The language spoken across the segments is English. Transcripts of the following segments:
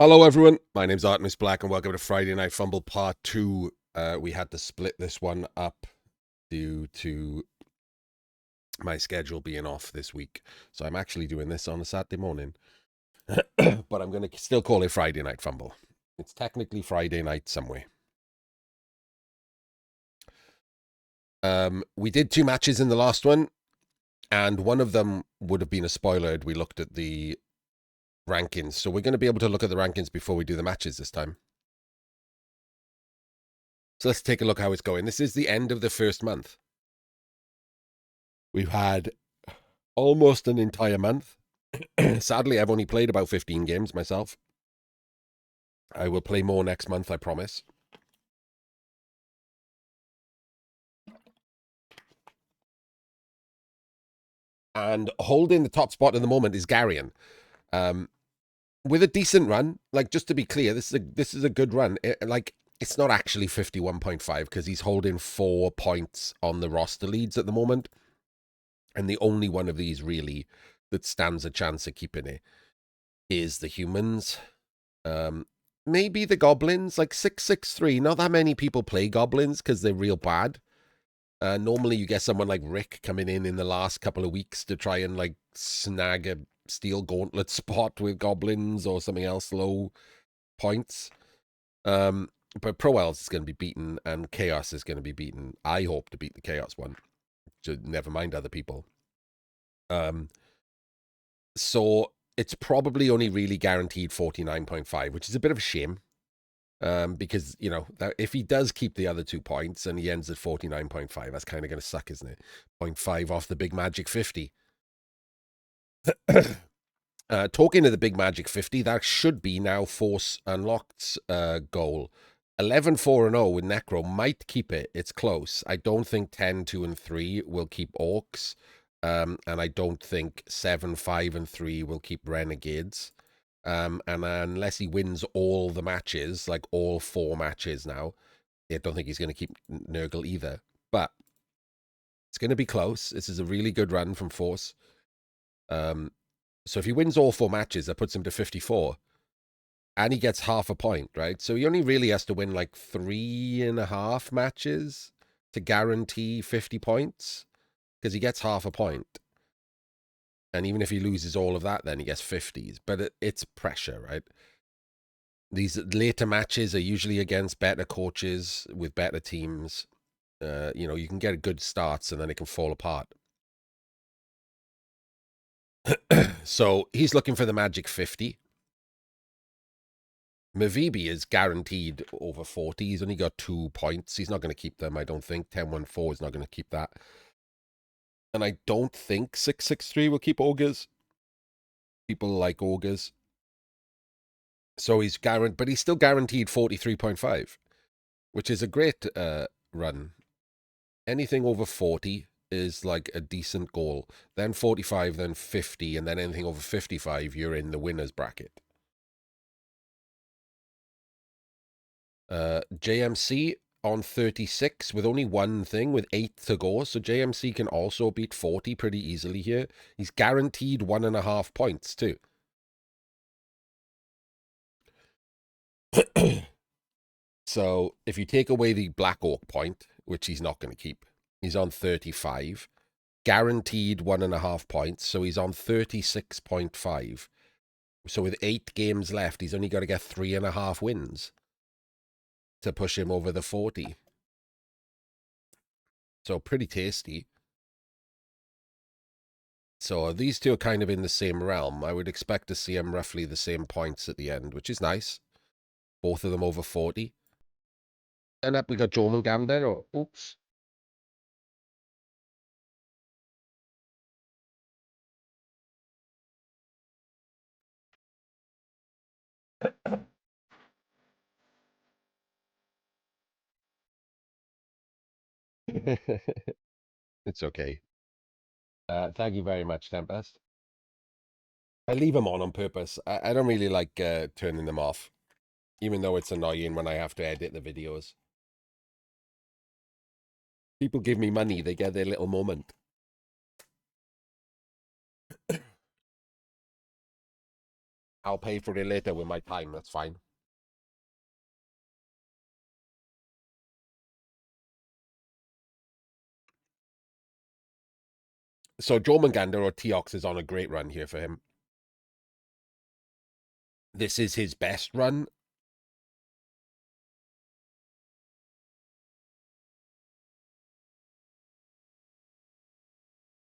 Hello everyone, my name's Artemis Black and welcome to Friday Night FUMBBL Part 2. We had to split this one up due to my schedule being off this week. So I'm actually doing this on a Saturday morning. But I'm going to still call it Friday Night FUMBBL. It's technically Friday night somewhere. We did 2 matches in the last one, and one of them would have been a spoiler had we looked at the rankings. So we're going to be able to look at the rankings before we do the matches this time. So let's take a look how it's going. This is the end of the first month. We've had almost an entire month. Sadly, I've only played about 15 games myself. I will play more next month, I promise. And holding the top spot at the moment is Garion. With a decent run, like, just to be clear, this is a good run. It's not actually 51.5 because he's holding 4 points on the roster leads at the moment. And the only one of these really that stands a chance of keeping it is the humans. Maybe the goblins, like 663. Not that many people play goblins because they're real bad. Normally you get someone like Rick coming in the last couple of weeks to try and like snag a steel gauntlet spot with goblins or something else low points. But Pro Elves is going to be beaten and Chaos is going to be beaten. I hope to beat the Chaos one. Never mind other people. So it's probably only really guaranteed 49.5, which is a bit of a shame. Because, you know, that if he does keep the other 2 points and he ends at 49.5, that's kind of going to suck, isn't it? 0.5 off the Big Magic 50. Talking of the Big Magic 50, that should be now Force Unlocked's goal. 11-4-0 with Necro might keep it. It's close. I don't think 10-2-3 will keep Orcs. And I don't think 7-5-3 will keep Renegades. And unless he wins all the matches, like all 4 matches now, I don't think he's going to keep Nurgle either. But it's going to be close. This is a really good run from Force. So if he wins all 4 matches, that puts him to 54. And he gets half a point, right? So he only really has to win like 3.5 matches to guarantee 50 points. Because he gets half a point. And even if he loses all of that, then he gets 50s. But it's pressure, right? These later matches are usually against better coaches with better teams. You know, you can get good starts and then it can fall apart. So he's looking for the magic 50. Mavibi is guaranteed over 40. He's only got 2 points. He's not going to keep them, I don't think. 10-1-4 is not going to keep that. And I don't think 663 will keep Ogres. People like Ogres. So he's guaranteed, but he's still guaranteed 43.5, which is a great run. Anything over 40 is like a decent goal. Then 45, then 50, and then anything over 55, you're in the winner's bracket. JMC on 36 with only one thing, with 8 to go. So JMC can also beat 40 pretty easily here. He's guaranteed 1.5 points too. So if you take away the Black Orc point, which he's not going to keep, he's on 35. Guaranteed 1.5 points. So he's on 36.5. So with 8 games left, he's only got to get 3.5 wins to push him over the 40. So pretty tasty. So these two are kind of in the same realm. I would expect to see them roughly the same points at the end, which is nice. Both of them over 40. And up we got Jormungand there. Or, oops. It's okay. Thank you very much, Tempest. I leave them on purpose. I don't really like turning them off, even though it's annoying when I have to edit the videos. People give me money, they get their little moment. I'll pay for it later with my time. That's fine. So Jormungandr or Teox is on a great run here for him. This is his best run.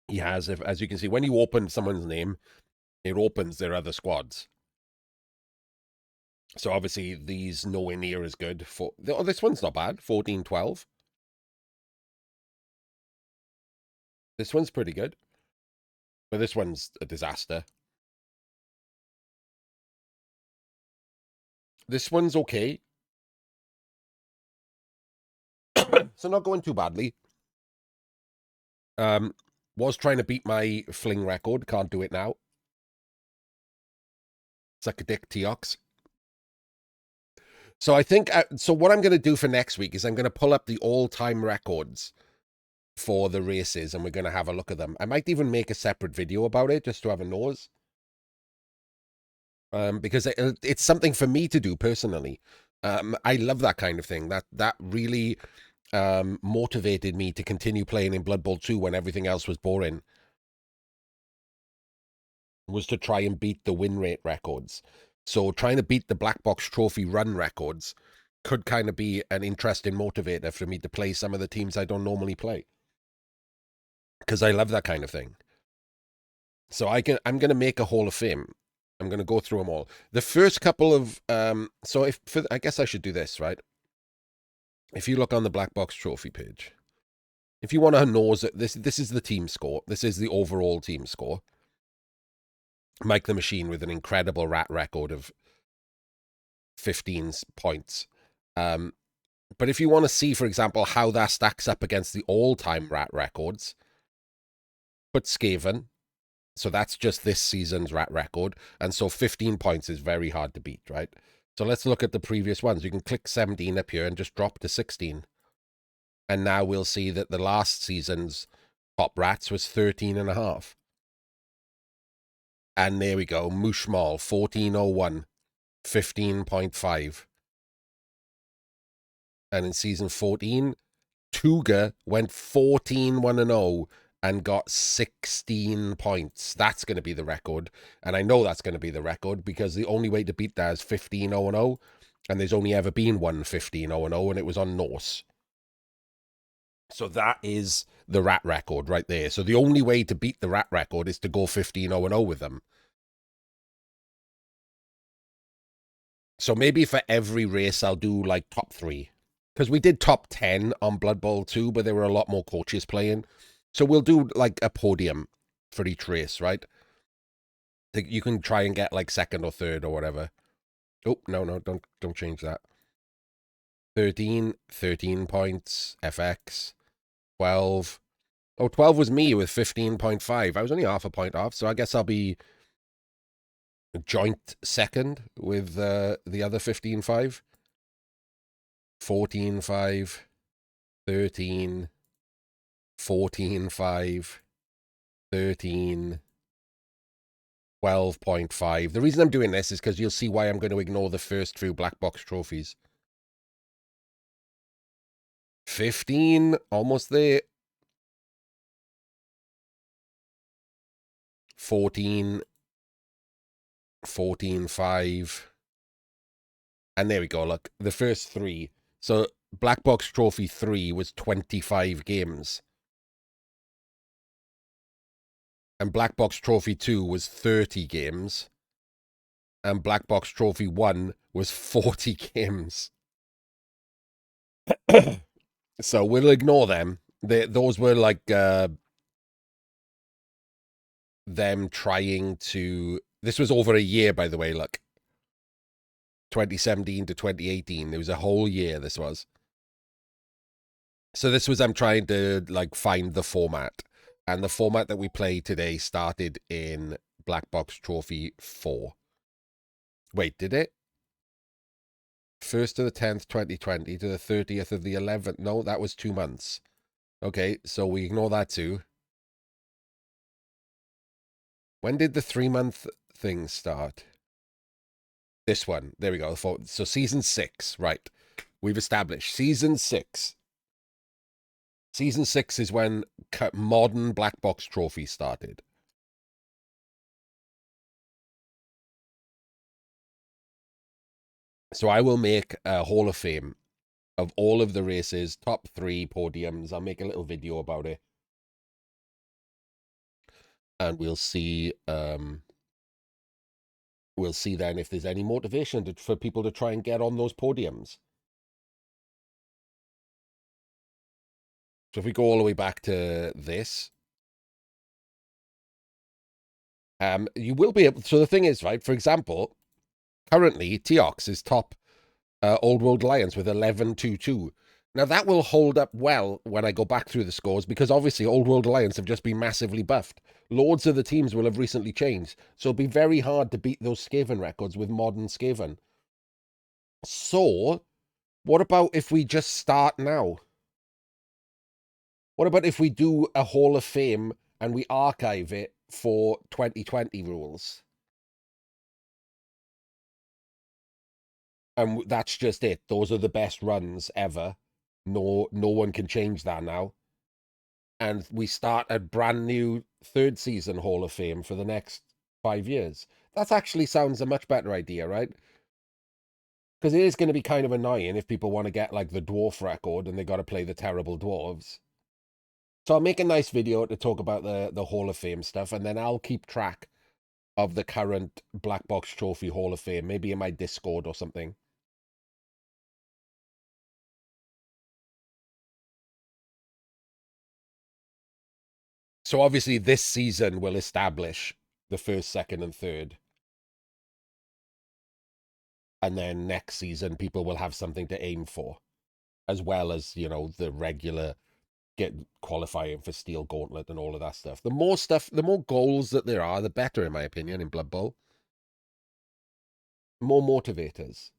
He has, if, as you can see, when you open someone's name, it opens their other squads. So obviously these nowhere near as good. For oh, this one's not bad. 14-12. This one's pretty good. But this one's a disaster. This one's okay. So not going too badly. Was trying to beat my fling record. Can't do it now. Suck a dick, Teox. So I think, so what I'm going to do for next week is I'm going to pull up the all-time records for the races, and we're going to have a look at them. I might even make a separate video about it, just to have a nose. Because it's something for me to do personally. I love that kind of thing. That really motivated me to continue playing in Blood Bowl 2 when everything else was boring. Was to try and beat the win rate records. So trying to beat the Black Box Trophy run records could kind of be an interesting motivator for me to play some of the teams I don't normally play. Because I love that kind of thing. So I'm going to make a Hall of Fame. I'm going to go through them all. The first couple of, I guess I should do this, right? If you look on the Black Box Trophy page, if you want to know that this is the team score. This is the overall team score. Mike the Machine with an incredible rat record of 15 points. But if you want to see, for example, how that stacks up against the all-time rat records, put Skaven. So that's just this season's rat record. And so 15 points is very hard to beat, right? So let's look at the previous ones. You can click 17 up here and just drop to 16. And now we'll see that the last season's top rats was 13.5. And there we go. Mushmal, 1401, 15.5. And in season 14, Tuga went 14-1-0 and got 16 points. That's going to be the record. And I know that's going to be the record because the only way to beat that is 15-0-0. And there's only ever been one 15-0-0, and it was on Norse. So that is the rat record right there. So the only way to beat the rat record is to go 15-0-0 with them. So maybe for every race, I'll do like top 3. Because we did top 10 on Blood Bowl 2, but there were a lot more coaches playing. So we'll do like a podium for each race, right? You can try and get like second or third or whatever. Oh, no, don't change that. 13 points, FX, 12. Oh, 12 was me with 15.5. I was only half a point off, so I guess I'll be joint second with the other 15.5. 14.5, 13, 14.5, 13, 12.5. The reason I'm doing this is because you'll see why I'm going to ignore the first few black box trophies. 15, almost there. 14, 14.5. And there we go, look, the first 3. So Black Box Trophy 3 was 25 games. And Black Box Trophy 2 was 30 games. And Black Box Trophy 1 was 40 games. So we'll ignore them. Those were like them trying to... This was over a year, by the way, look. 2017 to 2018. It was a whole year, this was. So this was I'm trying to like find the format. And the format that we play today started in Black Box Trophy 4. Wait, did it? 1st of the 10th, 2020 to the 30th of the 11th. No, that was 2 months. Okay, so we ignore that too. When did the 3-month thing start? This one. There we go. So season 6, right. We've established season 6. Season 6 is when modern black box trophy started. So I will make a Hall of Fame of all of the races, top 3 podiums. I'll make a little video about it. And we'll see then if there's any motivation for people to try and get on those podiums. So if we go all the way back to this, you will be able. So the thing is, right? For example, currently Teox is top Old World Alliance with 11-2-2. Now that will hold up well when I go back through the scores because obviously Old World Alliance have just been massively buffed. Loads of the teams will have recently changed, so it'll be very hard to beat those Skaven records with modern Skaven. So, what about if we just start now? What about if we do a Hall of Fame and we archive it for 2020 rules? And that's just it. Those are the best runs ever. No one can change that now. And we start a brand new 3rd season Hall of Fame for the next 5 years. That actually sounds a much better idea, right? Because it is going to be kind of annoying if people want to get like the dwarf record and they got to play the terrible dwarves. So I'll make a nice video to talk about the Hall of Fame stuff, and then I'll keep track of the current Black Box Trophy Hall of Fame, maybe in my Discord or something. So obviously this season will establish the 1st, 2nd, and 3rd. And then next season, people will have something to aim for, as well as, you know, the regular qualifying for Steel Gauntlet and all of that stuff. The more goals that there are, the better, in my opinion, in Blood Bowl. More motivators.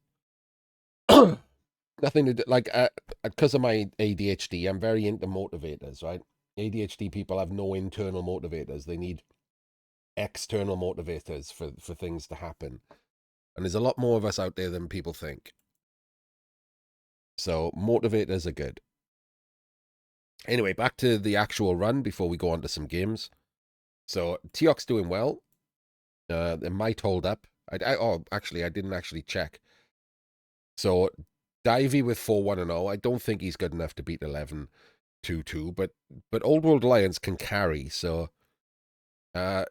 Nothing to do, like, because of my ADHD, I'm very into motivators, right? ADHD people have no internal motivators. They need external motivators for things to happen. And there's a lot more of us out there than people think. So motivators are good. Anyway, back to the actual run before we go on to some games. So Teox doing well. It might hold up. Actually, I didn't actually check. So Divey with 4-1-0. I don't think he's good enough to beat 11-2-2, but Old World Alliance can carry. So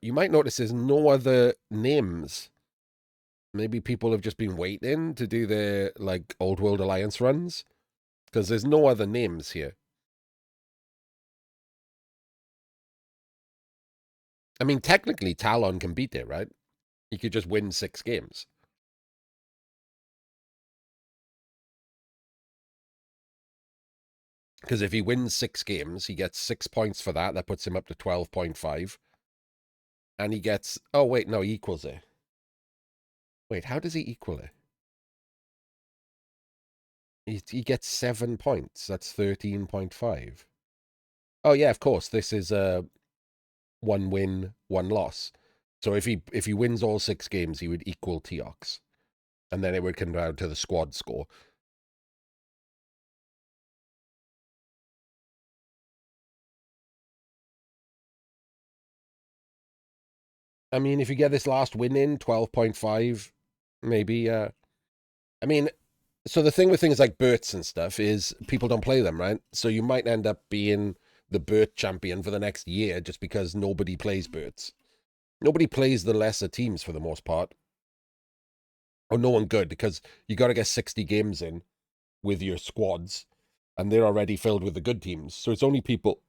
you might notice there's no other names. Maybe people have just been waiting to do their like Old World Alliance runs because there's no other names here. I mean, technically, Talon can beat it, right? He could just win 6 games. Because if he wins 6 games, he gets 6 points for that. That puts him up to 12.5. And he gets... Oh, wait, no, he equals it. Wait, how does he equal it? He gets 7 points. That's 13.5. Oh, yeah, of course. This is 1 win, 1 loss. So if he wins all 6 games, he would equal Teox. And then it would come down to the squad score. I mean, if you get this last win in, 12.5, maybe. I mean, so the thing with things like Berts and stuff is people don't play them, right? So you might end up being the Bert champion for the next year just because nobody plays Berts. Nobody plays the lesser teams for the most part. Or no one good, because you got to get 60 games in with your squads, and they're already filled with the good teams. So it's only people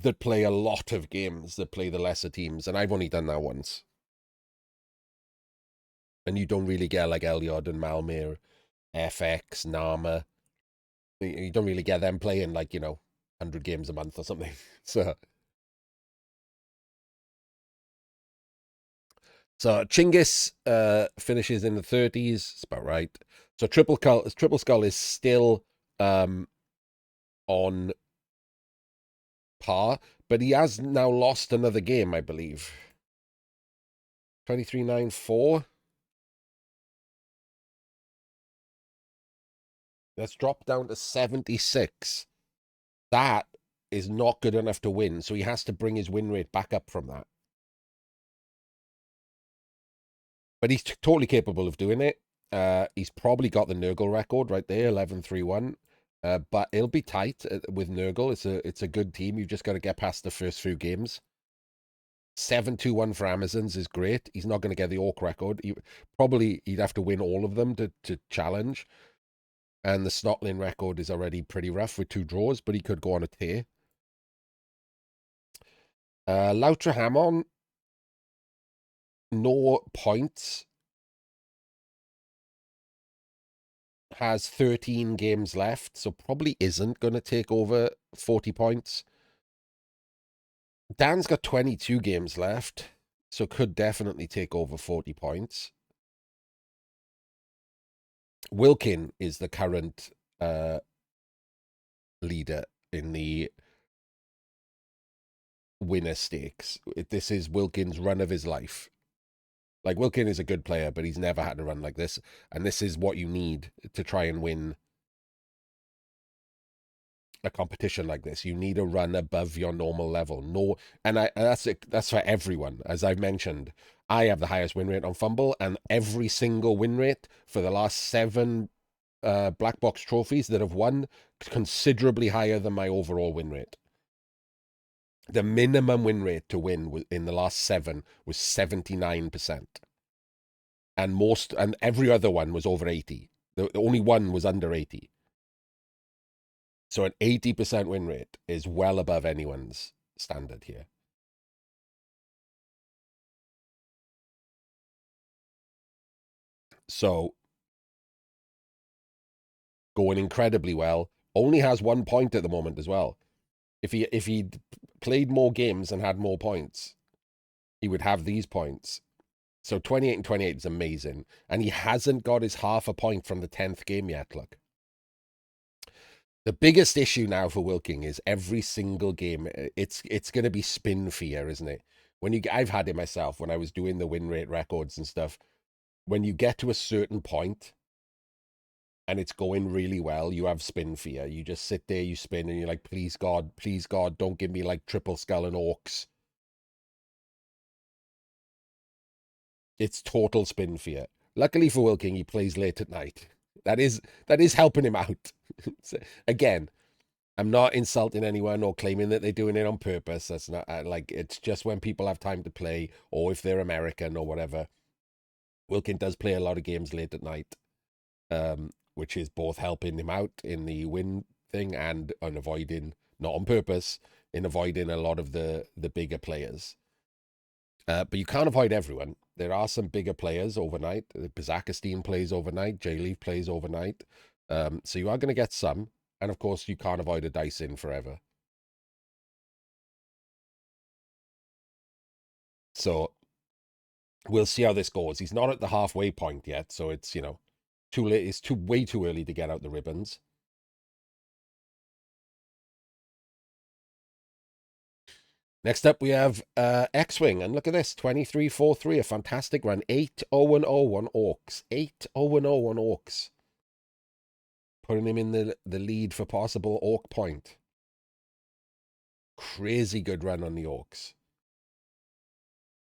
that play a lot of games that play the lesser teams, and I've only done that once. And you don't really get like Elyod and Malmir, FX, Nama. You don't really get them playing like, 100 games a month or something. So Chingis finishes in the 30s. It's about right. So Triple Skull is still on par, but he has now lost another game, I believe. 23-9-4. That's dropped down to 76. That is not good enough to win, so he has to bring his win rate back up from that. But he's totally capable of doing it. He's probably got the Nurgle record right there, 11-3-1. But it'll be tight with Nurgle. It's a good team. You've just got to get past the first few games. 7-2-1 for Amazons is great. He's not going to get the Orc record. He'd have to win all of them to challenge. And the Snotling record is already pretty rough with 2 draws, but he could go on a tear. Loutra Hammond, no points. Has 13 games left, so probably isn't going to take over 40 points. Dan's got 22 games left, so could definitely take over 40 points. Wilkin is the current leader in the winner stakes. This is Wilkin's run of his life. Like, Wilkin is a good player, but he's never had a run like this. And this is what you need to try and win a competition like this. You need a run above your normal level. No, and that's for everyone. As I've mentioned, I have the highest win rate on FUMBBL, and every single win rate for the last 7 black box trophies that have won considerably higher than my overall win rate. The minimum win rate to win in the last 7 was 79%. And every other one was over 80. The only one was under 80. So an 80% win rate is well above anyone's standard here. So going incredibly well. Only has 1 point at the moment as well. If he'd played more games and had more points, he would have these points. So 28 and 28 is amazing. And he hasn't got his half a point from the 10th game yet, look. The biggest issue now for Wilking is every single game, it's going to be spin fear, isn't it? I've had it myself when I was doing the win rate records and stuff. When you get to a certain point and it's going really well, you have spin fear. You just sit there, you spin, and you're like, please God, don't give me like triple skull and orcs. It's total spin fear. Luckily for Wilking, he plays late at night. That is helping him out. So, again, I'm not insulting anyone or claiming that they're doing it on purpose. That's not like, it's just when people have time to play, or if they're American or whatever. Wilkin does play a lot of games late at night, which is both helping him out in the win thing and avoiding, not on purpose, in avoiding a lot of the bigger players. But you can't avoid everyone. There are some bigger players overnight. Bazakastine plays overnight. J-Leaf plays overnight. So you are going to get some. And of course, you can't avoid a dice in forever. So we'll see how this goes. He's not at the halfway point yet. So it's, too late. It's way too early to get out the ribbons. Next up, we have X-Wing. And look at this, 23-4-3, a fantastic run. 8-0-0 on Orcs. 8-0-0 on Orcs. Putting him in the lead for possible Orc point. Crazy good run on the Orcs.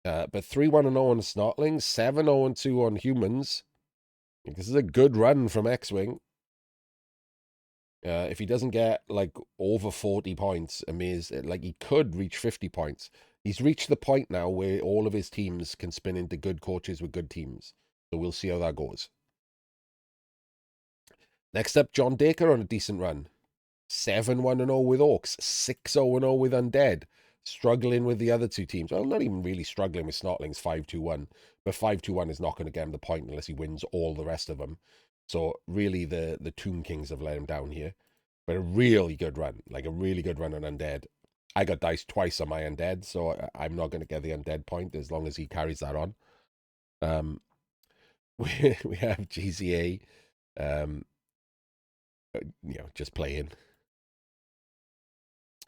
But 3-1-0 on Snotlings, 7-0-2 on humans. This is a good run from X-Wing. If he doesn't get like over 40 points, like he could reach 50 points. He's reached the point now where all of his teams can spin into good coaches with good teams. So we'll see how that goes. Next up, John Dacre on a decent run. 7-1-0 with Orcs, 6-0-0 with Undead. Struggling with the other 2 teams. Well, not even really struggling with Snotlings, 5-2-1. But 5-2-1 is not going to get him the point unless he wins all the rest of them. So really the Tomb Kings have let him down here. But a really good run. Like a really good run on Undead. I got diced twice on my Undead, so I'm not going to get the Undead point as long as he carries that on. We have GZA, just playing.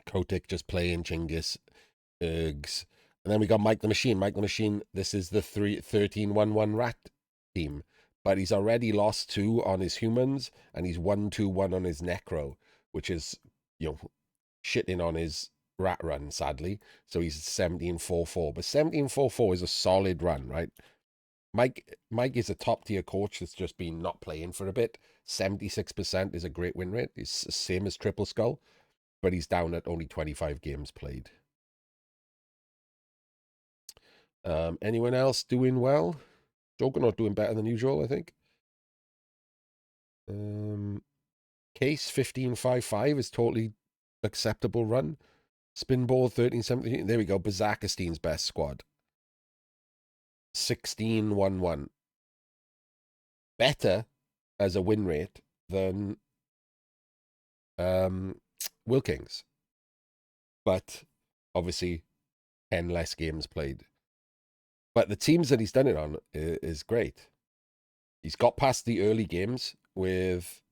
Kotick just playing, Chinggis, Ergs. And then we got Mike the Machine. Mike the Machine, this is the 13-1-1 rat team. but he's already lost 2 on his humans, and he's 1-2-1 on his necro, which is, you know, shitting on his rat run, sadly. So he's 17-4-4. But 17-4-4 is a solid run, right? Mike is a top-tier coach that's just been not playing for a bit. 76% is a great win rate. It's the same as Triple Skull, but he's down at only 25 games played. Anyone else doing well? Juggernaut doing better than usual, I think. Case 15-5-5 is totally acceptable run. Spinball 13-17. There we go. Bazakastein's best squad. 16-1-1. Better as a win rate than Wilkins. But obviously 10 less games played. But the teams that he's done it on is great. He's got past the early games with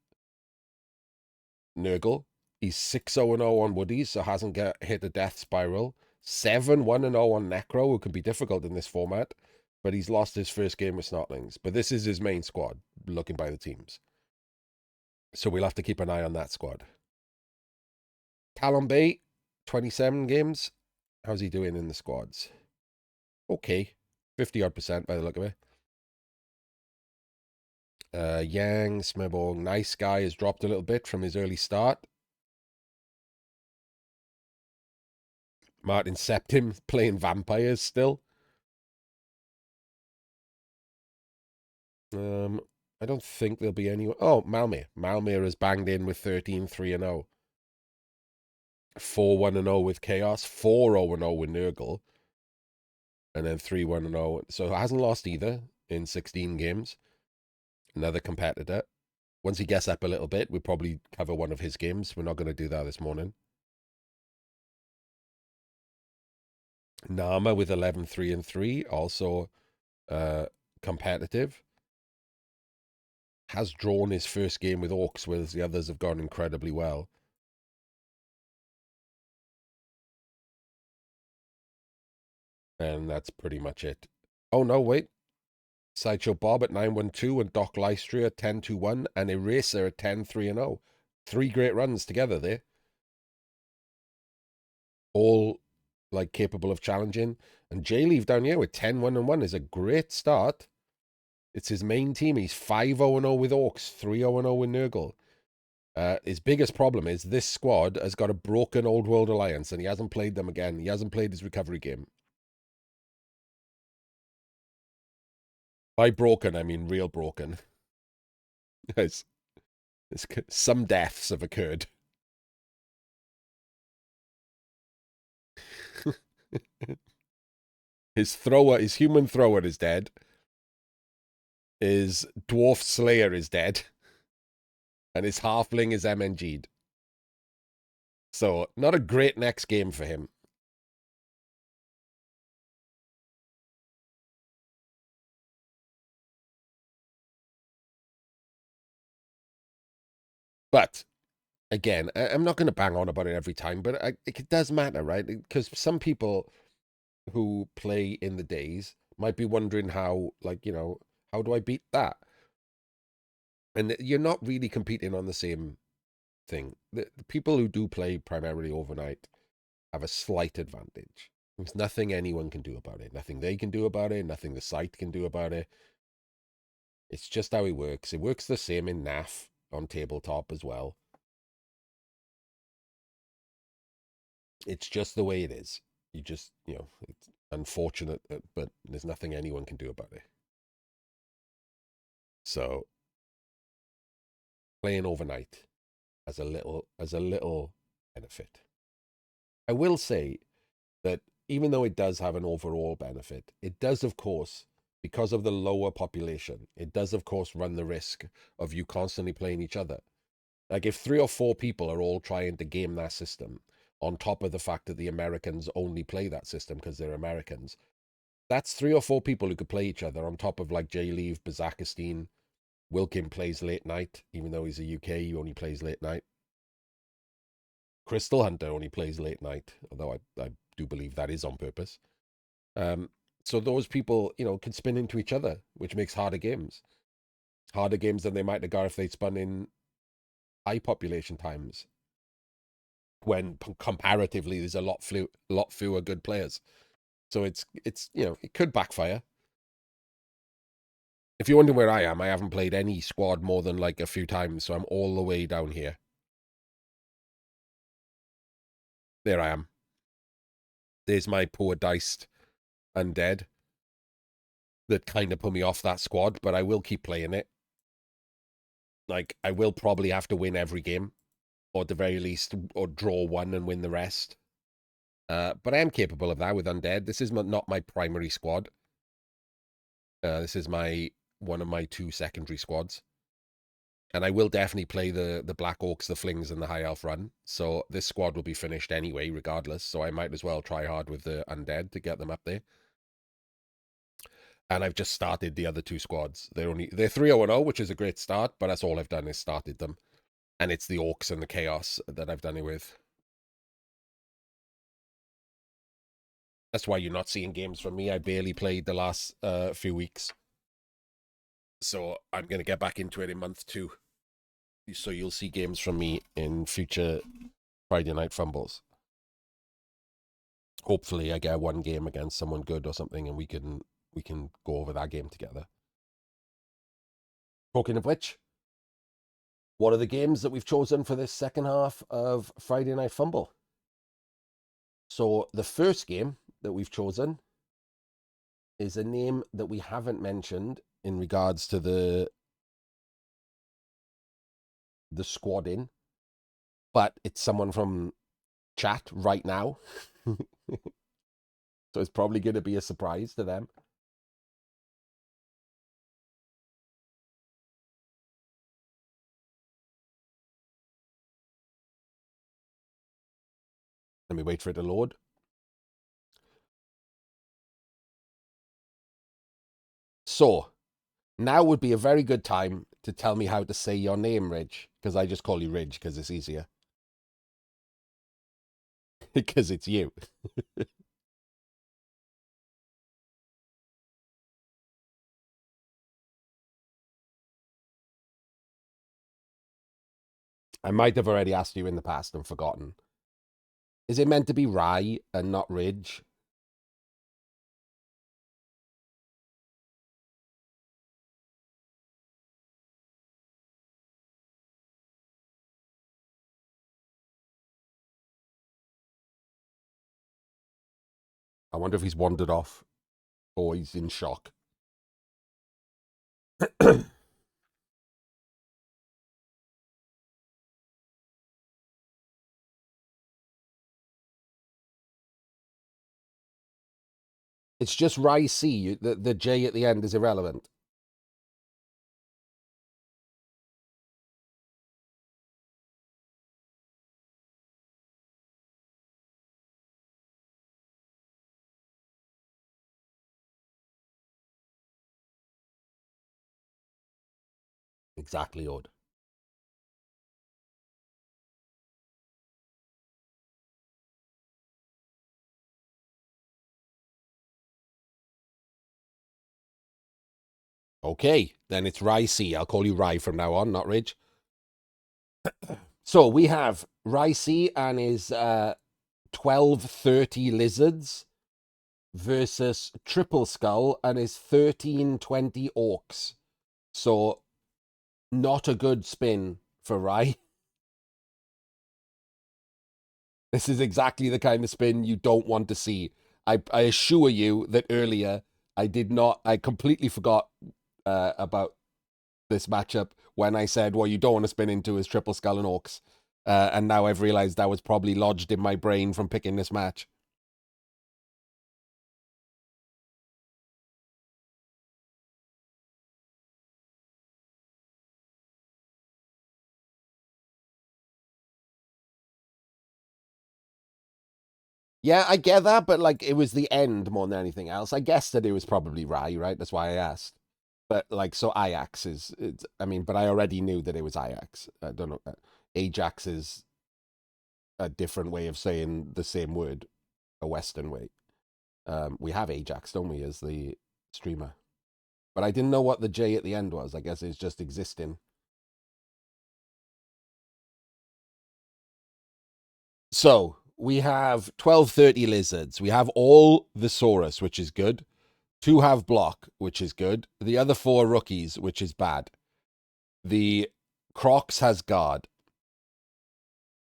Nurgle. He's 6-0-0 on Woodies, so hasn't hit a death spiral. 7-1-0 on Necro, who can be difficult in this format. But he's lost his first game with Snotlings. But this is his main squad, looking by the teams. So we'll have to keep an eye on that squad. Talon Bay, 27 games. How's he doing in the squads? Okay. 50-odd% by the look of it. Yang, Smebong, Nice Guy has dropped a little bit from his early start. Martin Septim playing vampires still. I don't think there'll be anyone. Oh, Malmir. Malmir has banged in with 13-3-0. 4-1-0 with Chaos. 4-0-0 with Nurgle. And then 3-1-0. So hasn't lost either in 16 games. Another competitor. Once he gets up a little bit, we'll probably cover one of his games. We're not going to do that this morning. Nama with 11-3-3. Also competitive. Has drawn his first game with Orcs, whereas the others have gone incredibly well. And that's pretty much it. Oh, no, wait. Sideshow Bob at 9-1-2 and Doc Lystria at 10-2-1 and Eraser at 10-3-0. 3 great runs together there. All, like, capable of challenging. And J-Leave down here with 10-1-1 is a great start. It's his main team. He's 5-0-0 with Orcs, 3-0-0 with Nurgle. His biggest problem is this squad has got a broken Old World Alliance, and he hasn't played them again. He hasn't played his recovery game. By broken, I mean real broken. Some deaths have occurred. His human thrower is dead. His dwarf slayer is dead. And his halfling is MNG'd. So, not a great next game for him. But, again, I'm not going to bang on about it every time, but it does matter, right? Because some people who play in the days might be wondering how, like, you know, how do I beat that? And you're not really competing on the same thing. The people who do play primarily overnight have a slight advantage. There's nothing anyone can do about it. Nothing they can do about it. Nothing the site can do about it. It's just how it works. It works the same in NAF on tabletop as well. It's just the way it is. You just, you know, it's unfortunate, but there's nothing anyone can do about it. So, playing overnight as a little benefit. I will say that even though it does have an overall benefit, it does, of course, because of the lower population, it does, of course, run the risk of you constantly playing each other. Like if 3 or 4 people are all trying to game that system, on top of the fact that the Americans only play that system because they're Americans, that's 3 or 4 people who could play each other on top of like J-Leave, Bazakastine. Wilkin plays late night, even though he's a UK, he only plays late night. Crystal Hunter only plays late night, although I do believe that is on purpose. So those people, you know, can spin into each other, which makes harder games. Harder games than they might have got if they'd spun in high population times, when comparatively there's a lot fewer good players. So it's it could backfire. If you're wondering where I am, I haven't played any squad more than like a few times, so I'm all the way down here. There I am. There's my poor diced undead that kind of put me off that squad, but I will keep playing it. Like, I will probably have to win every game, or at the very least, or draw one and win the rest. But I am capable of that with undead. This is not my primary squad. This is one of my two secondary squads. And I will definitely play the Black Orcs, the Flings, and the High Elf run. So this squad will be finished anyway, regardless. So I might as well try hard with the undead to get them up there. And I've just started the other two squads. They're 3-0-0, which is a great start, but that's all I've done is started them. And it's the Orcs and the Chaos that I've done it with. That's why you're not seeing games from me. I barely played the last few weeks. So I'm going to get back into it in month 2. So you'll see games from me in future Friday Night FUMBBLs. Hopefully I get one game against someone good or something, and we can go over that game together. Talking of which, what are the games that we've chosen for this second half of Friday Night FUMBBL? So the first game that we've chosen is a name that we haven't mentioned in regards to the squadding, but it's someone from chat right now. So it's probably going to be a surprise to them. Let me wait for it to load. So, now would be a very good time to tell me how to say your name, Ridge, because I just call you Ridge because it's easier. Because it's you. I might have already asked you in the past and forgotten. Is it meant to be Rye and not Ridge? I wonder if he's wandered off or he's in shock. It's just Rye C. The J at the end is irrelevant. Exactly, Odd. Okay, then it's Rye C. I'll call you Rye from now on, not Ridge. So we have Rye C and his 1230 lizards versus Triple Skull and his 1320 orcs. So not a good spin for Rye. This is exactly the kind of spin you don't want to see. I assure you that earlier I completely forgot about this matchup when I said, well, you don't want to spin into his Triple Skull and Orcs. And now I've realized that was probably lodged in my brain from picking this match. Yeah, I get that, but like it was the end more than anything else. I guessed that it was probably Rye, right? That's why I asked. But like, so Ajax I mean, but I already knew that it was Ajax. I don't know. Ajax is a different way of saying the same word, a Western way. We have Ajax, don't we, as the streamer? But I didn't know what the J at the end was. I guess it's just existing. So we have 1230 lizards. We have all the Saurus, which is good. 2 have block, which is good. The other 4 rookies, which is bad. The Crocs has guard.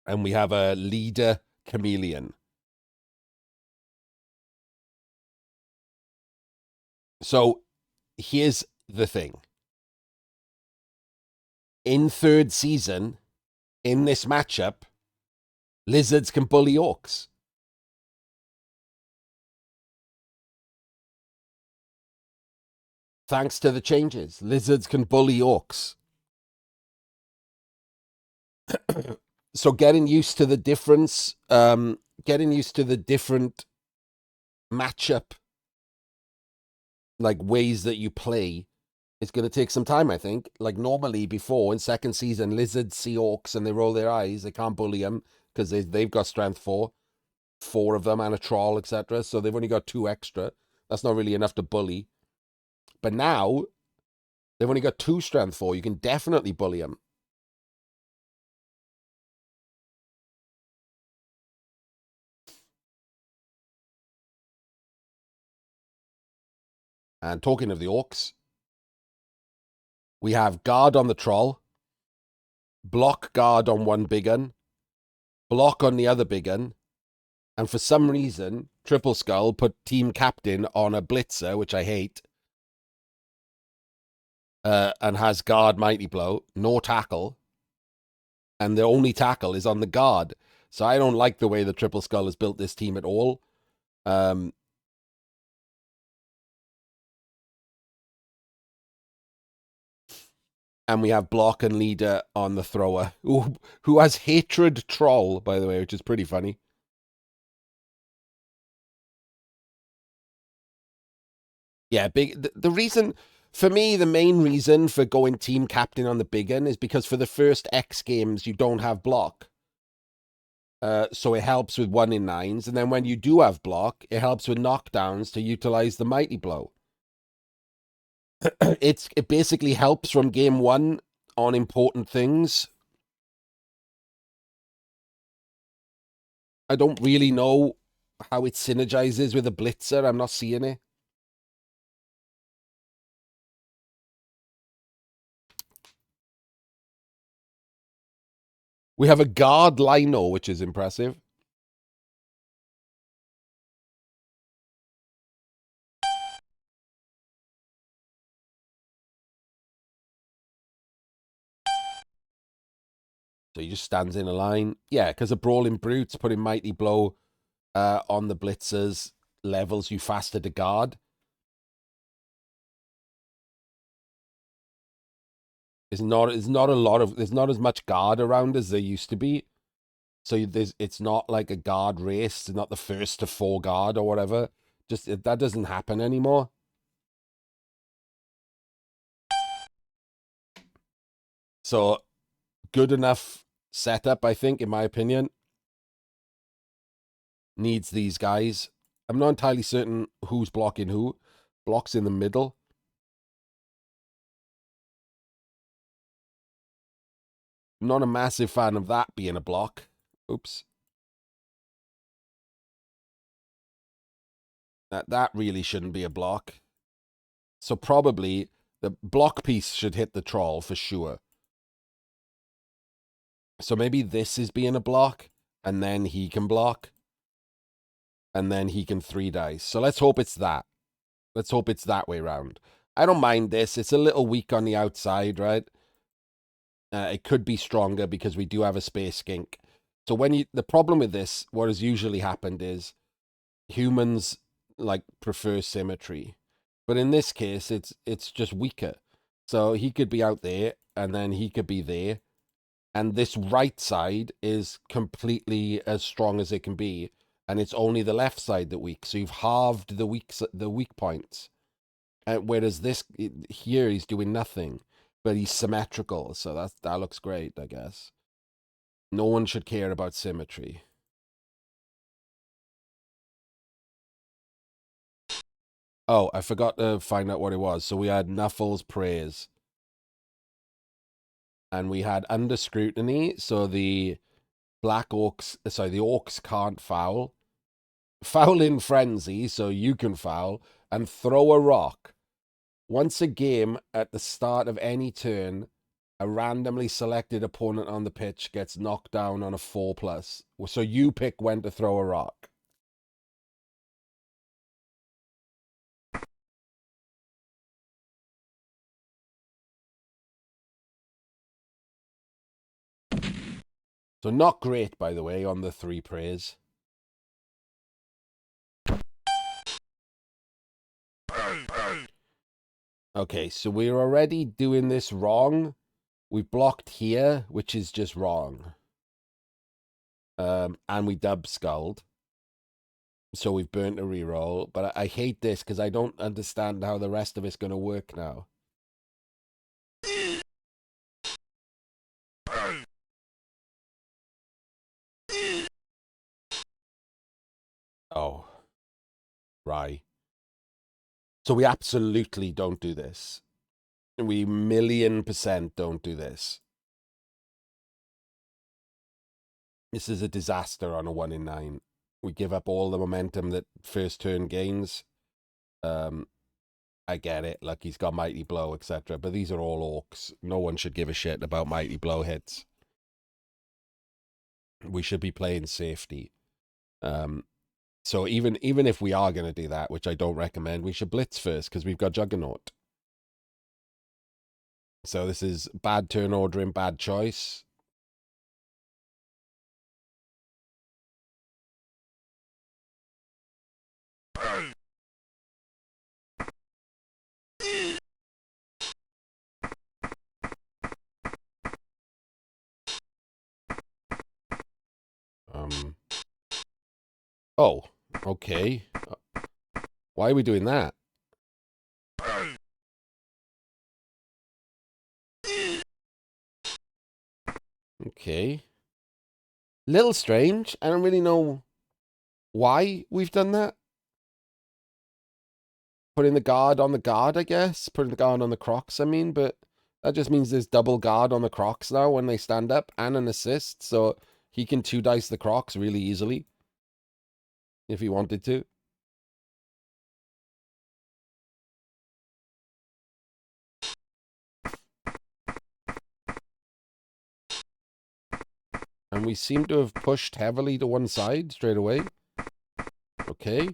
And we have a leader chameleon. So here's the thing. In 3rd season, in this matchup, lizards can bully orcs. Thanks to the changes, lizards can bully orcs. So getting used to the difference, getting used to the different matchup, like ways that you play, is going to take some time, I think. Like normally before in 2nd season, lizards see orcs and they roll their eyes. They can't bully them because they've got strength 4 of them and a troll, etc. So they've only got 2 extra. That's not really enough to bully. But now they've only got 2 strength 4. You can definitely bully them. And talking of the orcs, we have guard on the troll, block guard on one big un, block on the other big un, and for some reason, Triple Skull put team captain on a blitzer, which I hate, and has guard mighty blow, no tackle, and the only tackle is on the guard. So I don't like the way the Triple Skull has built this team at all. And we have block and leader on the thrower, who has hatred troll, by the way, which is pretty funny. Yeah, the reason, for me, the main reason for going team captain on the big un is because for the first X games, you don't have block. So it helps with 1 in 9s. And then when you do have block, it helps with knockdowns to utilize the mighty blow. It basically helps from game 1 on important things. I don't really know how it synergizes with a blitzer. I'm not seeing it. We have a guard Lino, which is impressive. So he just stands in a line. Yeah, because a Brawling Brutes putting Mighty Blow on the blitzers levels you faster to guard. There's not a lot of, there's not as much guard around as there used to be. So it's not like a guard race. It's not the first to 4 guard or whatever. Just that doesn't happen anymore. So good enough setup, I think, in my opinion. Needs these guys. I'm not entirely certain who's blocking who. Blocks in the middle. I'm not a massive fan of that being a block. Oops. That really shouldn't be a block. So probably the block piece should hit the troll for sure. So maybe this is being a block, and then he can block, and then he can 3 dice. So let's hope it's that. Let's hope it's that way round. I don't mind this. It's a little weak on the outside, right? It could be stronger because we do have a space skink. So the problem with this, what has usually happened is humans like prefer symmetry. But in this case, it's just weaker. So he could be out there, and then he could be there. And this right side is completely as strong as it can be. And it's only the left side that weak. So you've halved the weak points. Whereas this here, he's doing nothing. But he's symmetrical. So that looks great, I guess. No one should care about symmetry. Oh, I forgot to find out what it was. So we had Nuffle's Praise. And we had Under Scrutiny. So the Black Orcs, sorry, the Orcs can't foul. Foul in Frenzy, so you can foul. And Throw a Rock. Once a game, at the start of any turn, a randomly selected opponent on the pitch gets knocked down on a 4+. So you pick when to throw a rock. So not great, by the way, on the 3 praise. Okay, so we're already doing this wrong. We blocked here, which is just wrong. And we dub sculled. So we've burnt a reroll. But I hate this because I don't understand how the rest of it's going to work now. Oh. Right. So we absolutely don't do this. We 1,000,000% don't do this. This is a disaster on a 1 in 9. We give up all the momentum that first turn gains. I get it. Like, he's got Mighty Blow, etc. But these are all orcs. No one should give a shit about Mighty Blow hits. We should be playing safety. So even if we are going to do that, which I don't recommend, we should blitz first because we've got Juggernaut. So this is bad turn ordering, bad choice. Oh, okay. Why are we doing that? Okay. Little strange. I don't really know why we've done that. Putting the guard on the guard, I guess. Putting the guard on the Crocs, I mean. But that just means there's double guard on the Crocs now when they stand up and an assist. So he can 2-dice the Crocs really easily. If he wanted to. And we seem to have pushed heavily to one side straight away. Okay.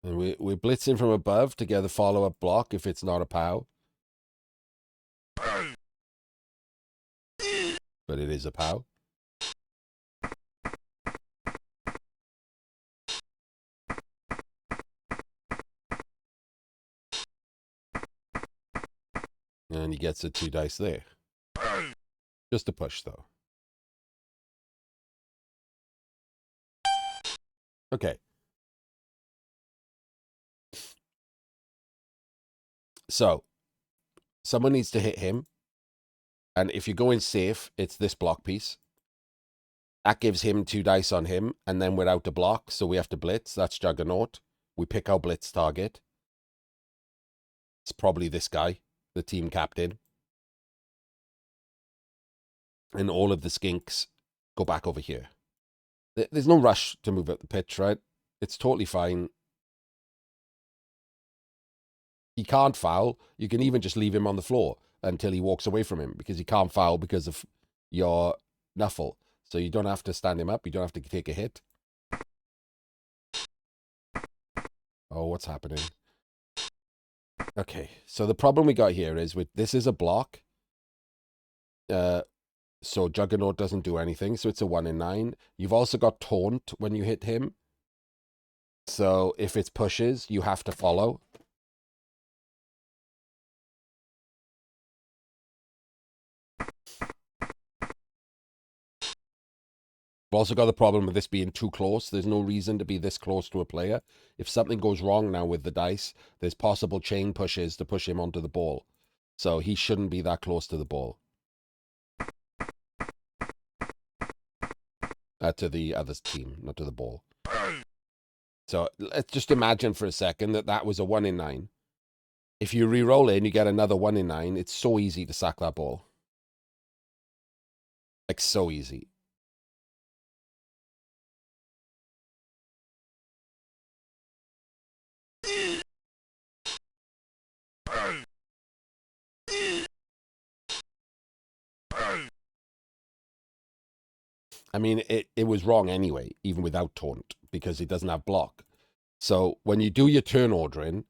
And we're blitzing from above to get the follow-up block if it's not a POW. But it is a POW. And he gets a 2-dice there. Just a push, though. Okay. So, someone needs to hit him. And if you're going safe, it's this block piece. That gives him 2 dice on him. And then we're out to block, so we have to blitz. That's Juggernaut. We pick our blitz target. It's probably this guy, the team captain. And all of the skinks go back over here. There's no rush to move up the pitch, right? It's totally fine. He can't foul. You can even just leave him on the floor until he walks away from him because he can't foul because of your Nuffle. So you don't have to stand him up. You don't have to take a hit. Oh, what's happening? Okay, so the problem we got here is this is a block. So Juggernaut doesn't do anything, so it's a 1 in 9. You've also got Taunt when you hit him. So if it's pushes, you have to follow. We've also got the problem with this being too close. There's no reason to be this close to a player. If something goes wrong now with the dice, there's possible chain pushes to push him onto the ball. So he shouldn't be that close to the ball. To the other team, not to the ball. So let's just imagine for a second that that was a 1 in 9. If you re-roll it and you get another 1 in 9, it's so easy to sack that ball. Like, so easy. I mean, it was wrong anyway, even without taunt, because it doesn't have block. So when you do your turn ordering,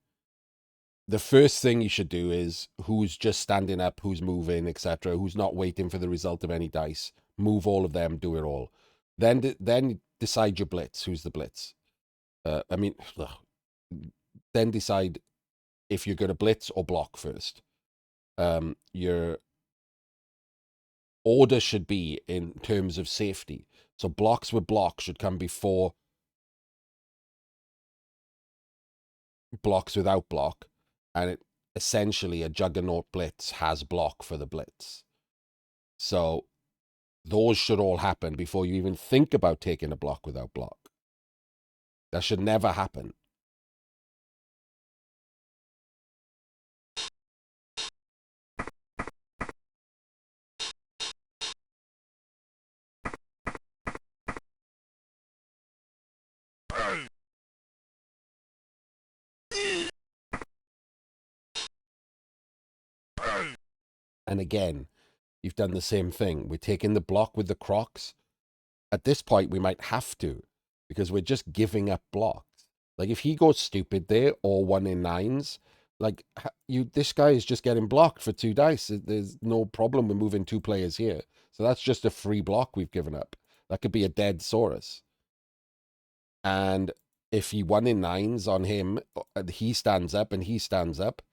the first thing you should do is who's just standing up, who's moving, etc., who's not waiting for the result of any dice. Move all of them, do it all. Then decide your blitz. Who's the blitz? Then decide if you're going to blitz or block first. Your order should be in terms of safety. So blocks with block should come before blocks without block. And essentially a juggernaut blitz has block for the blitz. So those should all happen before you even think about taking a block without block. That should never happen. And again, you've done the same thing. We're taking the block with the Crocs. At this point, we might have to, because we're just giving up blocks. Like, if he goes stupid there, or 1 in 9s, like, this guy is just getting blocked for 2 dice. There's no problem with moving 2 players here. So that's just a free block we've given up. That could be a dead Saurus. And if he 1 in 9s on him, he stands up and he stands up.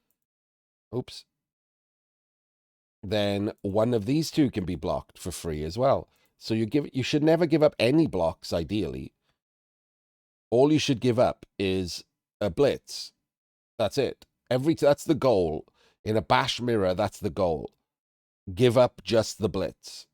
Oops. Then one of these 2 can be blocked for free as well. So you should never give up any blocks, ideally. All you should give up is a blitz. That's it. That's the goal. In a bash mirror, that's the goal. Give up just the blitz.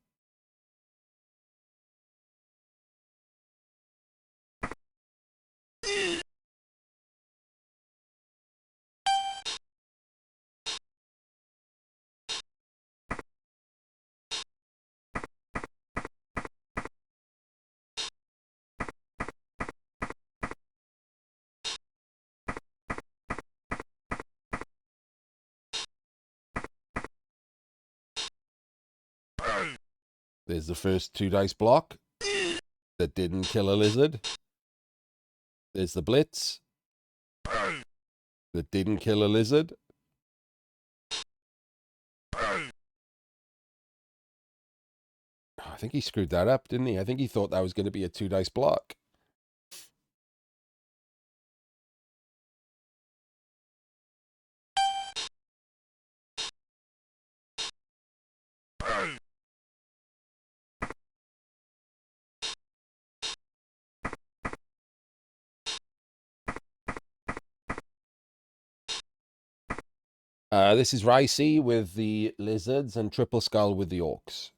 There's the first 2 dice block that didn't kill a lizard. There's the blitz that didn't kill a lizard. I think he screwed that up, didn't he? I think he thought that was going to be a 2 dice block. This is Ricey with the lizards and Triple Skull with the orcs.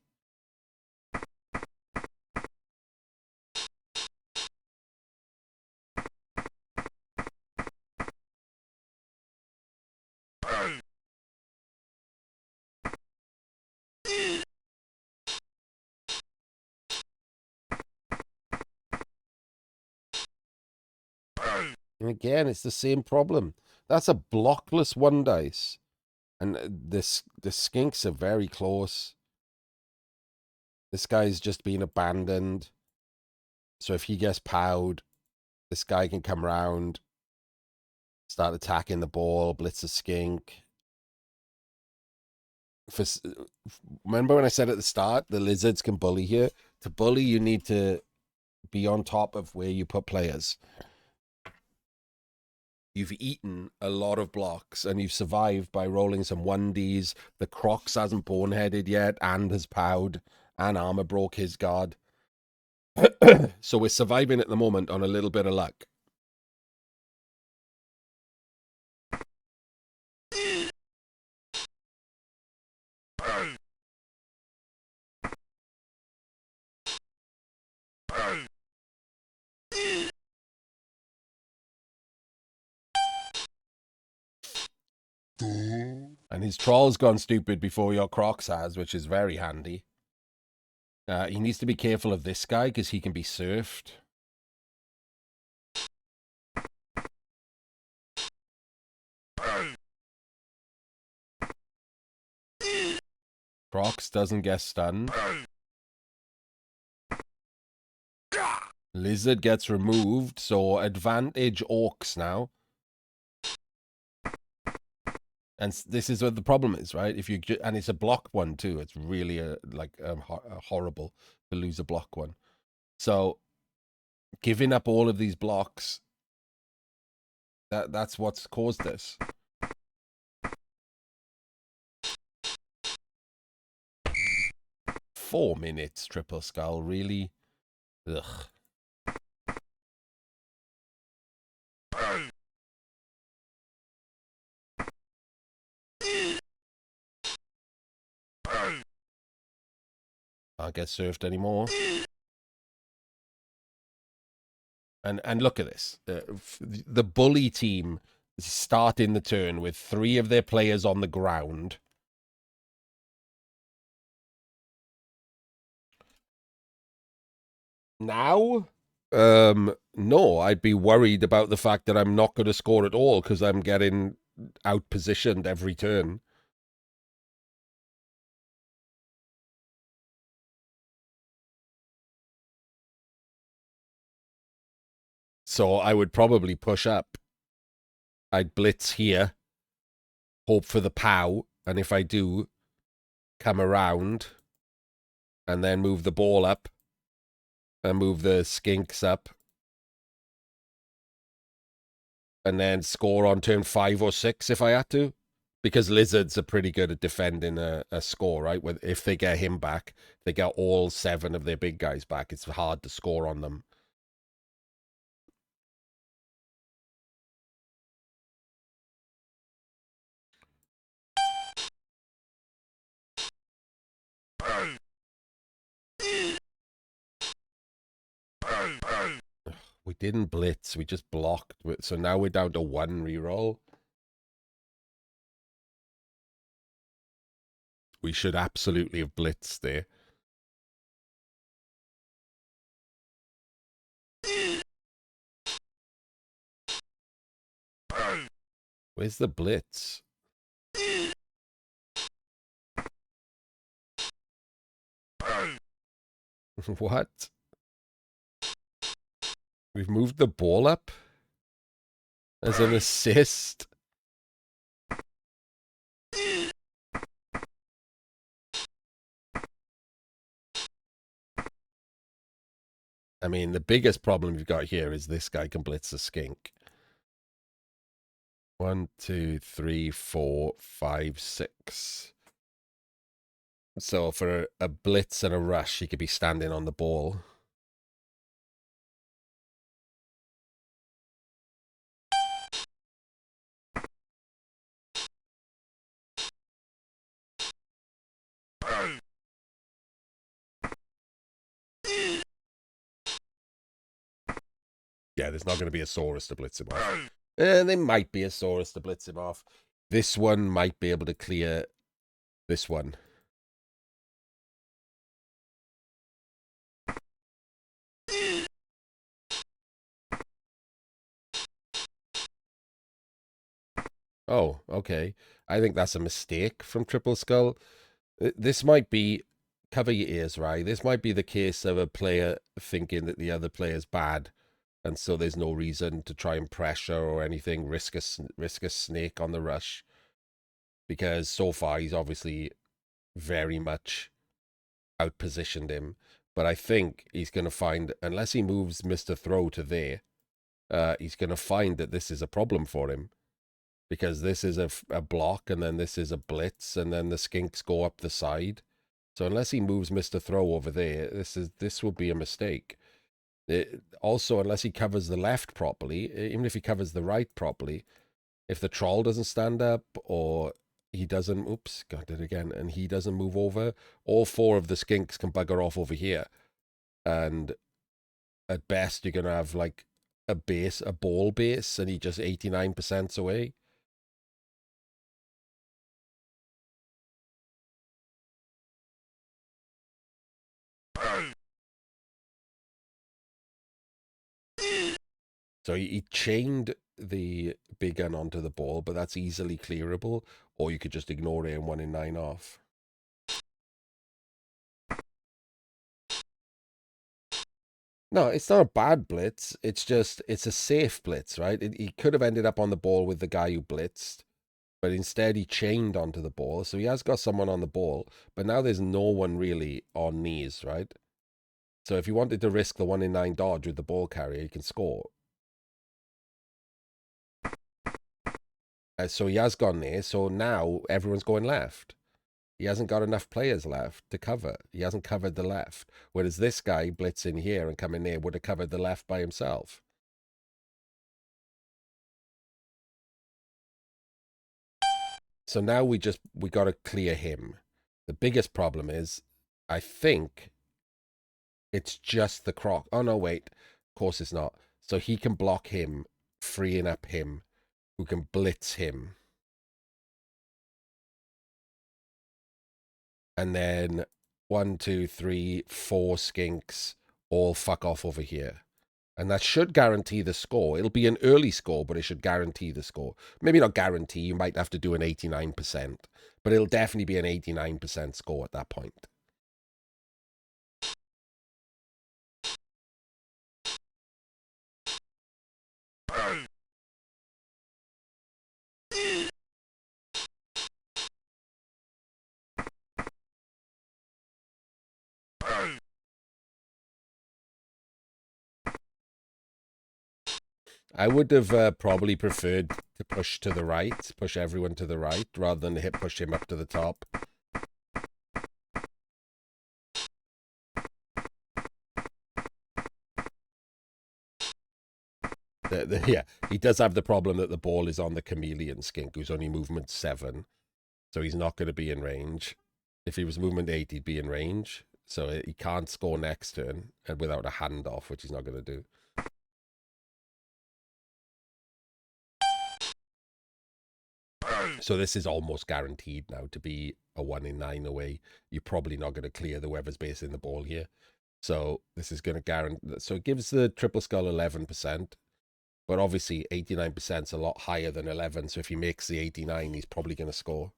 And again, it's the same problem. That's a blockless 1 dice. And the skinks are very close. This guy's just been abandoned. So if he gets powed, this guy can come around, start attacking the ball, blitz a skink. Remember when I said at the start, the lizards can bully here? To bully, you need to be on top of where you put players. You've eaten a lot of blocks and you've survived by rolling some 1Ds. The Crocs hasn't boneheaded yet and has powed, and armor broke his guard. So we're surviving at the moment on a little bit of luck. And his troll's gone stupid before your Crocs has, which is very handy. He needs to be careful of this guy because he can be surfed. Crocs doesn't get stunned. Lizard gets removed, so advantage Orcs now. And this is what the problem is, right? If you and it's a block one too. It's really horrible to lose a block one. So giving up all of these blocks, that's what's caused this. Four minutes, Triple Skull, really? Ugh. Can't get surfed anymore. And look at this. The bully team starting the turn with 3 of their players on the ground. Now? No, I'd be worried about the fact that I'm not going to score at all because I'm getting out-positioned every turn. So I would probably push up. I'd blitz here, hope for the POW, and if I do, come around, and then move the ball up, and move the skinks up, and then score on turn 5 or 6 if I had to. Because Lizards are pretty good at defending a score, right? If they get him back, they get all 7 of their big guys back. It's hard to score on them. We didn't blitz. We just blocked. So now we're down to 1 reroll. We should absolutely have blitzed there. Where's the blitz? What? We've moved the ball up as an assist. I mean, the biggest problem you've got here is this guy can blitz a skink. 1, 2, 3, 4, 5, 6. So for a blitz and a rush, he could be standing on the ball. Yeah, there's not going to be a Saurus to blitz him off. There might be a Saurus to blitz him off. This one might be able to clear this one. Oh, okay. I think that's a mistake from Triple Skull. This might be, cover your ears, right? This might be the case of a player thinking that the other player's bad, and so there's no reason to try and pressure or anything, risk a snake on the rush. Because so far he's obviously very much outpositioned him. But I think he's going to find, unless he moves Mr. Throw to there, he's going to find that this is a problem for him. Because this is a block, and then this is a blitz, and then the skinks go up the side. So unless he moves Mr. Throw over there, this will be a mistake. Also, unless he covers the left properly, even if he covers the right properly, if the troll doesn't stand up or he doesn't, oops, got it again, and he doesn't move over, all four of the skinks can bugger off over here. And at best, you're going to have like a ball base, and he just 89% away. So he chained the big gun onto the ball, but that's easily clearable, or you could just ignore it and 1 in 9 off. No, it's not a bad blitz. It's just, it's a safe blitz, right? He could have ended up on the ball with the guy who blitzed, but instead he chained onto the ball. So he has got someone on the ball, but now there's no one really on knees, right? So if you wanted to risk the 1 in 9 dodge with the ball carrier, you can score. So he has gone there. So now everyone's going left. He hasn't got enough players left to cover. He hasn't covered the left. Whereas this guy blitzing here and coming there would have covered the left by himself. So now we got to clear him. The biggest problem is, I think it's just the croc. Oh, no, wait. Of course it's not. So he can block him, freeing up him, who can blitz him. And then 1, 2, 3, 4 skinks all fuck off over here. And that should guarantee the score. It'll be an early score, but it should guarantee the score. Maybe not guarantee. You might have to do an 89%, but it'll definitely be an 89% score at that point. I would have probably preferred to push to the right, push everyone to the right, rather than push him up to the top. Yeah, he does have the problem that the ball is on the chameleon skink, who's only movement 7, so he's not going to be in range. If he was movement 8, he'd be in range, so he can't score next turn without a handoff, which he's not going to do. So this is almost guaranteed now to be a 1 in 9 away. You're probably not going to clear the whoever's basing the ball here. So this is going to guarantee. So it gives the triple skull 11%. But obviously 89% is a lot higher than 11. So if he makes the 89, he's probably going to score.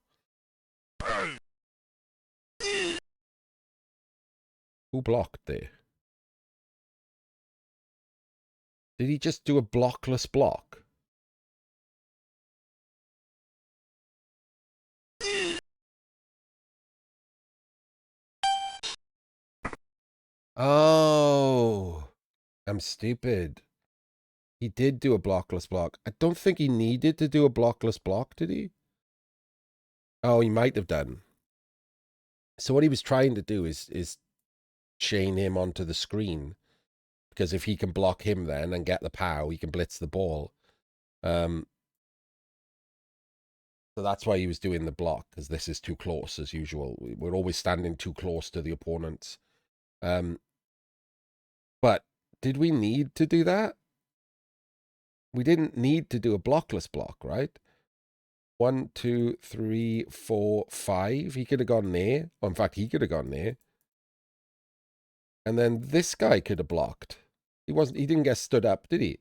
Who blocked there? Did he just do a blockless block? Oh, I'm stupid. He did do a blockless block. I don't think he needed to do a blockless block, did he? Oh, he might have done. So what he was trying to do is chain him onto the screen, because if he can block him then and get the pow, he can blitz the ball. So that's why he was doing the block, because this is too close as usual. We're always standing too close to the opponents. But did we need to do that? We didn't need to do a blockless block, right? 1, 2, 3, 4, 5. He could have gone there. Or in fact, he could have gone there. And then this guy could have blocked. He didn't get stood up, did he?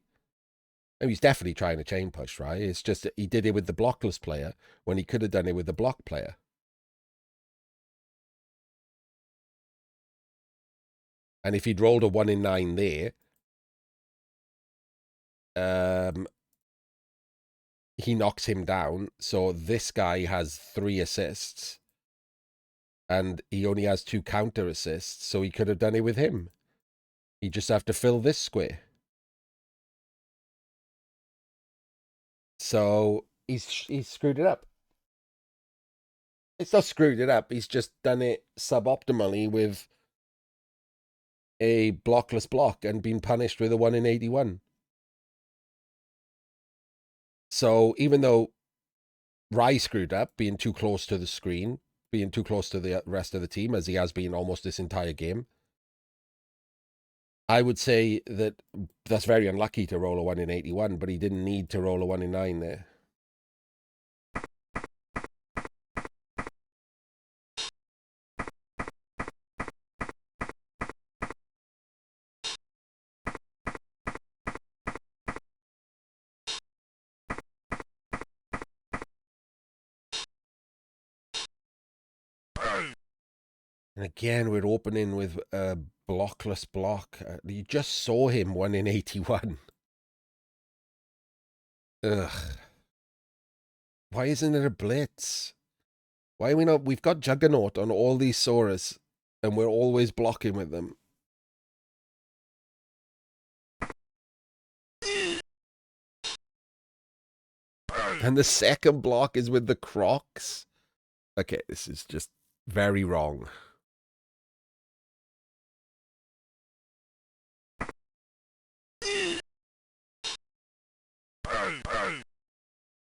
And he's definitely trying to chain push, right? It's just that he did it with the blockless player when he could have done it with the block player. And if he'd rolled a 1 in 9 there, he knocks him down. So this guy has 3 assists. And he only has 2 counter assists. So he could have done it with him. He just have to fill this square. So he's screwed it up. It's not screwed it up. He's just done it suboptimally with a blockless block and been punished with a 1 in 81. So even though Rye screwed up, being too close to the screen, being too close to the rest of the team, as he has been almost this entire game, I would say that that's very unlucky to roll a 1 in 81, but he didn't need to roll a 1 in 9 there. And again, we're opening with a blockless block. You just saw him 1 in 81. Ugh. Why isn't it a blitz? Why are we not? We've got Juggernaut on all these Saurus, and we're always blocking with them. And the second block is with the Crocs. Okay, this is just very wrong.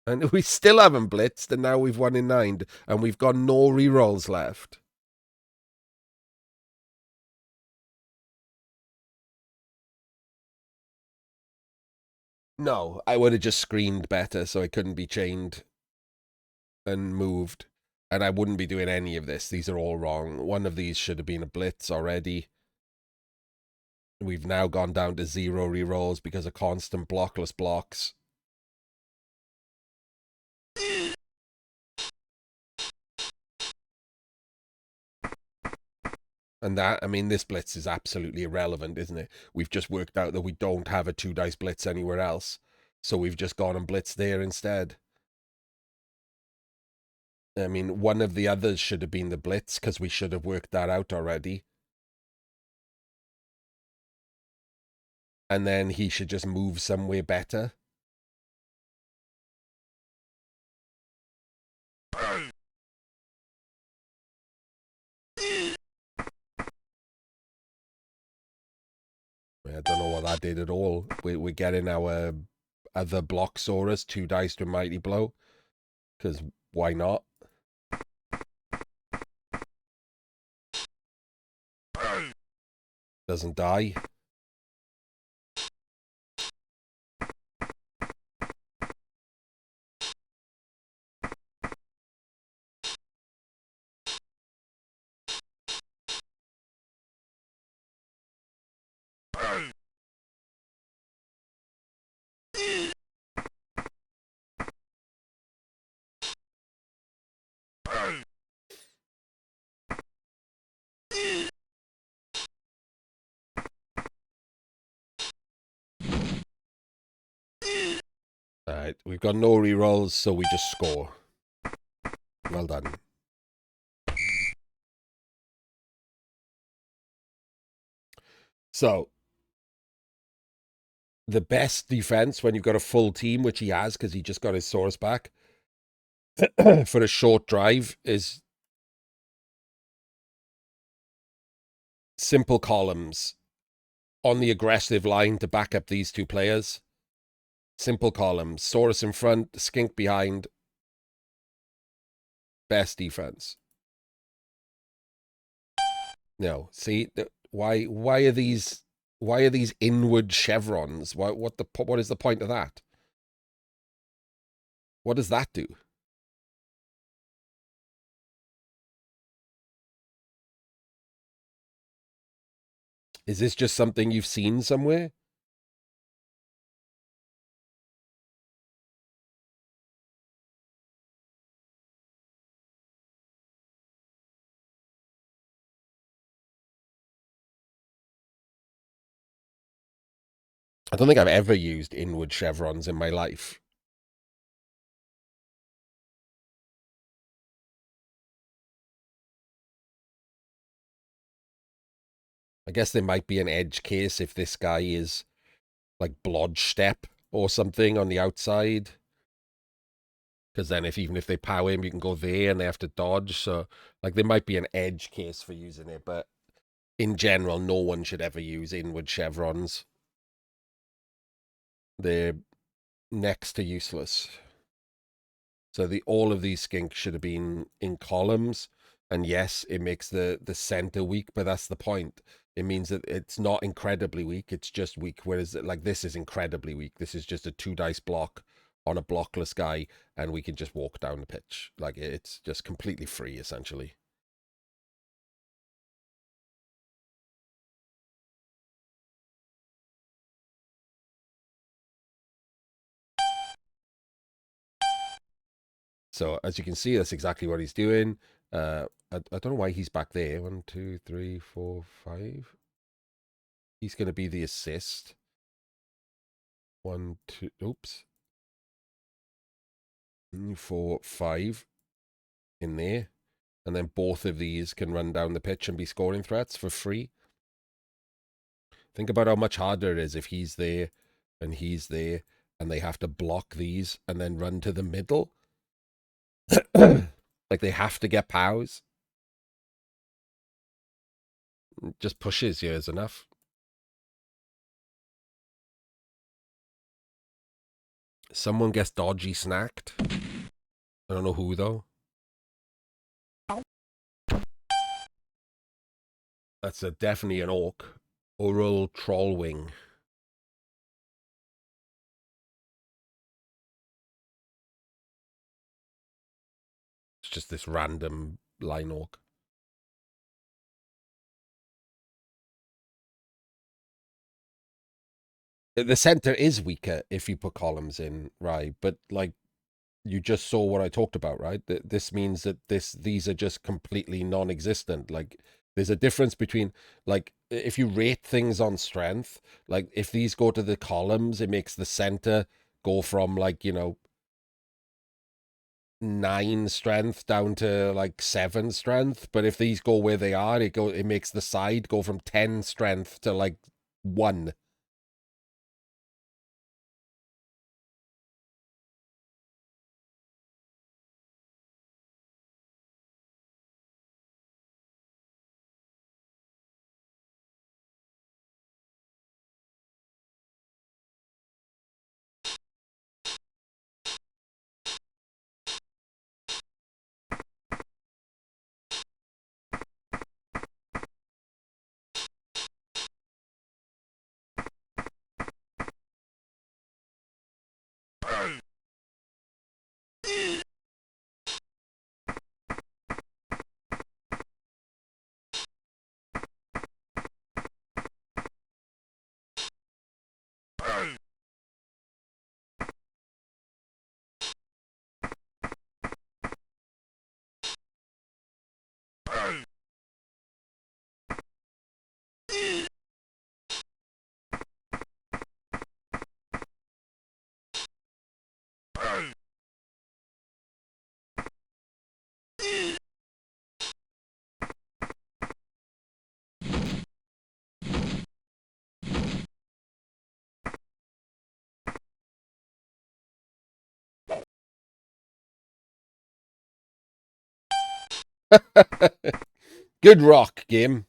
And we still haven't blitzed, and now we've 1 in 9, and we've got no rerolls left. No, I would have just screamed better so I couldn't be chained and moved. And I wouldn't be doing any of this. These are all wrong. One of these should have been a blitz already. We've now gone down to 0 rerolls because of constant blockless blocks. And that, I mean, this blitz is absolutely irrelevant, isn't it? We've just worked out that we don't have a 2-dice blitz anywhere else. So we've just gone and blitzed there instead. I mean, one of the others should have been the blitz because we should have worked that out already. And then he should just move somewhere better. I don't know what that did at all. We're getting our other Blocksaurus 2 dice to Mighty Blow. Because why not? Doesn't die. Alright, we've got no rerolls, so we just score. Well done. So, the best defense when you've got a full team, which he has because he just got his Saurus back, for a short drive is simple columns on the aggressive line to back up these two players. Simple columns. Saurus in front, Skink behind. Best defense. No, see, why are these inward chevrons? What is the point of that? What does that do? Is this just something you've seen somewhere? I don't think I've ever used inward chevrons in my life. I guess there might be an edge case if this guy is like blodge step or something on the outside. Because then even if they power him, you can go there and they have to dodge. So like there might be an edge case for using it, but in general, no one should ever use inward chevrons. They're next to useless. So all of these skinks should have been in columns. And yes, it makes the center weak, but that's the point. It means that it's not incredibly weak, it's just weak. Whereas like this is incredibly weak. This is just a 2-dice block on a blockless guy, and we can just walk down the pitch. Like it's just completely free, essentially. So as you can see, that's exactly what he's doing. I don't know why he's back there. 1, 2, 3, 4, 5. He's going to be the assist. 1, 2, oops. 4, 5 in there. And then both of these can run down the pitch and be scoring threats for free. Think about how much harder it is if he's there and he's there and they have to block these and then run to the middle. Like they have to get POWs. Just pushes you is enough. Someone gets dodgy snacked. I don't know who though. That's definitely an orc. Oral Trollwing. It's just this random line orc. The center is weaker if you put columns in, right? But like you just saw what I talked about, right? This means that these are just completely non-existent. Like there's a difference between like if you rate things on strength, like if these go to the columns, it makes the center go from like, 9 strength down to like 7 strength. But if these go where they are, it makes the side go from 10 strength to like 1. Good rock game.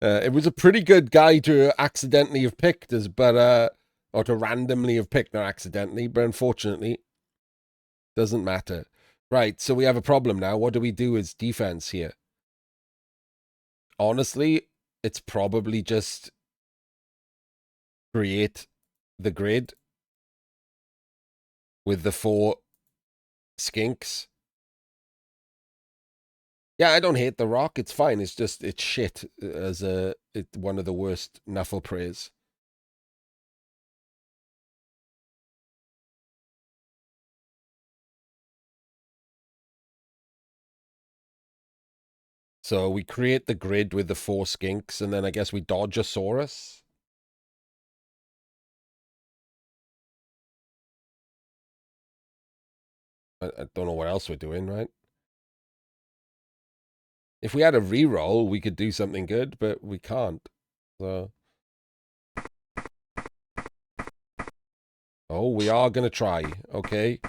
It was a pretty good guy to accidentally have picked us, but or to randomly have picked, not accidentally, but unfortunately, doesn't matter. Right, so we have a problem now. What do we do as defense here? Honestly, it's probably just create the grid with the 4 skinks. Yeah, I don't hate the rock. It's fine. It's just, it's shit as one of the worst Nuffle praise. So we create the grid with the 4 skinks, and then I guess we dodge a Saurus. I don't know what else we're doing, right? If we had a reroll, we could do something good, but we can't. So Oh, we are going to try. Okay.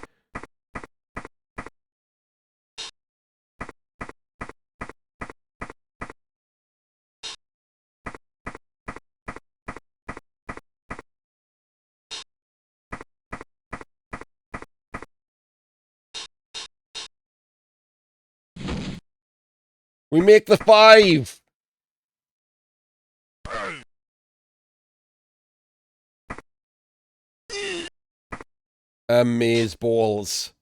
We make the 5. Amaze balls.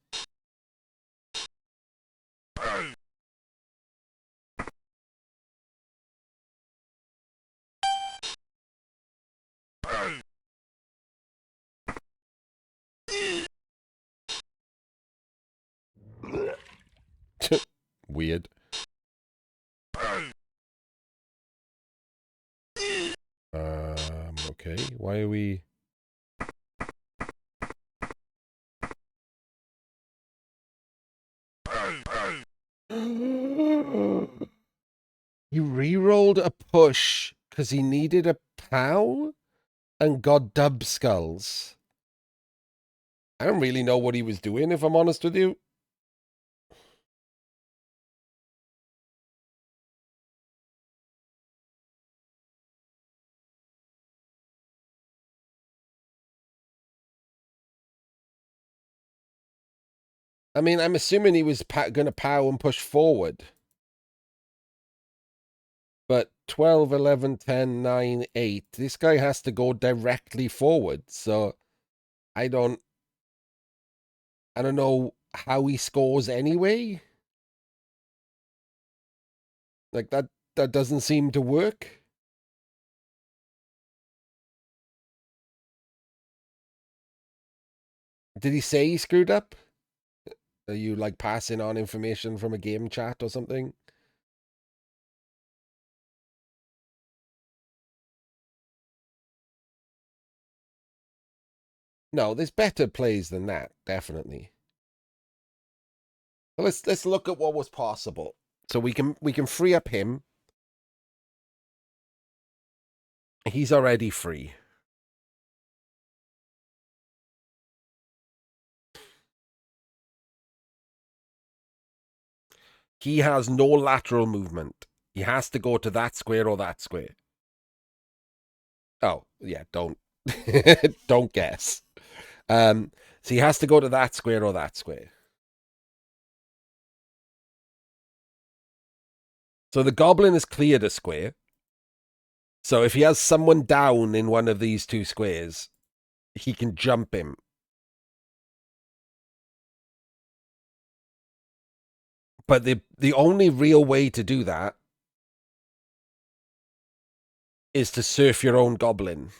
Weird. Okay. Why are we... He re-rolled a push because he needed a POW and got dub skulls. I don't really know what he was doing, if I'm honest with you. I mean, I'm assuming he was going to POW and push forward. But 12, 11, 10, 9, 8, this guy has to go directly forward. So I don't know how he scores anyway. Like that doesn't seem to work. Did he say he screwed up? Are you like passing on information from a game chat or something? No, there's better plays than that, definitely. Well, let's look at what was possible. So we can free up him. He's already free. He has no lateral movement. He has to go to that square or that square. Oh, yeah, don't don't guess. So he has to go to that square or that square. So the goblin has cleared a square. So if he has someone down in one of these two squares, he can jump him. But the only real way to do that is to surf your own goblin.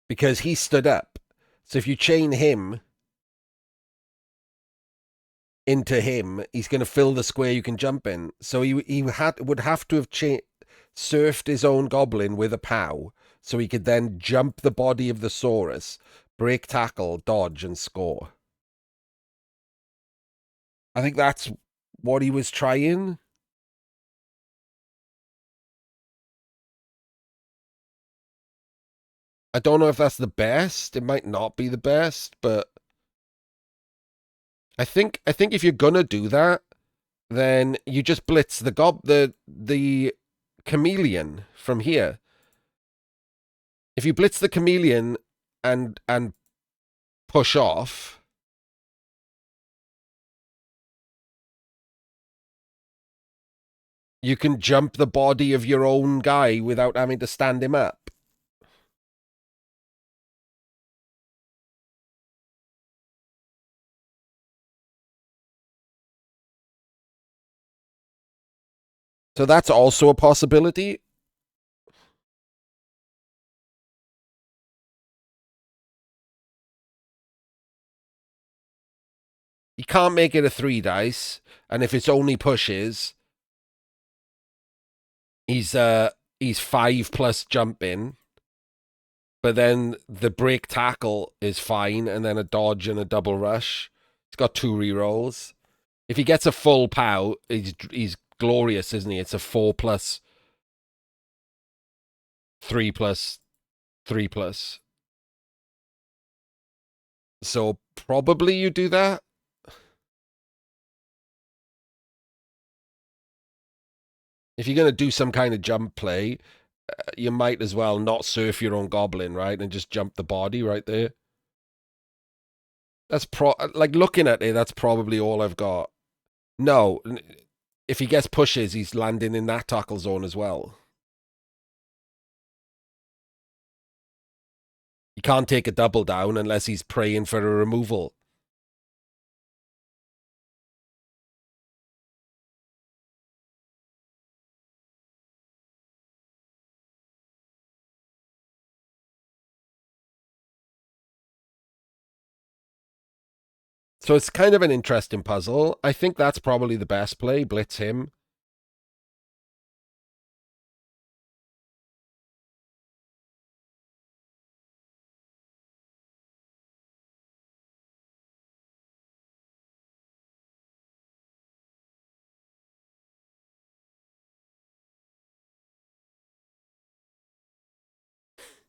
Because he stood up. So if you chain him into him, he's going to fill the square you can jump in. So he would have to have surfed his own goblin with a POW, so he could then jump the body of the Saurus, break tackle, dodge, and score. I think that's what he was trying. I don't know if that's the best. It might not be the best, but I think if you're gonna do that, then you just blitz the chameleon from here. If you blitz the chameleon and push off, you can jump the body of your own guy without having to stand him up. So that's also a possibility. You can't make it a 3 dice, and if it's only pushes, he's 5 plus jump in. But then the break tackle is fine, and then a dodge and a double rush. He's got 2 rerolls. If he gets a full POW, he's glorious, isn't he? It's a 4 plus 3 plus 3 plus. So probably you do that. If you're going to do some kind of jump play, you might as well not surf your own goblin, right? And just jump the body right there. That's like looking at it, that's probably all I've got. No, if he gets pushes, he's landing in that tackle zone as well. He can't take a double down unless he's praying for a removal. So it's kind of an interesting puzzle. I think that's probably the best play. Blitz him.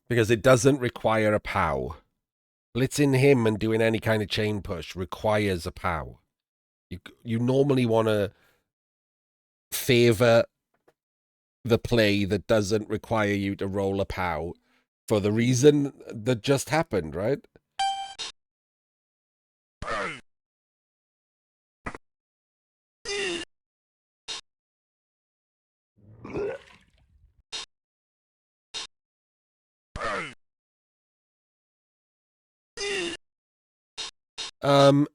Because it doesn't require a POW. Blitzing him and doing any kind of chain push requires a POW. You normally want to favor the play that doesn't require you to roll a POW for the reason that just happened, right?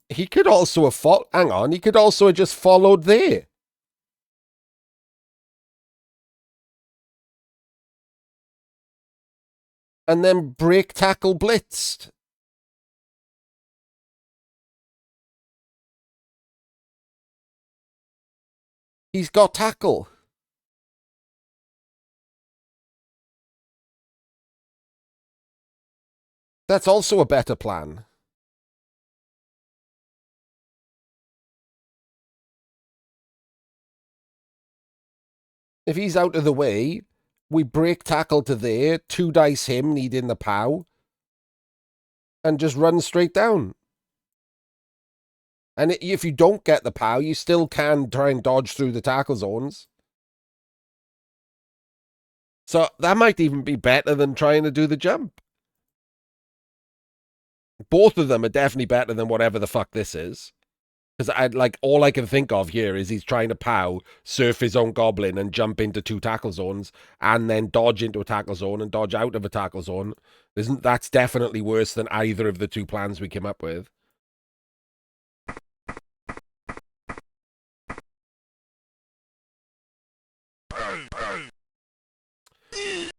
He could also have hang on, he could also have just followed there. And then break tackle blitzed. He's got tackle. That's also a better plan. If he's out of the way, we break tackle to there, 2 dice him, needing the POW, and just run straight down. And if you don't get the POW, you still can try and dodge through the tackle zones. So that might even be better than trying to do the jump. Both of them are definitely better than whatever the fuck this is. Because all I can think of here is he's trying to POW, surf his own goblin, and jump into 2 tackle zones, and then dodge into a tackle zone and dodge out of a tackle zone. That's definitely worse than either of the 2 plans we came up with.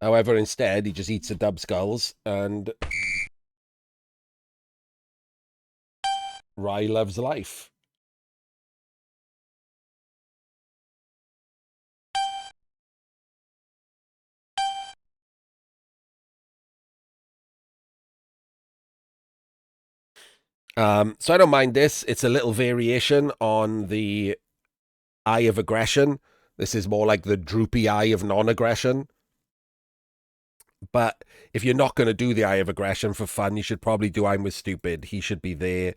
However, instead, he just eats the dub skulls, and Rye loves life. So I don't mind this. It's a little variation on the Eye of Aggression. This is more like the droopy eye of non-aggression. But if you're not going to do the Eye of Aggression for fun, you should probably do I'm with Stupid. He should be there.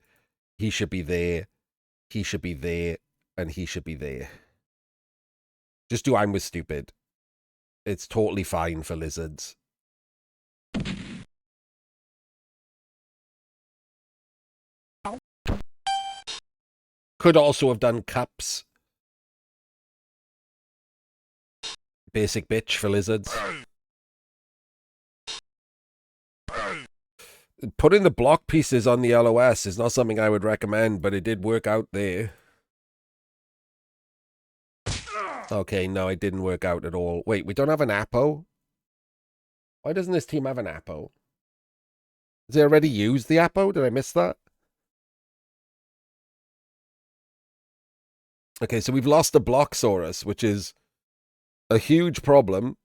He should be there. He should be there. And he should be there. Just do I'm with Stupid. It's totally fine for lizards. Could also have done cups. Basic bitch for lizards. Putting the block pieces on the LOS is not something I would recommend, but it did work out there. Okay, no, it didn't work out at all. Wait, we don't have an Apo? Why doesn't this team have an Apo? Has it already used the Apo? Did I miss that? Okay, so we've lost a Blocksaurus, which is a huge problem.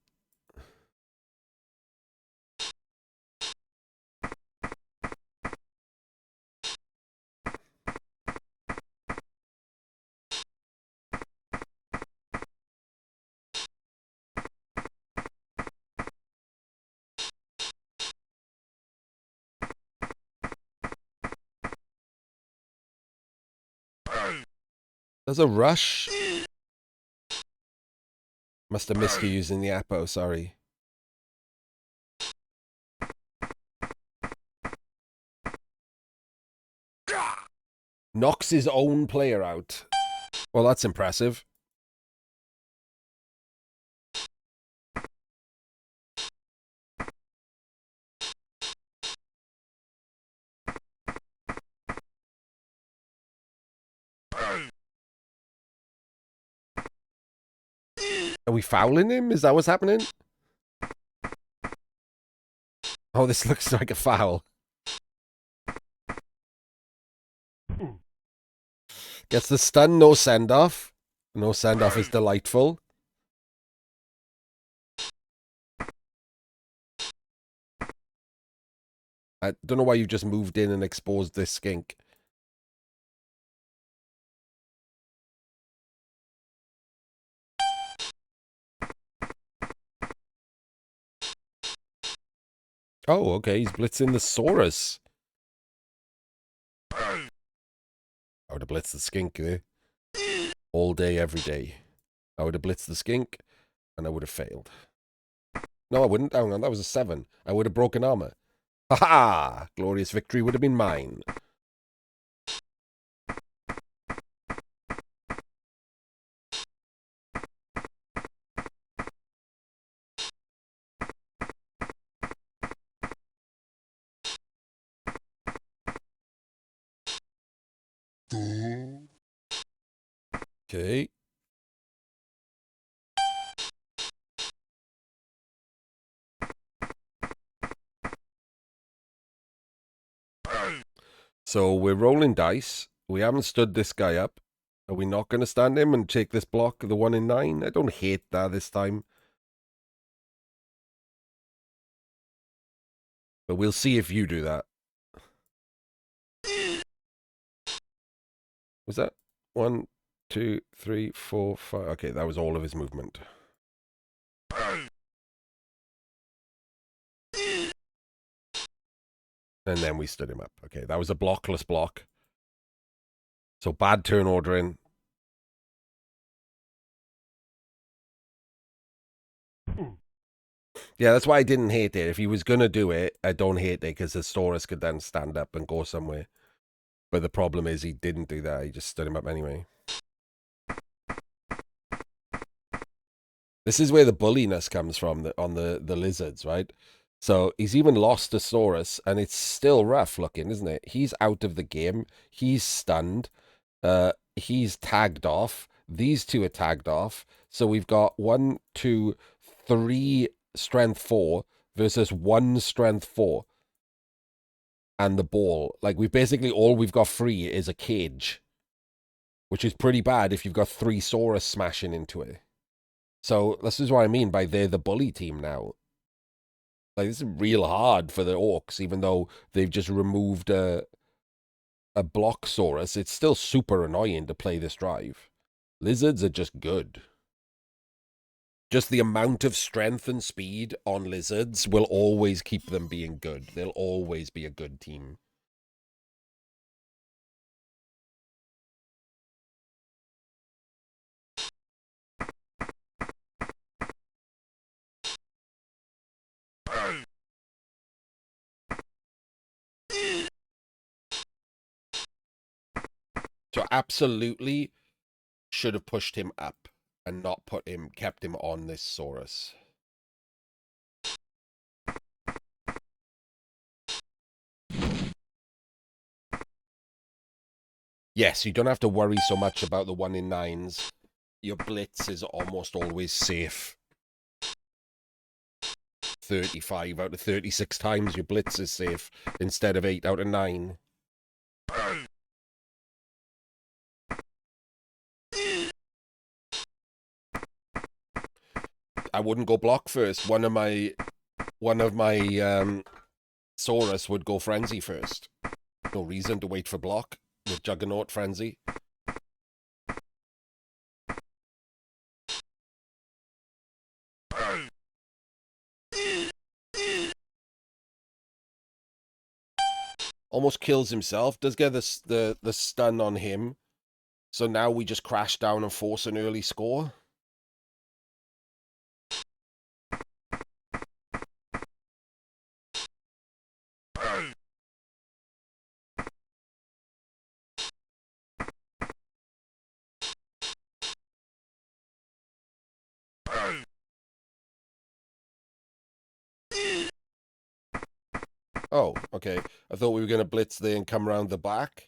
There's a rush. Must have missed you using the Apo, sorry. Knocks his own player out. Well, that's impressive. Are we fouling him? Is that what's happening? Oh, this looks like a foul. Gets the stun, no send-off. No send-off is delightful. I don't know why you just moved in and exposed this skink. Oh, okay, he's blitzing the Saurus. I would have blitzed the skink there. All day, every day. I would have blitzed the skink, and I would have failed. No, I wouldn't. Hang on, that was a 7. I would have broken armor. Ha ha! Glorious victory would have been mine. Okay. So we're rolling dice. We haven't stood this guy up. Are we not going to stand him and take this block, the 1 in 9? I don't hate that this time. But we'll see if you do that. Was that 1, 2, 3, 4, 5? Okay, that was all of his movement. And then we stood him up. Okay, that was a blockless block. So bad turn ordering. Yeah, that's why I didn't hate it. If he was going to do it, I don't hate it because the Saurus could then stand up and go somewhere. But the problem is he didn't do that. He just stood him up anyway. This is where the bulliness comes from on the lizards, right? So he's even lost a Saurus, and it's still rough looking, isn't it? He's out of the game. He's stunned. He's tagged off. These two are tagged off. So we've got 1, 2, 3 strength 4 versus 1 strength 4. And the ball. Like, we've basically, all we've got free is a cage. Which is pretty bad if you've got 3 Saurus smashing into it. So this is what I mean by they're the bully team now. Like, this is real hard for the Orcs, even though they've just removed a block Saurus. It's still super annoying to play this drive. Lizards are just good. Just the amount of strength and speed on lizards will always keep them being good. They'll always be a good team. So absolutely should have pushed him up and not kept him on this Saurus. Yes, you don't have to worry so much about the 1 in 9s. Your blitz is almost always safe. 35 out of 36 times your blitz is safe instead of 8 out of 9. I wouldn't go block first. One of my Saurus would go frenzy first. No reason to wait for block with Juggernaut frenzy. Almost kills himself. Does get the stun on him. So now we just crash down and force an early score. Oh, okay. I thought we were going to blitz there and come around the back.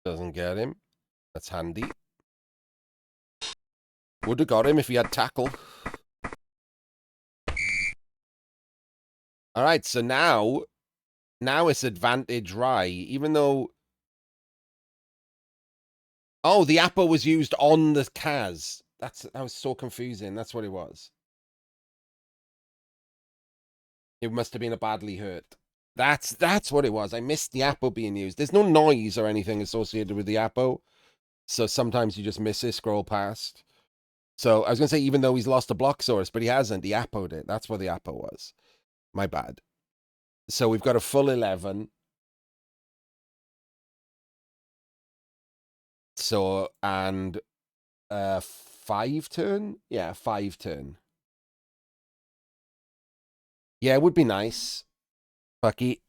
Doesn't get him. That's handy. Would have got him if he had tackle. All right, so now it's advantage Rye, even though... Oh, the apple was used on the Kaz. That was so confusing. That's what it was. It must have been a badly hurt. That's what it was. I missed the apple being used. There's no noise or anything associated with the apple, so sometimes you just miss it, scroll past. So I was going to say, even though he's lost a block source, but he hasn't. He appoed it. That's what the apple was. My bad. So we've got a full 11. So, and 5 turn? Yeah, 5 turn. Yeah, it would be nice. Bucky.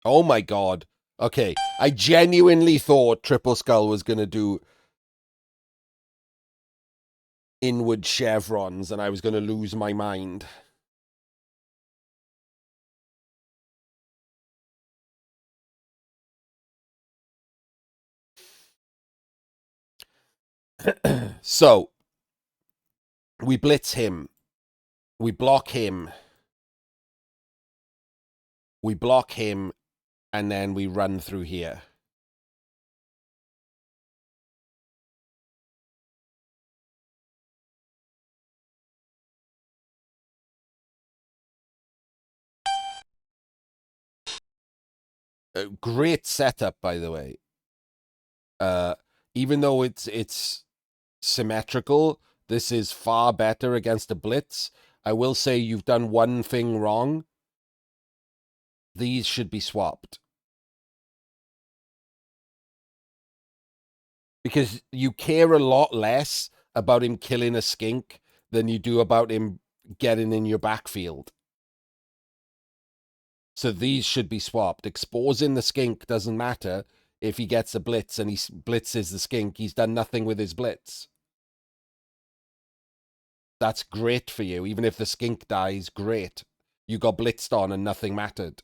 Oh my god. Okay, I genuinely thought Triple Skull was going to do inward chevrons and I was going to lose my mind. So, we blitz him. We block him. We block him, and then we run through here. Great setup, by the way. Even though it's symmetrical, this is far better against a blitz. I will say you've done one thing wrong. These should be swapped. Because you care a lot less about him killing a skink than you do about him getting in your backfield. So these should be swapped. Exposing the skink doesn't matter if he gets a blitz and he blitzes the skink. He's done nothing with his blitz. That's great for you. Even if the skink dies, great. You got blitzed on and nothing mattered.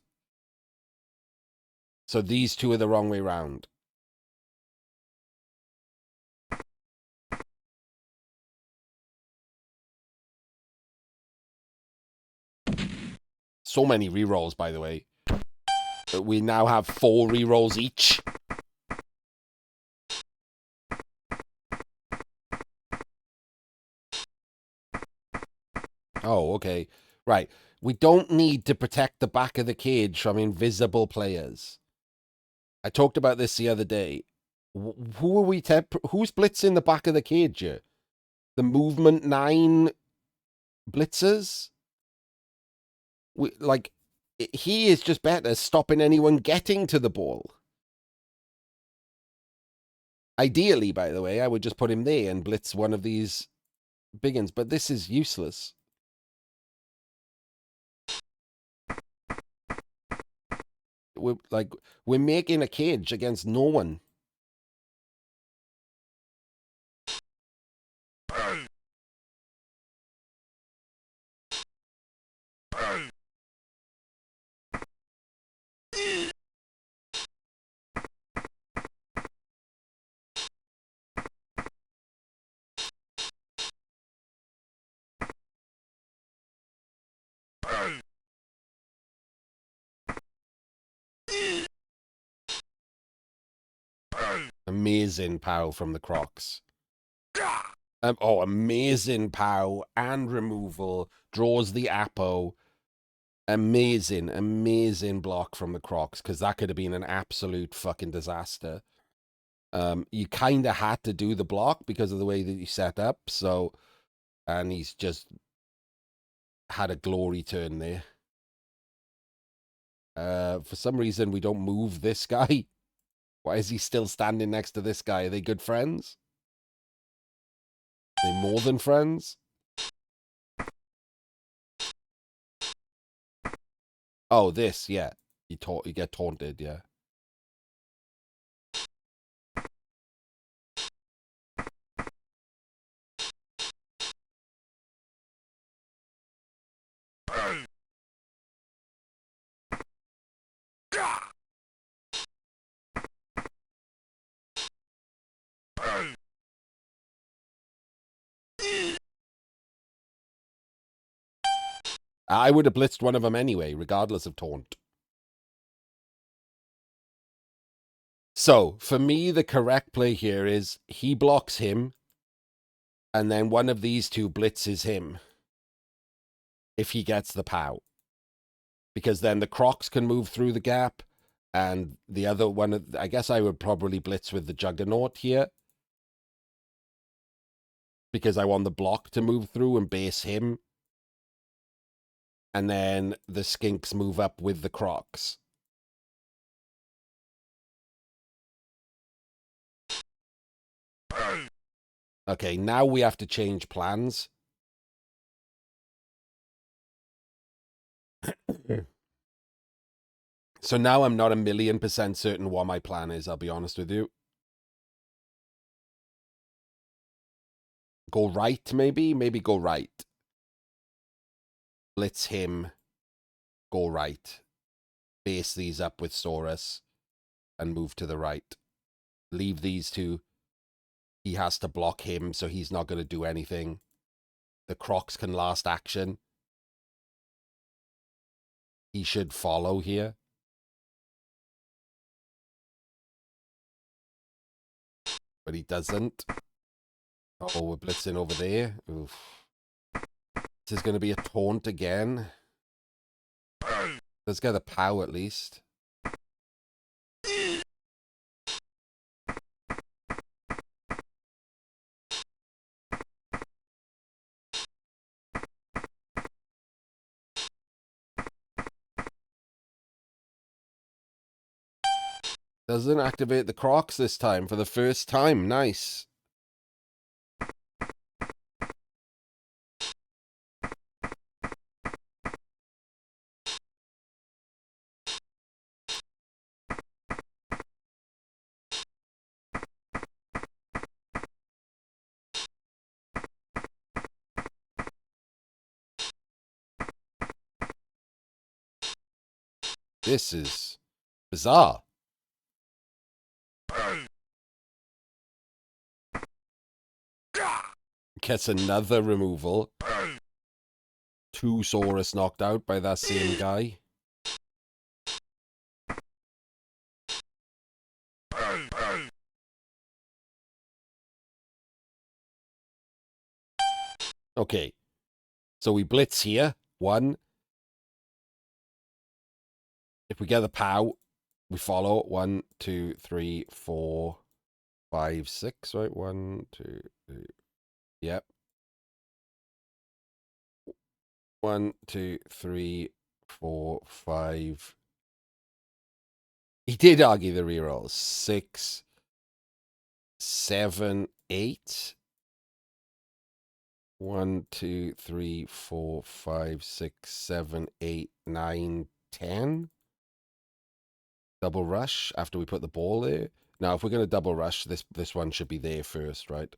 So these two are the wrong way round. So many rerolls, by the way. We now have 4 rerolls each. Oh, okay. Right. We don't need to protect the back of the cage from invisible players. I talked about this the other day. Who are we? Who's blitzing the back of the cage here? The movement 9 blitzers? He is just better stopping anyone getting to the ball. Ideally, by the way, I would just put him there and blitz one of these big ones, but this is useless. We're making a cage against no one. Amazing pow from the Crocs. Oh, amazing pow and removal. Draws the Apo. Amazing, amazing block from the Crocs, because that could have been an absolute fucking disaster. You kind of had to do the block because of the way that you set up, so... And he's just had a glory turn there. For some reason, we don't move this guy. Why is he still standing next to this guy? Are they good friends? Are they more than friends? Oh, this, yeah. You get taunted, yeah. I would have blitzed one of them anyway, regardless of taunt. So, for me, the correct play here is he blocks him, and then one of these two blitzes him if he gets the POW. Because then the Crocs can move through the gap, and the other one, I guess I would probably blitz with the Juggernaut here. Because I want the block to move through and base him. And then the Skinks move up with the Crocs. Okay, now we have to change plans. So now I'm not 1,000,000% certain what my plan is, I'll be honest with you. Go right, maybe? Maybe go right. Blitz him. Go right. Base these up with Saurus. And move to the right. Leave these two. He has to block him, so he's not going to do anything. The Crocs can last action. He should follow here. But he doesn't. Oh, we're blitzing over there. Oof. This is going to be a taunt again. Let's get the POW at least. Doesn't activate the Crocs this time for the first time. Nice. This is bizarre. Gets another removal. 2 Saurus knocked out by that same guy. Okay. So we blitz here. 1. If we get the POW, we follow. 1, 2, 3, 4, 5, 6, right? 1, 2, 3. Yep. 1, 2, 3, 4, 5. He did argue the rerolls. 6, 7, 8. 1, 2, 3, 4, 5, 6, 7, 8, 9, 10. Double rush after we put the ball there. Now, if we're going to double rush, this one should be there first, right?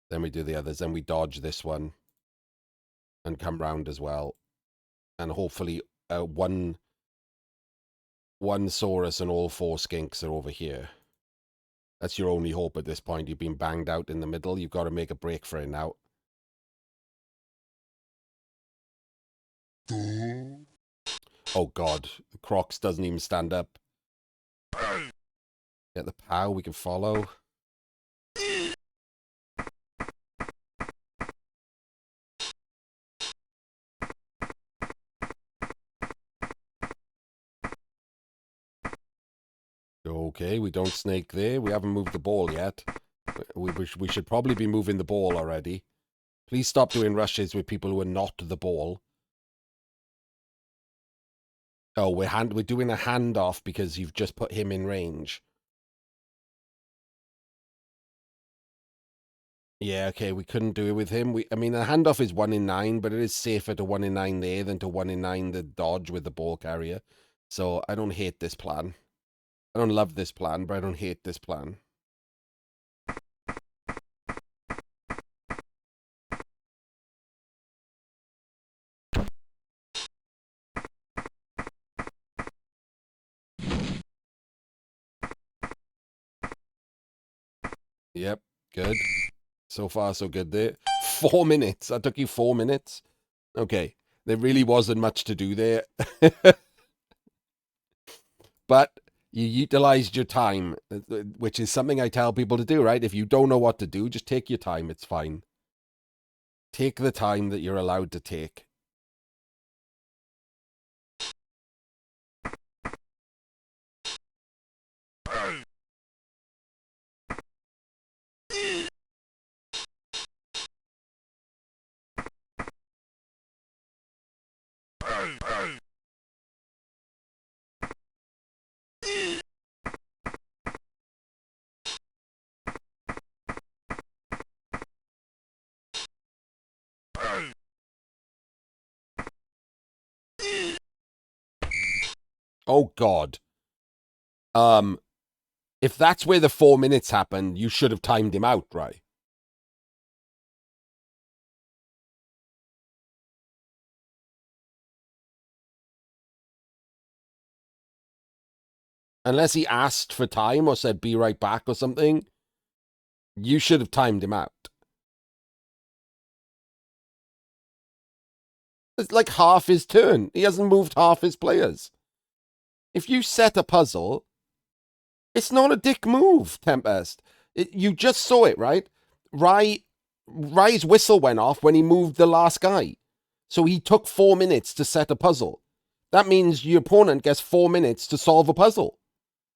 Then we do the others. Then we dodge this one and come round as well. And hopefully one Saurus and all 4 Skinks are over here. That's your only hope at this point. You've been banged out in the middle. You've got to make a break for it now. Oh, God. Crocs doesn't even stand up. Get the POW we can follow. Okay, we don't snake there. We haven't moved the ball yet. We should probably be moving the ball already. Please stop doing rushes with people who are not the ball. Oh, we're doing a handoff because you've just put him in range. Yeah, okay, we couldn't do it with him. I mean, a handoff is 1 in 9, but it is safer to 1 in 9 there than to 1 in 9 the dodge with the ball carrier. So I don't hate this plan. I don't love this plan, but I don't hate this plan. Yep, good. So far, so good there. 4 minutes. That took you 4 minutes? Okay. There really wasn't much to do there. But you utilized your time, which is something I tell people to do, right? If you don't know what to do, just take your time. It's fine. Take the time that you're allowed to take. Oh, God. If that's where the 4 minutes happened, you should have timed him out, right? Unless he asked for time or said, be right back or something, you should have timed him out. It's like half his turn. He hasn't moved half his players. If you set a puzzle, it's not a dick move, Tempest. You just saw it, right? Rye's whistle went off when he moved the last guy. So he took 4 minutes to set a puzzle. That means your opponent gets 4 minutes to solve a puzzle.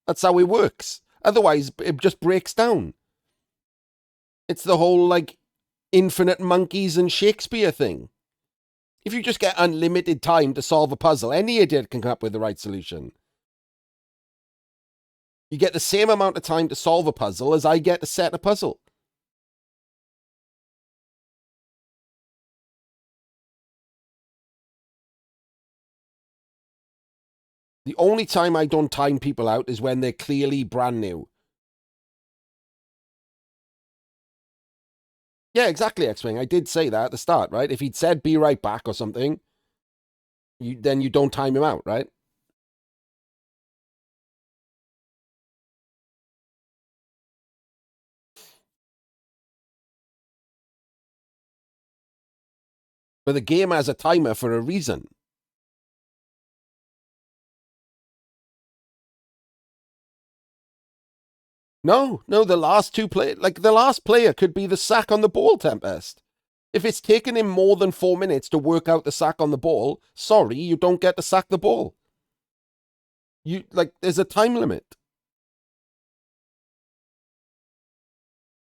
That's how it works. Otherwise, it just breaks down. It's the whole, like, infinite monkeys and Shakespeare thing. If you just get unlimited time to solve a puzzle, any idiot can come up with the right solution. You get the same amount of time to solve a puzzle as I get to set a puzzle. The only time I don't time people out is when they're clearly brand new. Yeah, exactly, X-Wing. I did say that at the start, right? If he'd said be right back or something, then you don't time him out, right? But the game has a timer for a reason. No, the last two play, like the last player could be the sack on the ball, Tempest. If it's taken him more than 4 minutes to work out the sack on the ball, sorry, you don't get to sack the ball. There's a time limit.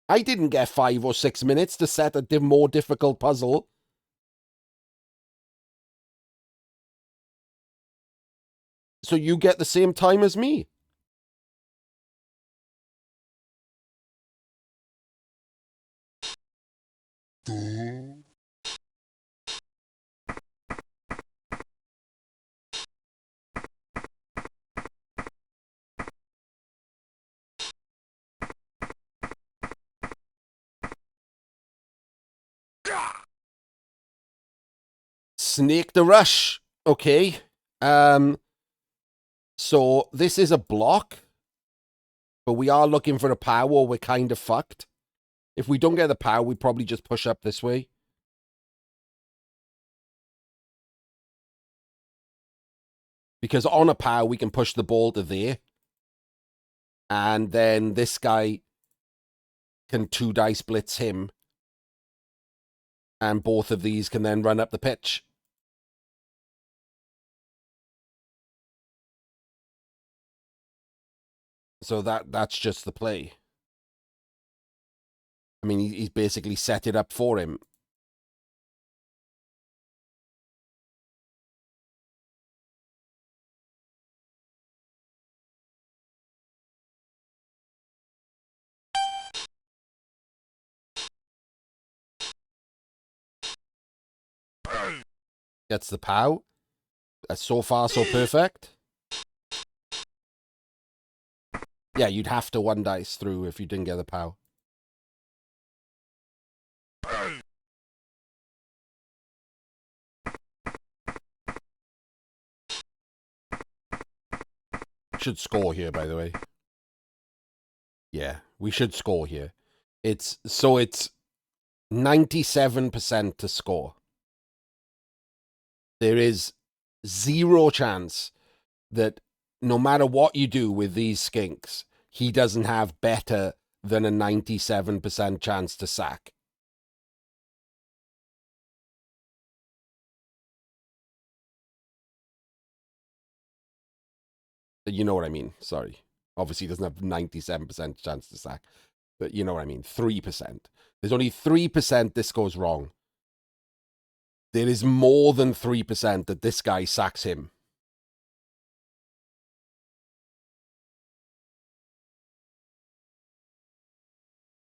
I didn't get 5 or 6 minutes to set a more difficult puzzle. So you get the same time as me. Snake the rush. Okay. So this is a block, but we are looking for a power or we're kind of fucked. If we don't get the power, we probably just push up this way. Because on a power, we can push the ball to there. And then this guy can 2-dice blitz him. And both of these can then run up the pitch. So that's just the play. I mean, he's basically set it up for him. Gets the POW. So far, so perfect. Yeah, you'd have to 1-dice through if you didn't get the POW. Should score here, by the way. Yeah, we should score here. It's 97% to score. There is zero chance that no matter what you do with these skinks, he doesn't have better than a 97% chance to sack. You know what I mean? Sorry. Obviously, he doesn't have 97% chance to sack. But you know what I mean? 3%. There's only 3% this goes wrong. There is more than 3% that this guy sacks him.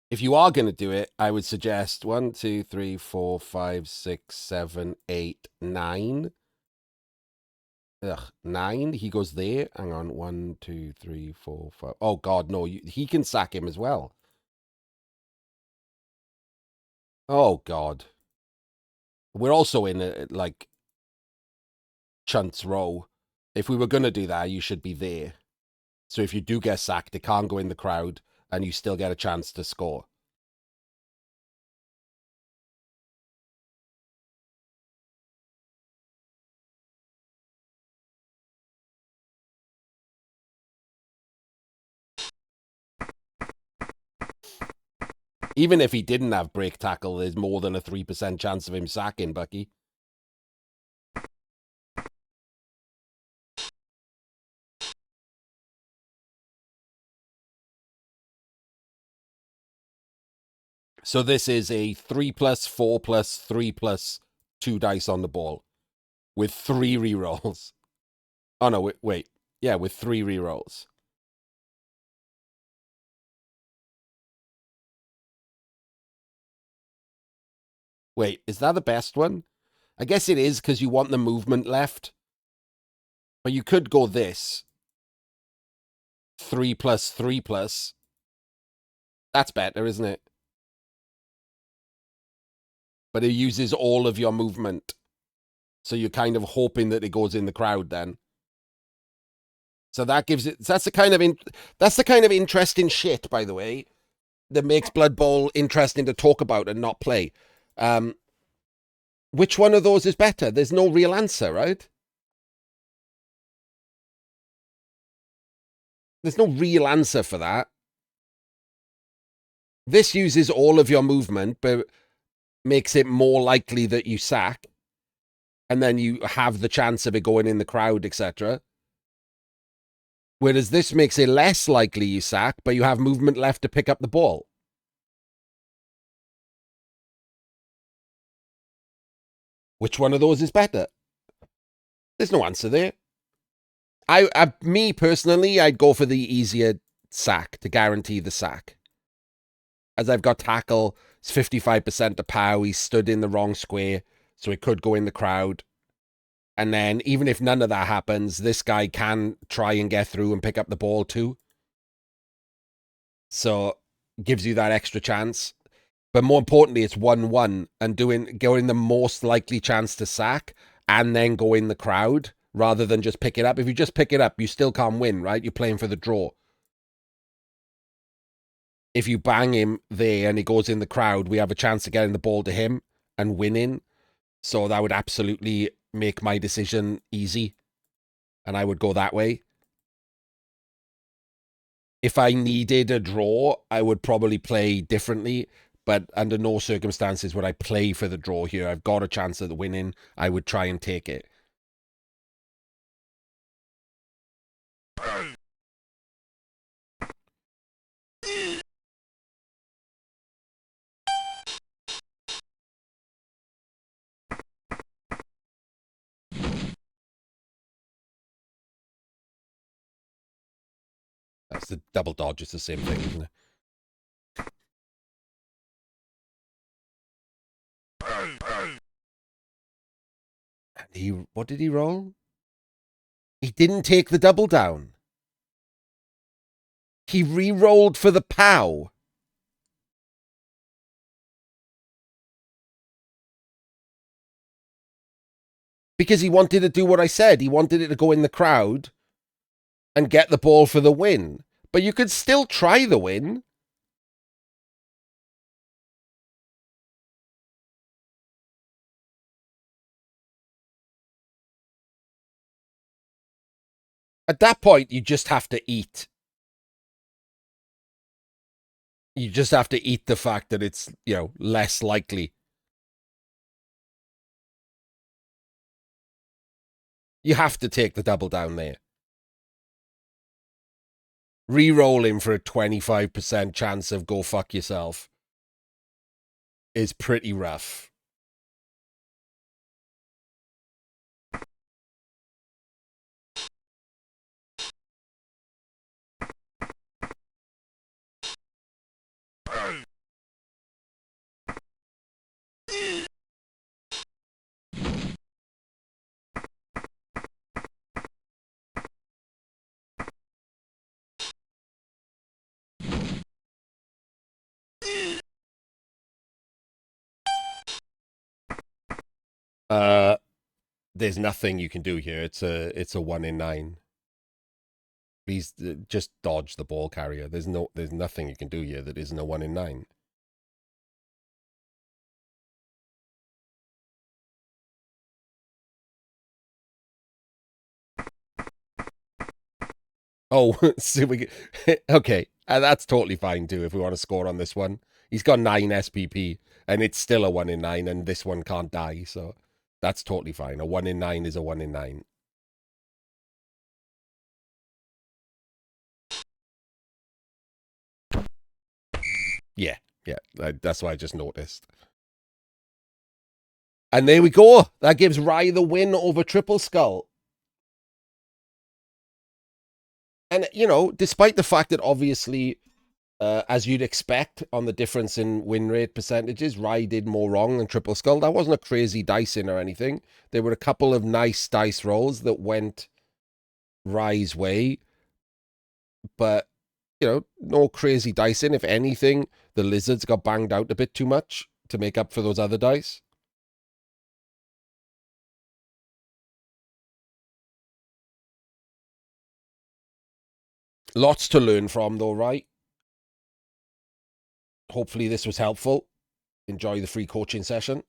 If you are going to do it, I would suggest 1, 2, 3, 4, 5, 6, 7, 8, 9. 9. He goes there. Hang on. 1, 2, 3, 4, 5. Oh, God, no. He can sack him as well. Oh, God. We're also in, like, Chunt's row. If we were going to do that, you should be there. So if you do get sacked, it can't go in the crowd, and you still get a chance to score. Even if he didn't have break tackle, there's more than a 3% chance of him sacking, Bucky. So this is a 3+, 4+, 3+, 2 dice on the ball with 3 rerolls. Oh, no, wait. Yeah, with 3 rerolls. Wait, is that the best one? I guess it is because you want the movement left. But you could go this. 3+, 3+. That's better, isn't it? But it uses all of your movement. So you're kind of hoping that it goes in the crowd then. So that gives it. That's the kind of interesting shit, by the way, that makes Blood Bowl interesting to talk about and not play. Which one of those is better? There's no real answer, right? There's no real answer for that. This uses all of your movement, but makes it more likely that you sack, and then you have the chance of it going in the crowd, etc. Whereas this makes it less likely you sack, but you have movement left to pick up the ball. Which one of those is better? There's no answer there. Me personally, I'd go for the easier sack to guarantee the sack. As I've got tackle, it's 55% to POW. He stood in the wrong square, so it could go in the crowd. And then, even if none of that happens, this guy can try and get through and pick up the ball too. So, gives you that extra chance. But more importantly, it's 1-1 and going the most likely chance to sack and then go in the crowd rather than just pick it up. If you just pick it up, you still can't win, right? You're playing for the draw. If you bang him there and he goes in the crowd, we have a chance of getting the ball to him and winning. So that would absolutely make my decision easy. And I would go that way. if I needed a draw, I would probably play differently. But under no circumstances would I play for the draw here. I've got a chance at winning. I would try and take it. That's the double dodge. It's the same thing, isn't it? And what did he roll? He didn't take the double down. He re-rolled for the POW. Because he wanted to do what I said. He wanted it to go in the crowd and get the ball for the win. But you could still try the win. At that point, you just have to eat. You just have to eat the fact that it's, less likely. You have to take the double down there. Re-rolling for a 25% chance of go fuck yourself is pretty rough. There's nothing you can do here. It's a 1 in 9. Please just dodge the ball carrier. There's nothing you can do here that isn't a 1 in 9. Oh, so okay. That's totally fine too if we want to score on this one. He's got 9 SPP and it's still a 1 in 9 and this one can't die, so that's totally fine. A 1 in 9 is a 1 in 9. Yeah, that's why I just noticed. And there we go. That gives Rye the win over Triple Skull. And, despite the fact that obviously, as you'd expect on the difference in win rate percentages, Rye did more wrong than Triple Skull. That wasn't a crazy dicing or anything. There were a couple of nice dice rolls that went Rye's way. But, no crazy dicing. If anything, the lizards got banged out a bit too much to make up for those other dice. Lots to learn from, though, right? Hopefully this was helpful. Enjoy the free coaching session.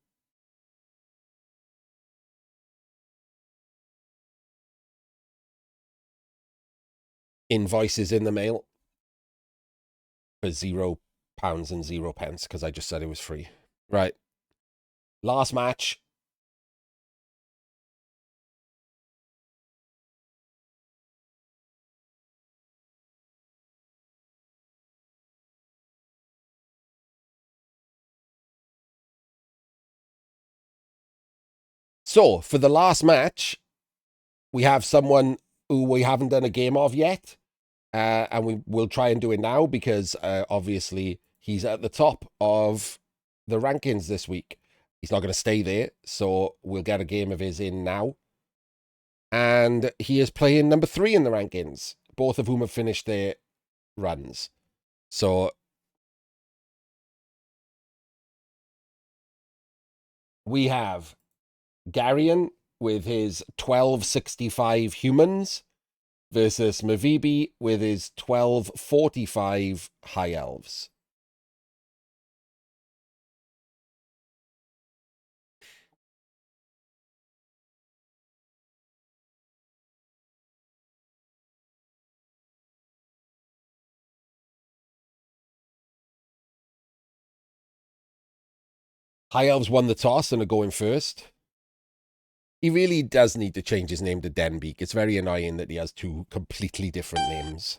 Invoices in the mail for £0 and 0 pence because I just said it was free. Right. Last match. So, for the last match, we have someone who we haven't done a game of yet. And we'll try and do it now because obviously he's at the top of the rankings this week. He's not going to stay there, so we'll get a game of his in now. And he is playing number 3 in the rankings, both of whom have finished their runs. So we have Garion with his 1265 humans versus Mavibi with his 1245 high elves. High Elves won the toss and are going first. He really does need to change his name to Denbeak. It's very annoying that he has two completely different names.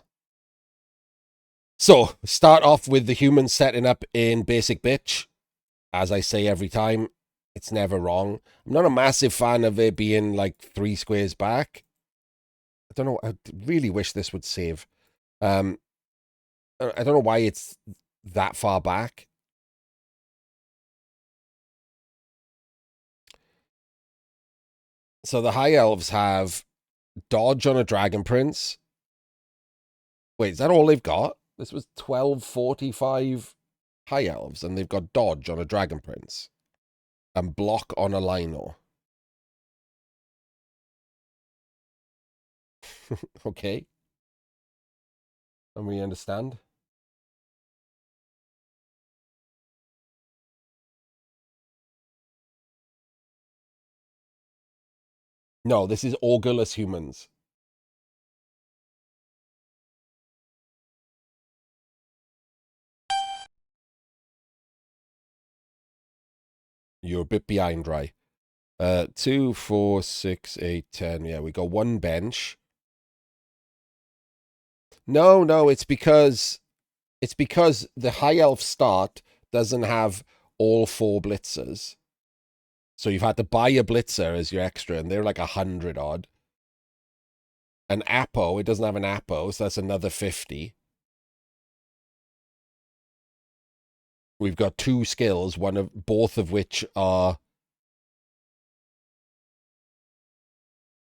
So, start off with the humans setting up in Basic Bitch. As I say every time, it's never wrong. I'm not a massive fan of it being like 3 squares back. I don't know. I really wish this would save. I don't know why it's that far back. So the High Elves have dodge on a Dragon Prince. Wait, is that all they've got? This was 1245 High Elves, and they've got dodge on a Dragon Prince. And block on a Lino. Okay. And we understand. No, this is Augurless humans. You're a bit behind, right? 2, 4, 6, 8, 10. Yeah, we got one bench. No, it's because the High Elf start doesn't have all 4 blitzers. So you've had to buy a blitzer as your extra, and they're like 100 odd. An Apo, it doesn't have an Apo, so that's another 50. We've got 2 skills, both of which are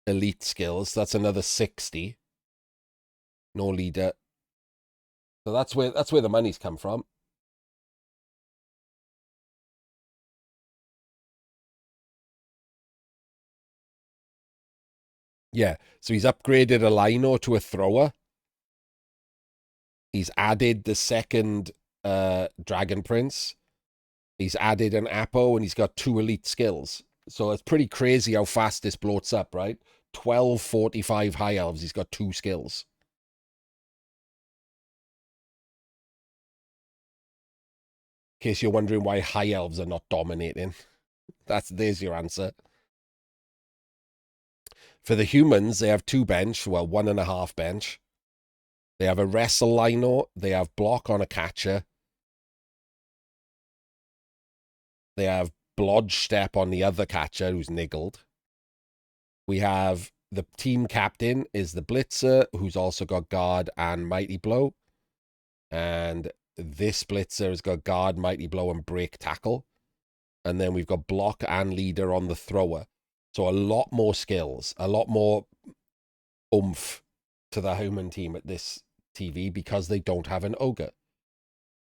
elite skills. That's another 60. No leader. So that's where the money's come from. Yeah, so he's upgraded a Lino to a thrower. He's added the second Dragon Prince. He's added an Apo, and he's got 2 elite skills. So it's pretty crazy how fast this bloats up, right? 1245 High Elves, he's got 2 skills. In case you're wondering why High Elves are not dominating. There's your answer. For the humans, they have 2 bench, well, 1.5 bench. They have a Wrestle Lino, they have block on a catcher. They have Blodge Step on the other catcher who's niggled. We have the team captain is the Blitzer, who's also got guard and Mighty Blow. And this Blitzer has got guard, Mighty Blow, and break tackle. And then we've got block and leader on the thrower. So a lot more skills, a lot more oomph to the human team at this TV because they don't have an ogre.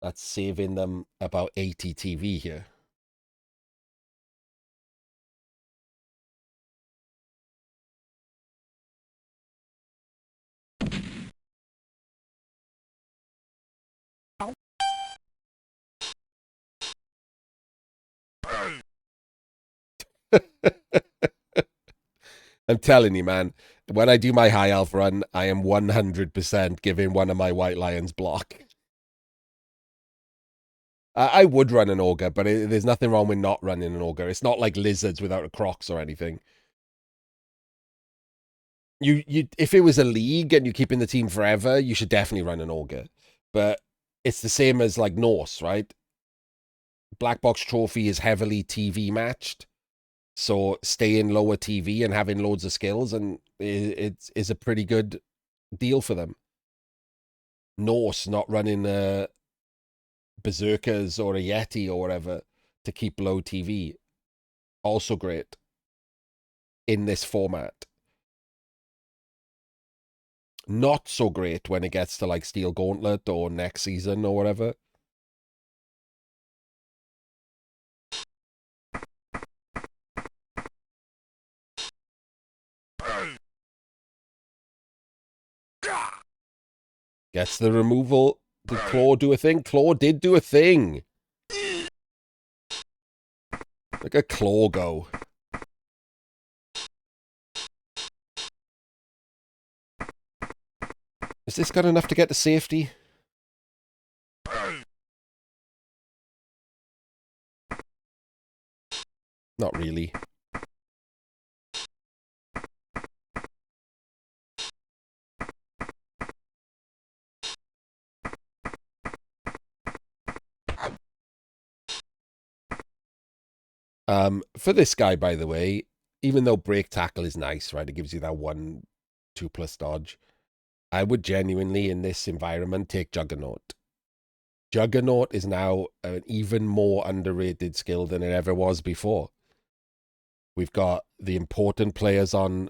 That's saving them about 80 TV here. I'm telling you, man, when I do my High Elf run, I am 100% giving one of my White Lions block. I would run an Ogre, but there's nothing wrong with not running an Ogre. It's not like Lizards without a Crocs or anything. If it was a league and you're keeping the team forever, you should definitely run an Ogre. But it's the same as like Norse, right? Black Box Trophy is heavily TV matched. So staying lower TV and having loads of skills and it is a pretty good deal for them. Norse not running Berserkers or a Yeti or whatever to keep low TV. Also great in this format. Not so great when it gets to like Steel Gauntlet or next season or whatever. Gets the removal. Did Claw do a thing? Claw did do a thing. Look at Claw go. Is this got enough to get to safety? Not really. For this guy, by the way, even though break tackle is nice, right? It gives you that 1/2+ dodge. I would genuinely, in this environment, take Juggernaut. Juggernaut is now an even more underrated skill than it ever was before. We've got the important players on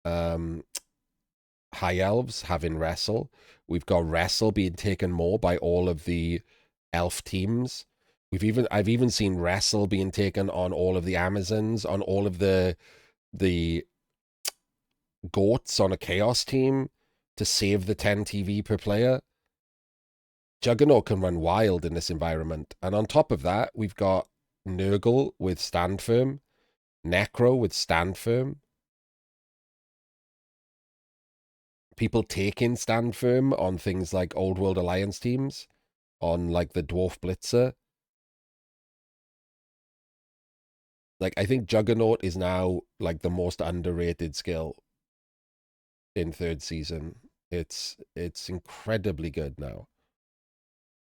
High Elves having Wrestle. We've got Wrestle being taken more by all of the Elf teams. I've even seen Wrestle being taken on all of the Amazons, on all of the Goats on a Chaos team to save the 10 TV per player. Juggernaut can run wild in this environment. And on top of that, we've got Nurgle with Stand Firm, Necro with Stand Firm. People taking Stand Firm on things like Old World Alliance teams, on like the Dwarf Blitzer. Like, I think Juggernaut is now like the most underrated skill in third season. It's incredibly good now.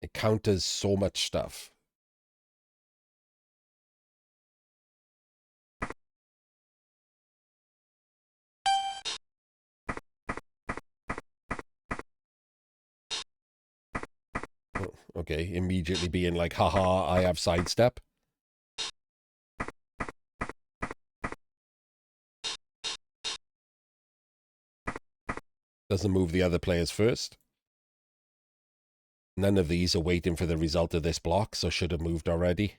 It counters so much stuff. Okay, immediately being like, haha, I have sidestep. Doesn't move the other players first. None of these are waiting for the result of this block, so should have moved already.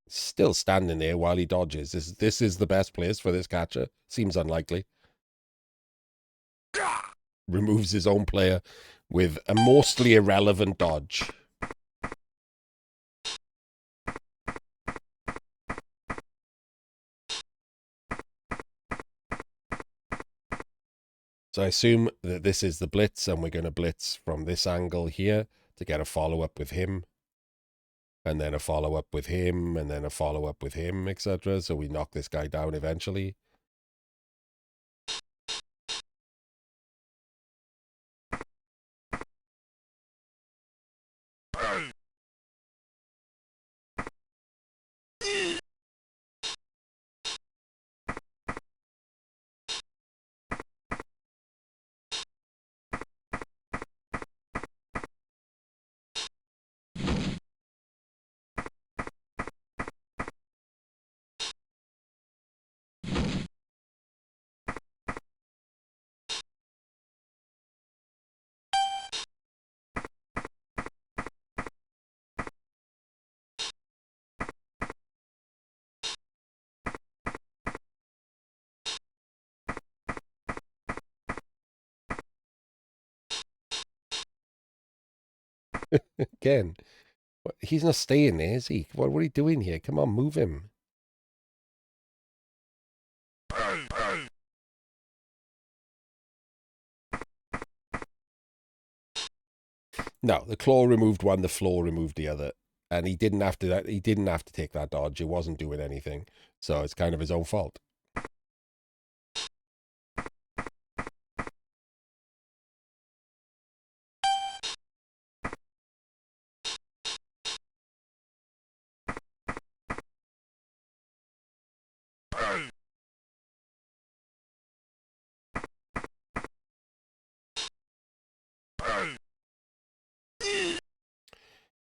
Still standing there while he dodges. This is the best place for this catcher. Seems unlikely. Removes his own player with a mostly irrelevant dodge. So I assume that this is the blitz, and we're going to blitz from this angle here to get a follow-up with him. And then a follow-up with him, and then a follow-up with him, etc. So we knock this guy down eventually. Again, he's not staying there, is he? What are you doing here? Come on, move him. No, the claw removed one, the floor removed the other. And he didn't have to take that dodge. It wasn't doing anything. So it's kind of his own fault.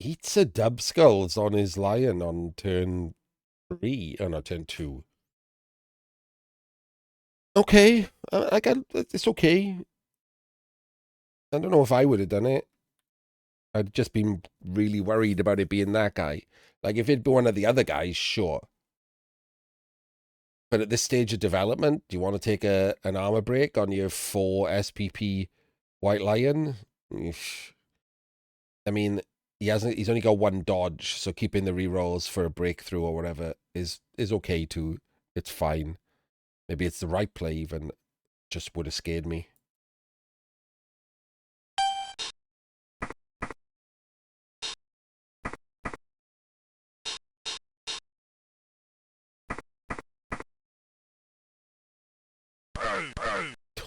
Eats a dub skulls on his lion on turn 3. Oh, no, turn 2. Okay. It's okay. I don't know if I would have done it. I'd just been really worried about it being that guy. Like, if it'd been one of the other guys, sure. But at this stage of development, do you want to take an armor break on your 4 SPP White Lion? I mean, he's only got 1 dodge, so keeping the rerolls for a breakthrough or whatever is okay too. It's fine. Maybe it's the right play even. Just would have scared me.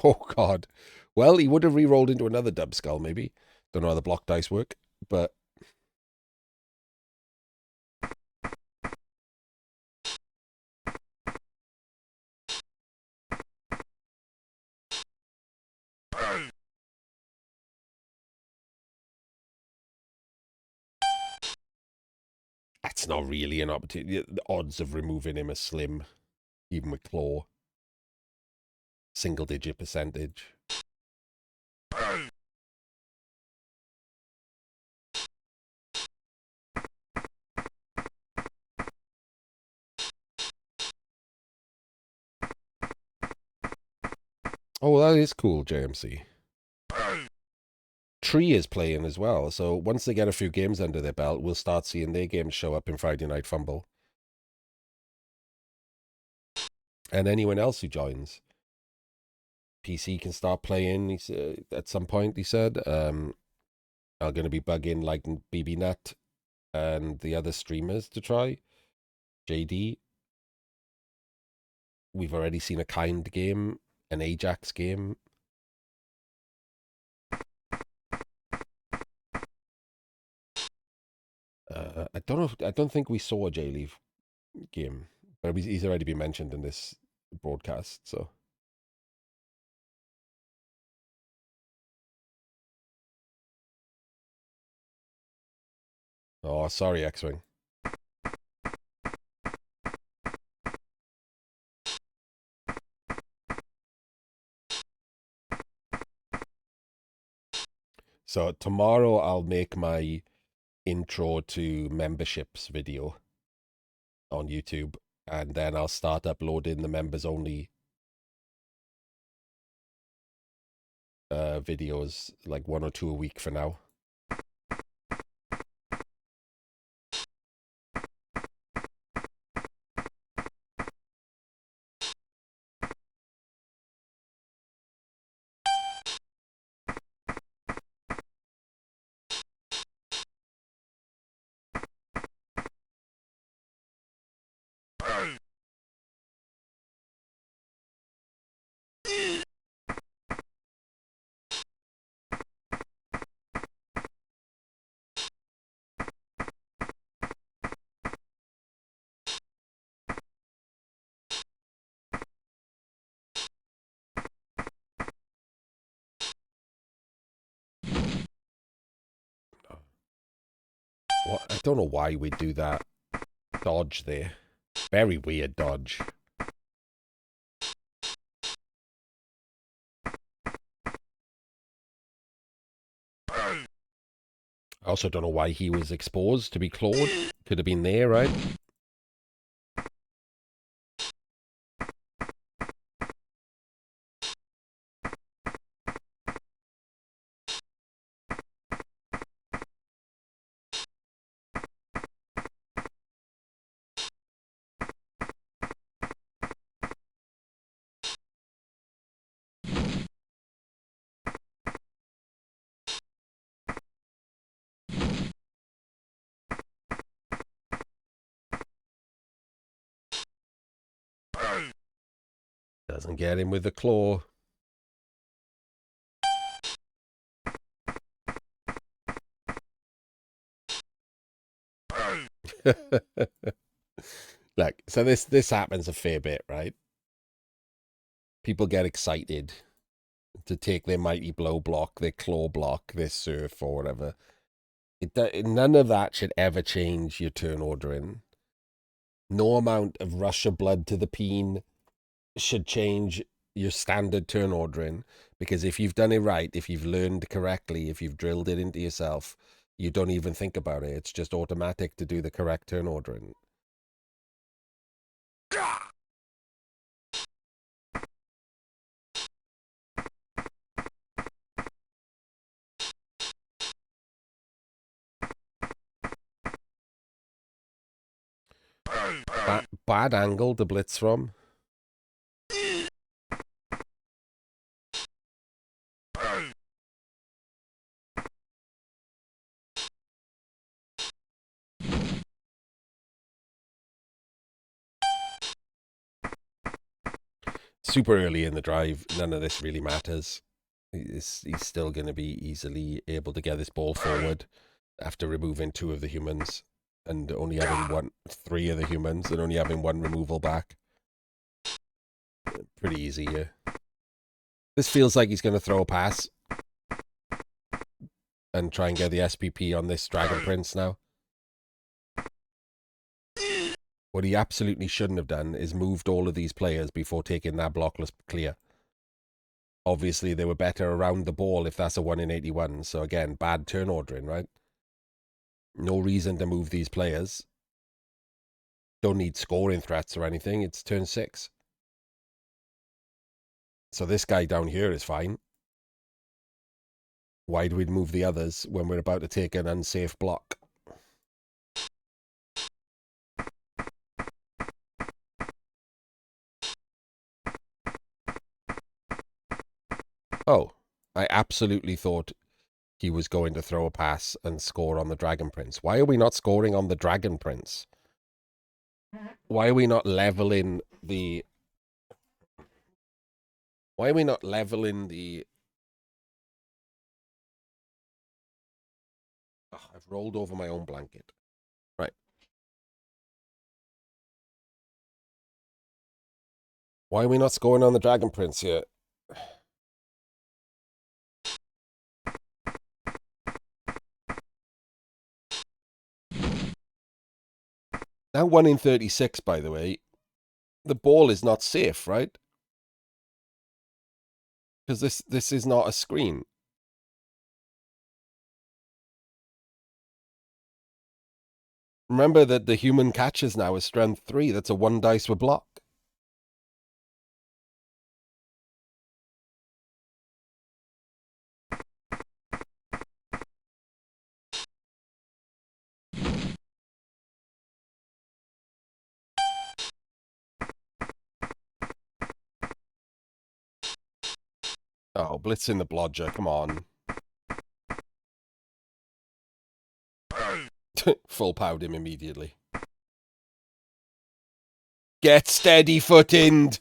Oh, God. Well, he would have re-rolled into another dub skull, maybe. Don't know how the block dice work, but... That's not really an opportunity. The odds of removing him are slim, even with Claw. Single-digit percentage. Oh, that is cool, JMC. Tree is playing as well, so once they get a few games under their belt, we'll start seeing their games show up in Friday Night FUMBBL. And anyone else who joins. PC can start playing, he said, at some point, he said. I'm going to be bugging like BBNet and the other streamers to try. JD. We've already seen a Kind game, an Ajax game. I don't know. I don't think we saw a J-Leaf game, but he's already been mentioned in this broadcast. So, oh, sorry, X-Wing. So tomorrow I'll make my intro to memberships video on YouTube, and then I'll start uploading the members only videos, like 1 or 2 a week for now. What? I don't know why we do that dodge there. Very weird dodge. I also don't know why he was exposed to be clawed. Could have been there, right? Doesn't get him with the claw. Like, so this happens a fair bit, right? People get excited to take their mighty blow block, their claw block, their surf or whatever. None of that should ever change your turn ordering. No amount of rush of blood to the peen should change your standard turn ordering, because if you've done it right, if you've learned correctly, if you've drilled it into yourself, you don't even think about it. It's just automatic to do the correct turn ordering. bad angle to blitz from. Super early in the drive, none of this really matters. He's still going to be easily able to get this ball forward after removing 2 of the humans and only having 3 of the humans and only having 1 removal back. Pretty easy here. This feels like he's going to throw a pass and try and get the SPP on this Dragon Prince now. What he absolutely shouldn't have done is moved all of these players before taking that blockless clear. Obviously, they were better around the ball if that's a 1 in 81. So again, bad turn ordering, right? No reason to move these players. Don't need scoring threats or anything. It's turn 6. So this guy down here is fine. Why do we move the others when we're about to take an unsafe block? Oh, I absolutely thought he was going to throw a pass and score on the Dragon Prince. Why are we not scoring on the Dragon Prince? Why are we not leveling the... Why are we not leveling the... Oh, I've rolled over my own blanket. Right. Why are we not scoring on the Dragon Prince here? Now 1 in 36, by the way. The ball is not safe, right? Because this is not a screen. Remember that the human catches now is strength 3. That's a 1 dice with block. Oh, blitzing the blodger, come on. Full powed him immediately. Get steady footed.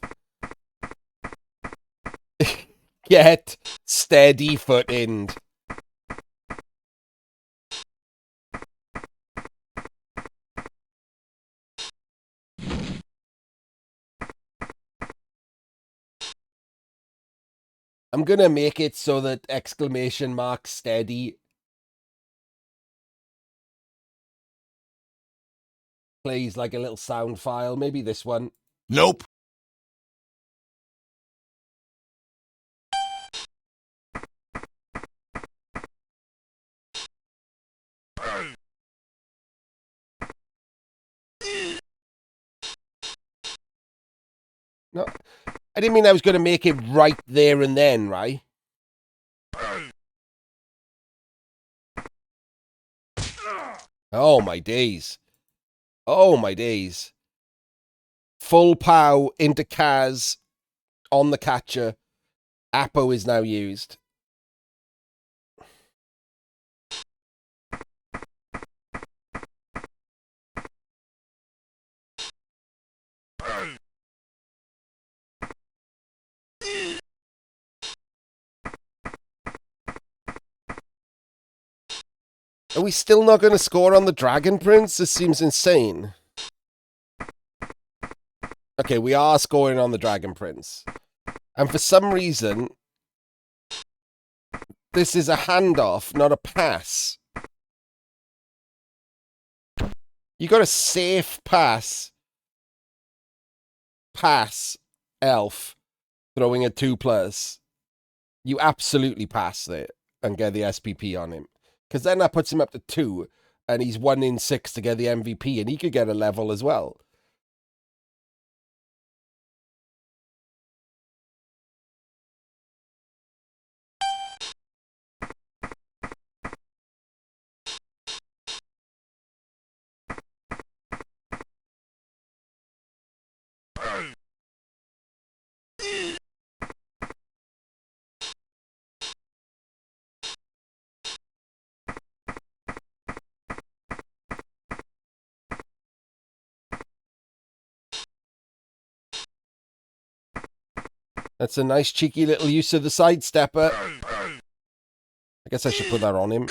Get steady footed. I'm gonna make it so that exclamation mark steady plays like a little sound file. Maybe this one. Nope. No, I didn't mean I was going to make it right there and then, right? Oh, my days. Oh, my days. Full pow into Kaz on the catcher. Apo is now used. Are we still not going to score on the Dragon Prince? This seems insane. Okay, we are scoring on the Dragon Prince. And for some reason, this is a handoff, not a pass. You got a safe pass. Pass, elf, throwing a 2+. You absolutely pass it and get the SPP on him. Because then that puts him up to 2, and he's 1 in 6 to get the MVP, and he could get a level as well. That's a nice cheeky little use of the sidestepper. I guess I should put that on him.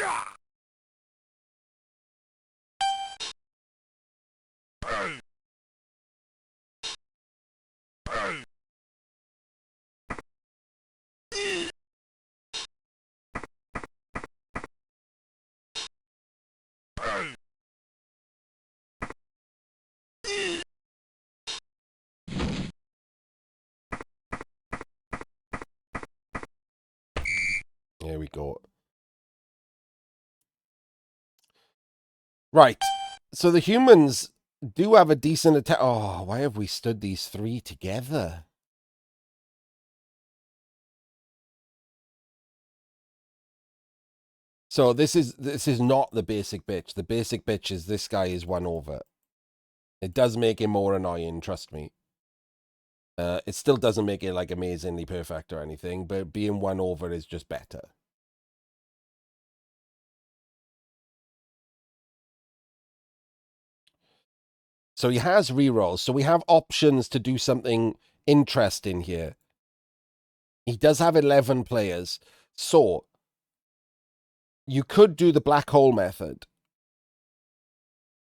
There we go. Right. So the humans do have a decent attack. Oh, why have we stood these three together? So this is not the basic bitch. The basic bitch is this guy is 1 over. It does make him more annoying, trust me. It still doesn't make it like amazingly perfect or anything, but being 1 over is just better. So he has rerolls. So we have options to do something interesting here. He does have 11 players. So you could do the black hole method,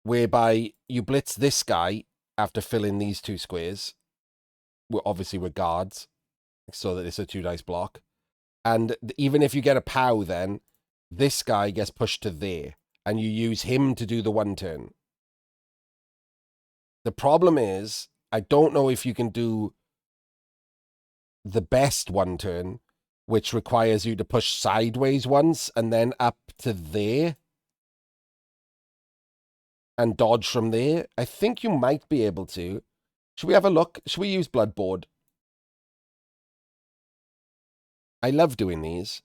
whereby you blitz this guy after filling these 2 squares. Obviously with guards, so that it's a 2 dice block. And even if you get a POW, then this guy gets pushed to there, and you use him to do the 1 turn. The problem is, I don't know if you can do the best 1 turn, which requires you to push sideways once and then up to there and dodge from there. I think you might be able to. Should we have a look? Should we use Bloodboard? I love doing these.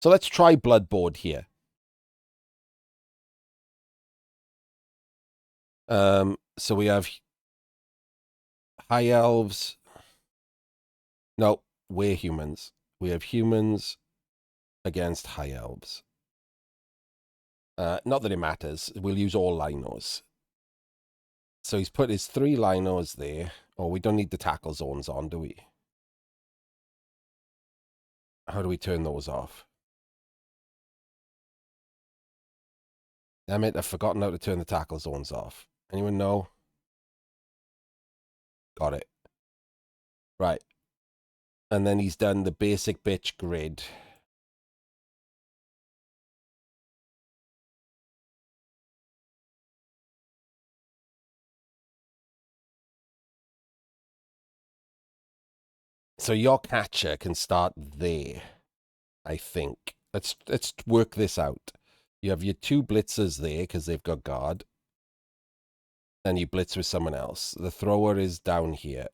So let's try Bloodboard here. So we have High Elves. No, we're humans. We have humans against High Elves. Not that it matters. We'll use all Linos. So he's put his 3 Linos there. Oh, we don't need the tackle zones on, do we? How do we turn those off? Damn it, I've forgotten how to turn the tackle zones off. Anyone know? Got it. Right. And then he's done the basic bitch grid. So your catcher can start there, I think. Let's work this out. You have your 2 blitzers there because they've got guard. Then you blitz with someone else. The thrower is down here.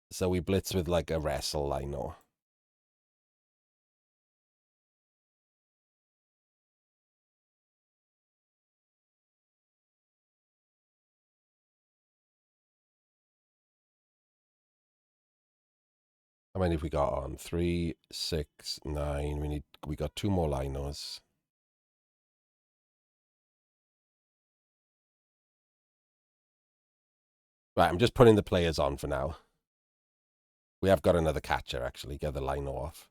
So we blitz with like a wrestle, I know. How many have we got on? 3, 6, 9. We got 2 more linos. Right, I'm just putting the players on for now. We have got another catcher, actually. Get the lino off.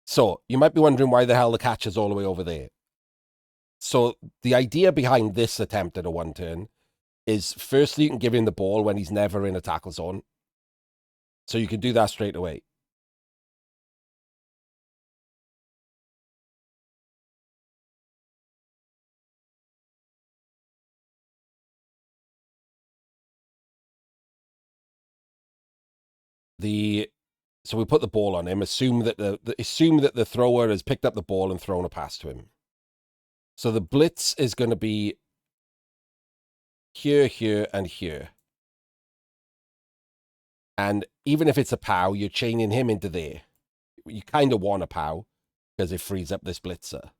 So, you might be wondering why the hell the catcher's all the way over there. So, the idea behind this attempt at a 1 turn is, firstly, you can give him the ball when he's never in a tackle zone. So you can do that straight away. So we put the ball on him, assume that the thrower has picked up the ball and thrown a pass to him. So the blitz is going to be here, here, and here. And even if it's a POW, you're chaining him into there. You kind of want a POW because it frees up this blitzer.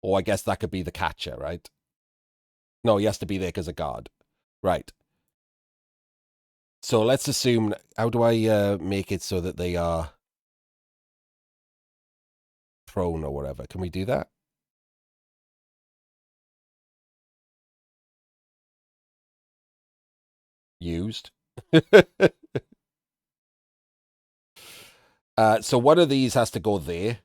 Or I guess that could be the catcher, right? No, he has to be there because of guard. Right. So let's assume, how do I make it so that they are prone or whatever? Can we do that? Used. So one of these has to go there.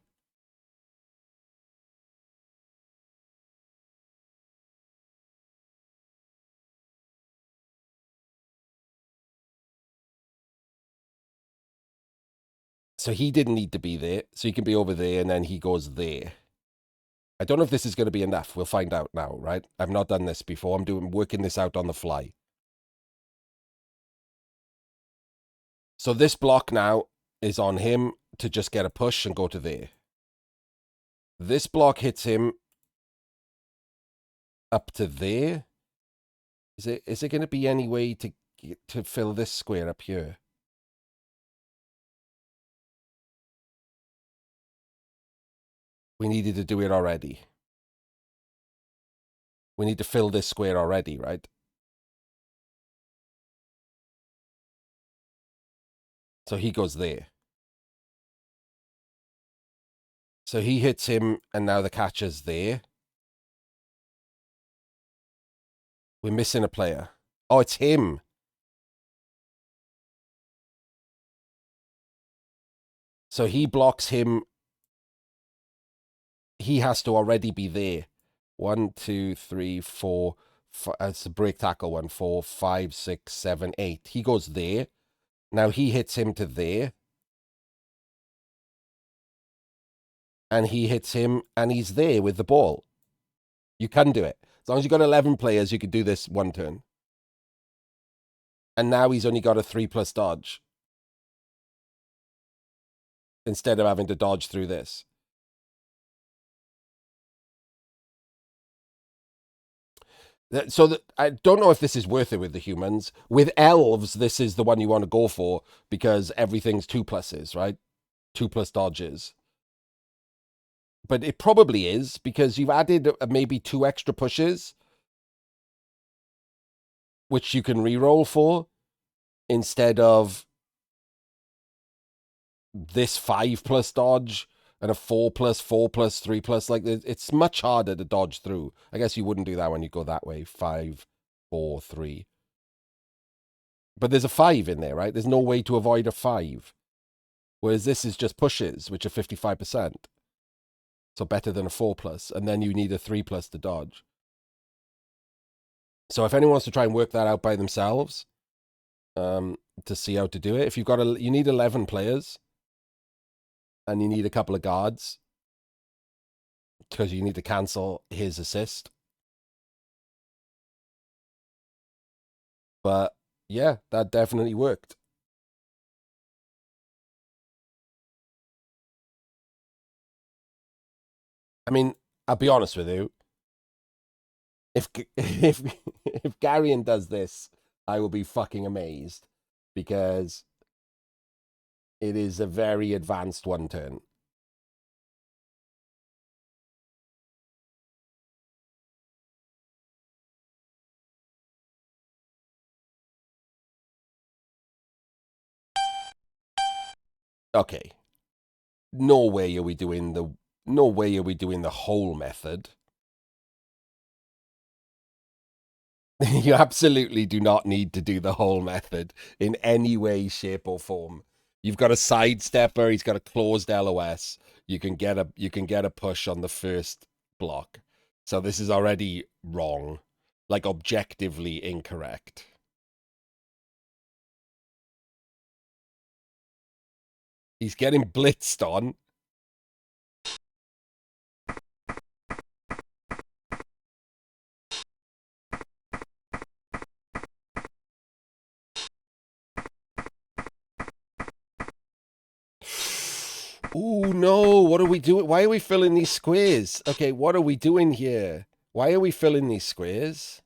So he didn't need to be there. So he can be over there, and then he goes there. I don't know if this is going to be enough. We'll find out now, right? I've not done this before. I'm working this out on the fly. So this block now is on him to just get a push and go to there. This block hits him up to there. Is it going to be any way to fill this square up here? We needed to do it already. We need to fill this square already, right? So he goes there. So he hits him, and now the catcher's there. We're missing a player. Oh, it's him. So he blocks him. He has to already be there. 1, 2, 3, 4. It's a break tackle one. 4, 5, 6, 7, 8. He goes there. Now he hits him to there. And he hits him, and he's there with the ball. You can do it. As long as you've got 11 players, you can do this one turn. And now he's only got a 3+ dodge. Instead of having to dodge through this. So I don't know if this is worth it with the humans. With elves, this is the one you want to go for because everything's 2+s, right? 2+ dodges. But it probably is because you've added maybe 2 extra pushes, which you can re-roll for instead of this 5+ dodge and a 4+, 4+, 3+. Like it's much harder to dodge through. I guess you wouldn't do that when you go that way. 5, 4, 3. But there's a 5 in there, right? There's no way to avoid a 5. Whereas this is just pushes, which are 55%. So better than a 4+. And then you need a 3+ to dodge. So if anyone wants to try and work that out by themselves, to see how to do it, if you've got you need 11 players. And you need a couple of guards. Because you need to cancel his assist. But yeah, that definitely worked. I mean, I'll be honest with you. If Garion does this, I will be fucking amazed because it is a very advanced one turn. Okay. No way are we doing the whole method. You absolutely do not need to do the whole method in any way, shape, or form. You've got a sidestepper. He's got a closed LOS. You can get a push on the first block. So this is already wrong, like objectively incorrect. He's getting blitzed on. Oh no, what are we doing? Why are we filling these squares? Okay, what are we doing here? Why are we filling these squares?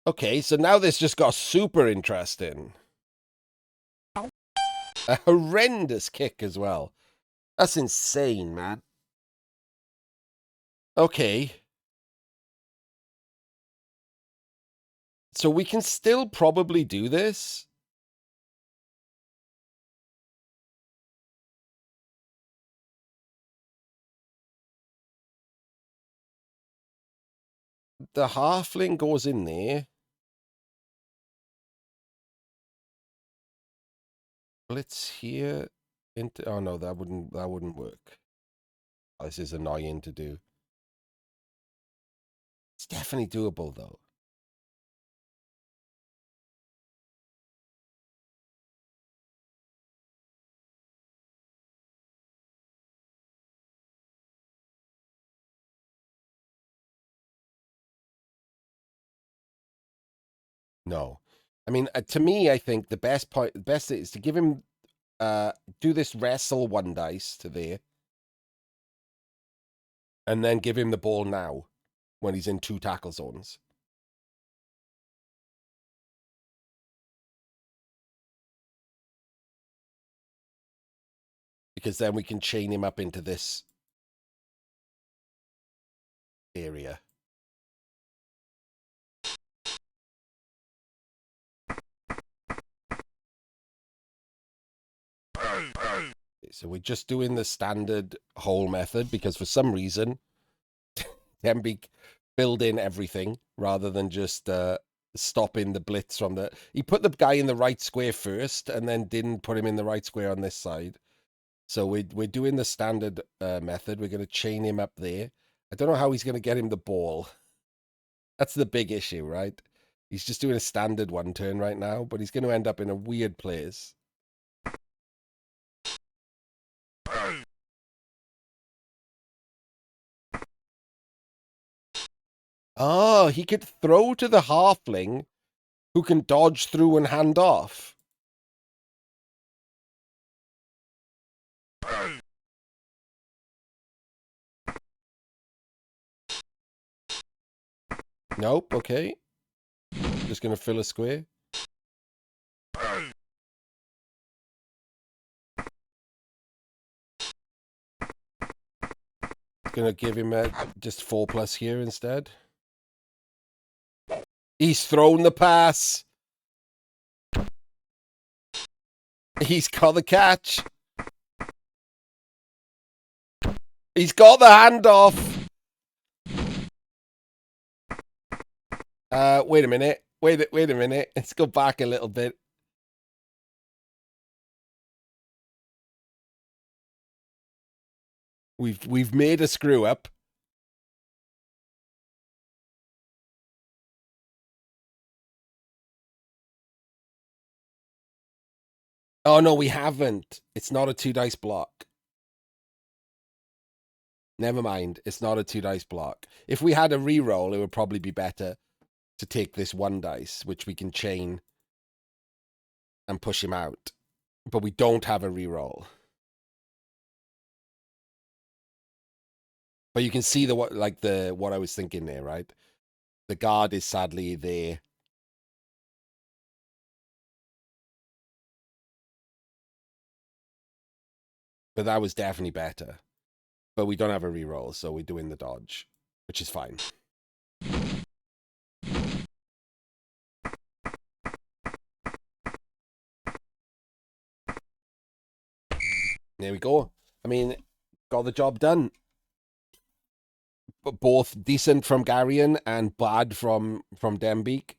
Okay, so now this just got super interesting. A horrendous kick as well. That's insane, man. Okay. So we can still probably do this. The halfling goes in there. Blitz here. Into, oh no, that wouldn't work. This is annoying to do. It's definitely doable though. No. I mean, to me, I think the best is to give him, do this wrestle one dice to there. And then give him the ball now when he's in 2 tackle zones. Because then we can chain him up into this area. So we're just doing the standard hole method because for some reason, Dembeek filled in everything rather than just stopping the blitz from the... He put the guy in the right square first and then didn't put him in the right square on this side. So we're doing the standard method. We're going to chain him up there. I don't know how he's going to get him the ball. That's the big issue, right? He's just doing a standard one turn right now, but he's going to end up in a weird place. Oh, he could throw to the halfling who can dodge through and hand off. Nope, okay. Just going to fill a square. Going to give him just 4+ here instead. He's thrown the pass. He's got the catch. He's got the handoff. Wait a minute. Wait a minute. Let's go back a little bit. We've made a screw up. Oh no, we haven't. It's not a 2 dice block. Never mind. It's not a 2 dice block. If we had a reroll, it would probably be better to take this 1 dice, which we can chain and push him out. But we don't have a reroll. But you can see what I was thinking there, right? The guard is sadly there. But that was definitely better. But we don't have a reroll, so we're doing the dodge, which is fine. There we go. I mean, got the job done. But both decent from Garion and bad from Dembeek.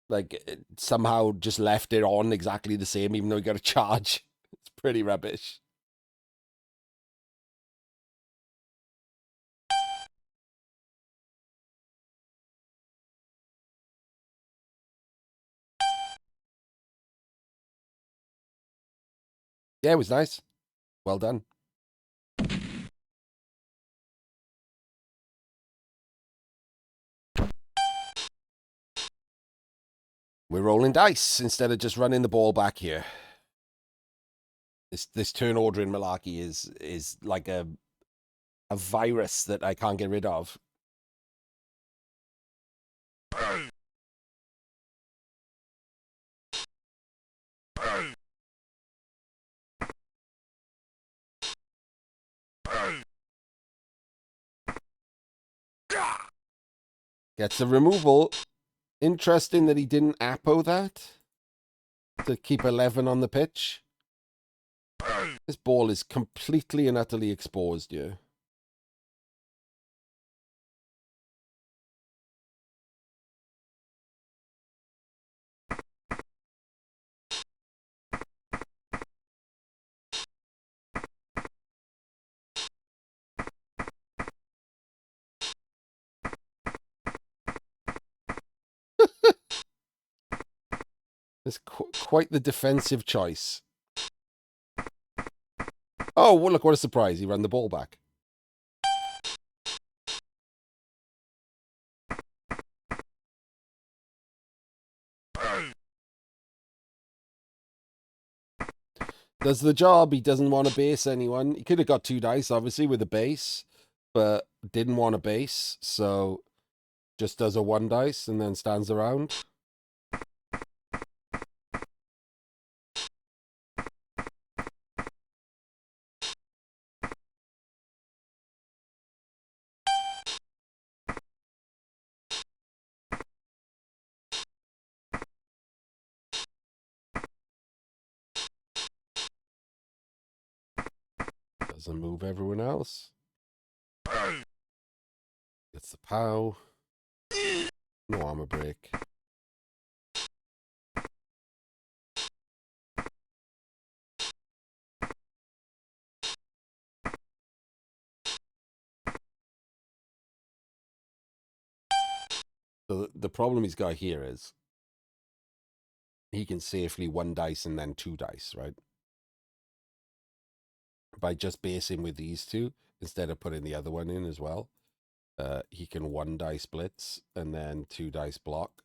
Like, somehow just left it on exactly the same, even though he got a charge. It's pretty rubbish. Yeah, it was nice. Well done. We're rolling dice instead of just running the ball back here. This turn order in Malarkey is like a virus that I can't get rid of. Gets a removal. Interesting that he didn't Apo that to keep 11 on the pitch. This ball is completely and utterly exposed here. It's quite the defensive choice. Oh, well, look, what a surprise. He ran the ball back. Does the job. He doesn't want to base anyone. He could have got 2 dice, obviously, with a base, but didn't want a base, so just does a 1 dice and then stands around. Doesn't move everyone else. It's the POW. No armor break. So the problem he's got here is he can safely 1 dice and then 2 dice, right? By just basing with these 2 instead of putting the other one in as well. He can 1 dice blitz and then 2 dice block.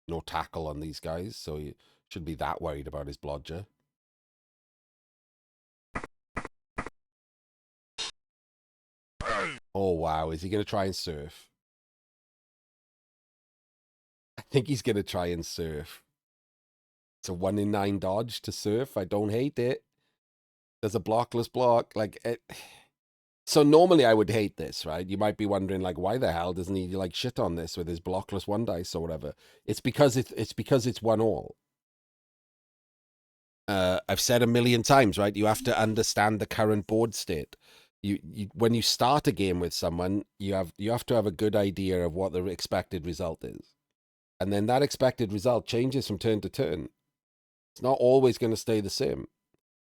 No tackle on these guys, so he shouldn't be that worried about his blodger. Oh, wow. Is he going to try and surf? I think he's going to try and surf. It's a 1 in 9 dodge to surf. I don't hate it. There's a blockless block. Like, so normally I would hate this, right? You might be wondering, like, why the hell doesn't he, like, shit on this with his blockless 1 dice or whatever? It's because it's 1 all. I've said a million times, right? You have to understand the current board state. You when you start a game with someone, you have to have a good idea of what the expected result is, and then that expected result changes from turn to turn. It's not always going to stay the same.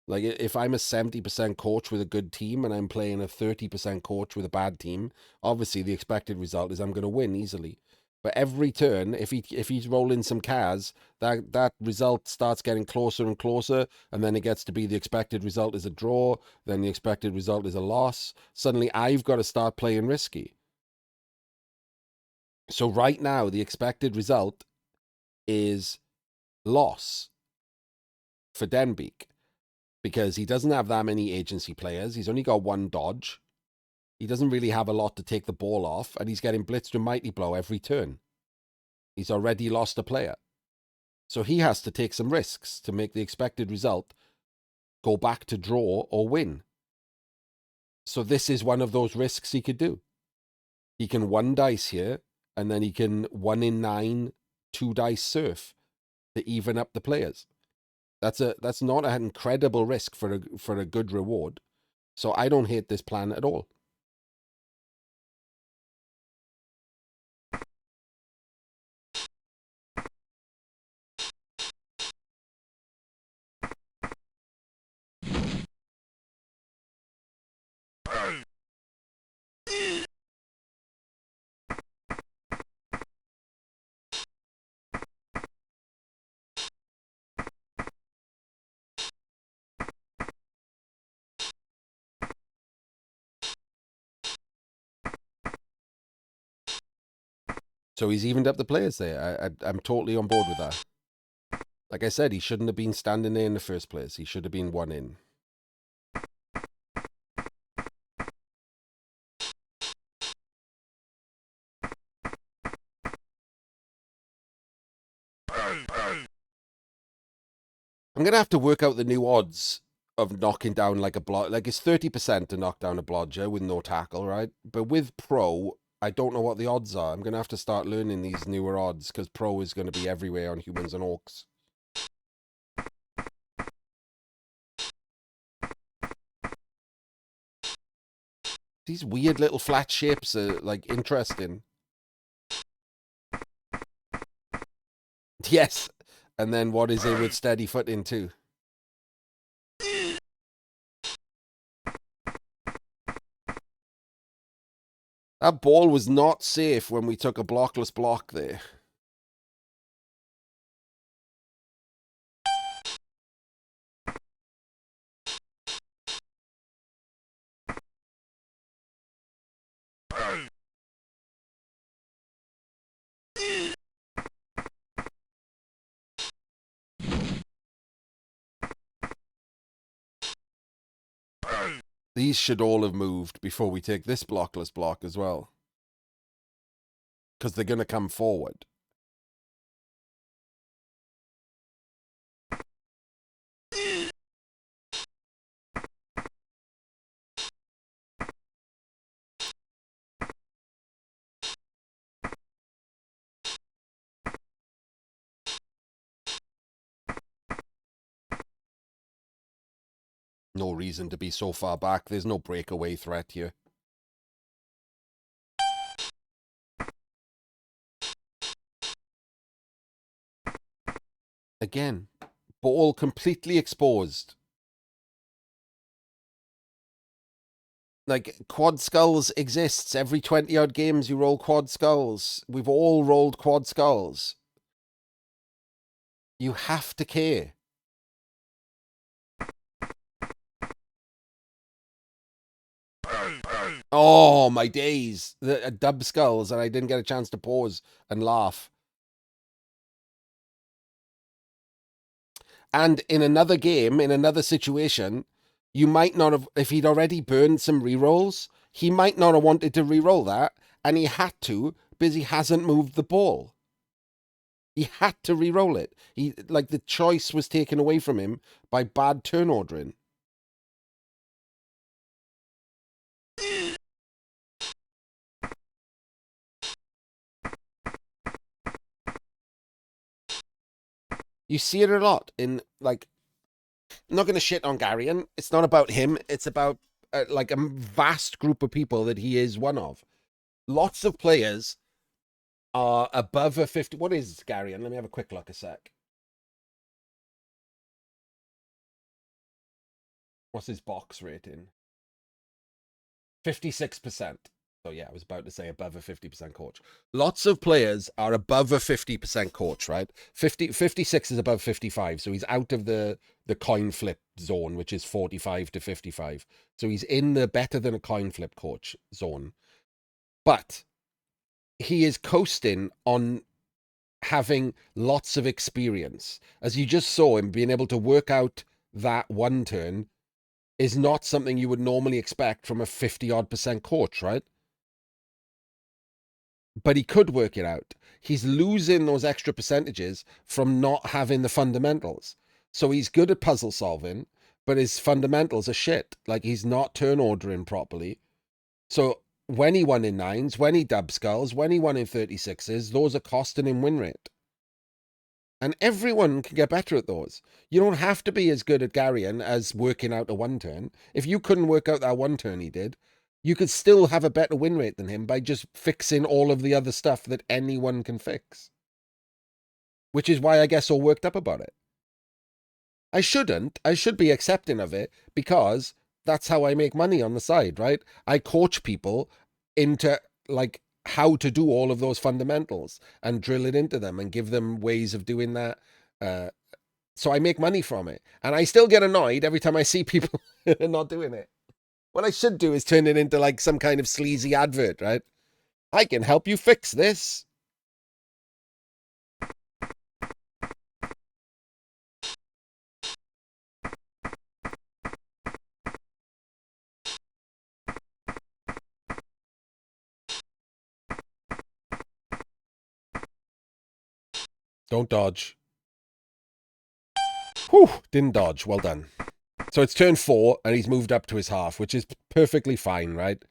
Like, if I'm a 70% coach with a good team and I'm playing a 30% coach with a bad team, obviously the expected result is I'm going to win easily. But every turn, if he's rolling some cars, that result starts getting closer and closer, and then it gets to be the expected result is a draw, then the expected result is a loss. Suddenly I've got to start playing risky. So right now, the expected result is loss for Denbeek, because he doesn't have that many agency players. He's only got 1 dodge. He doesn't really have a lot to take the ball off, and he's getting blitzed with Mighty Blow every turn. He's already lost a player. So he has to take some risks to make the expected result go back to draw or win. So this is one of those risks he could do. He can 1 dice here, and then he can 1 in 9, 2 dice surf to even up the players. That's not an incredible risk for a good reward. So I don't hate this plan at all. So he's evened up the players there. I'm totally on board with that. Like I said, he shouldn't have been standing there in the first place. He should have been 1 in. I'm going to have to work out the new odds of knocking down like a block. Like it's 30% to knock down a blodger with no tackle, right? But with pro, I don't know what the odds are. I'm gonna have to start learning these newer odds because pro is gonna be everywhere on humans and orcs. These weird little flat shapes are like interesting. Yes. And then what is it with steady footing too? That ball was not safe when we took a blockless block there. These should all have moved before we take this blockless block as well. Because they're going to come forward. No reason to be so far back. There's no breakaway threat here. Again, ball completely exposed. Like, quad skulls exists. Every 20-odd games you roll quad skulls. We've all rolled quad skulls. You have to care. Oh, my days. The dub skulls, and I didn't get a chance to pause and laugh. And in another game, in another situation, you might not have, if he'd already burned some rerolls, he might not have wanted to reroll that, and he had to, because he hasn't moved the ball. He had to reroll it. Like, the choice was taken away from him by bad turn ordering. You see it a lot in, like, I'm not going to shit on Garion. It's not about him. It's about, like, a vast group of people that he is one of. Lots of players are above a 50. What is Garion? Let me have a quick look a sec. What's his box rating? 56%. So yeah, I was about to say above a 50% coach. Lots of players are above a 50% coach, right? 56 is above 55. So he's out of the coin flip zone, which is 45 to 55. So he's in the better than a coin flip coach zone. But he is coasting on having lots of experience. As you just saw him being able to work out that one turn is not something you would normally expect from a 50-odd% coach, right? But he could work it out. He's losing those extra percentages from not having the fundamentals. So he's good at puzzle solving, but his fundamentals are shit. Like, he's not turn ordering properly. So when he won in 9s, when he dub skulls, when he won in 36s, those are costing him win rate. And everyone can get better at those. You don't have to be as good at Garion as working out a one turn. If you couldn't work out that one turn he did, you could still have a better win rate than him by just fixing all of the other stuff that anyone can fix. Which is why I get so worked up about it. I shouldn't. I should be accepting of it because that's how I make money on the side, right? I coach people into, like, how to do all of those fundamentals and drill it into them and give them ways of doing that. So I make money from it. And I still get annoyed every time I see people not doing it. What I should do is turn it into like some kind of sleazy advert, right? I can help you fix this. Don't dodge. Whew, didn't dodge. Well done. So it's turn 4, and he's moved up to his half, which is perfectly fine, right?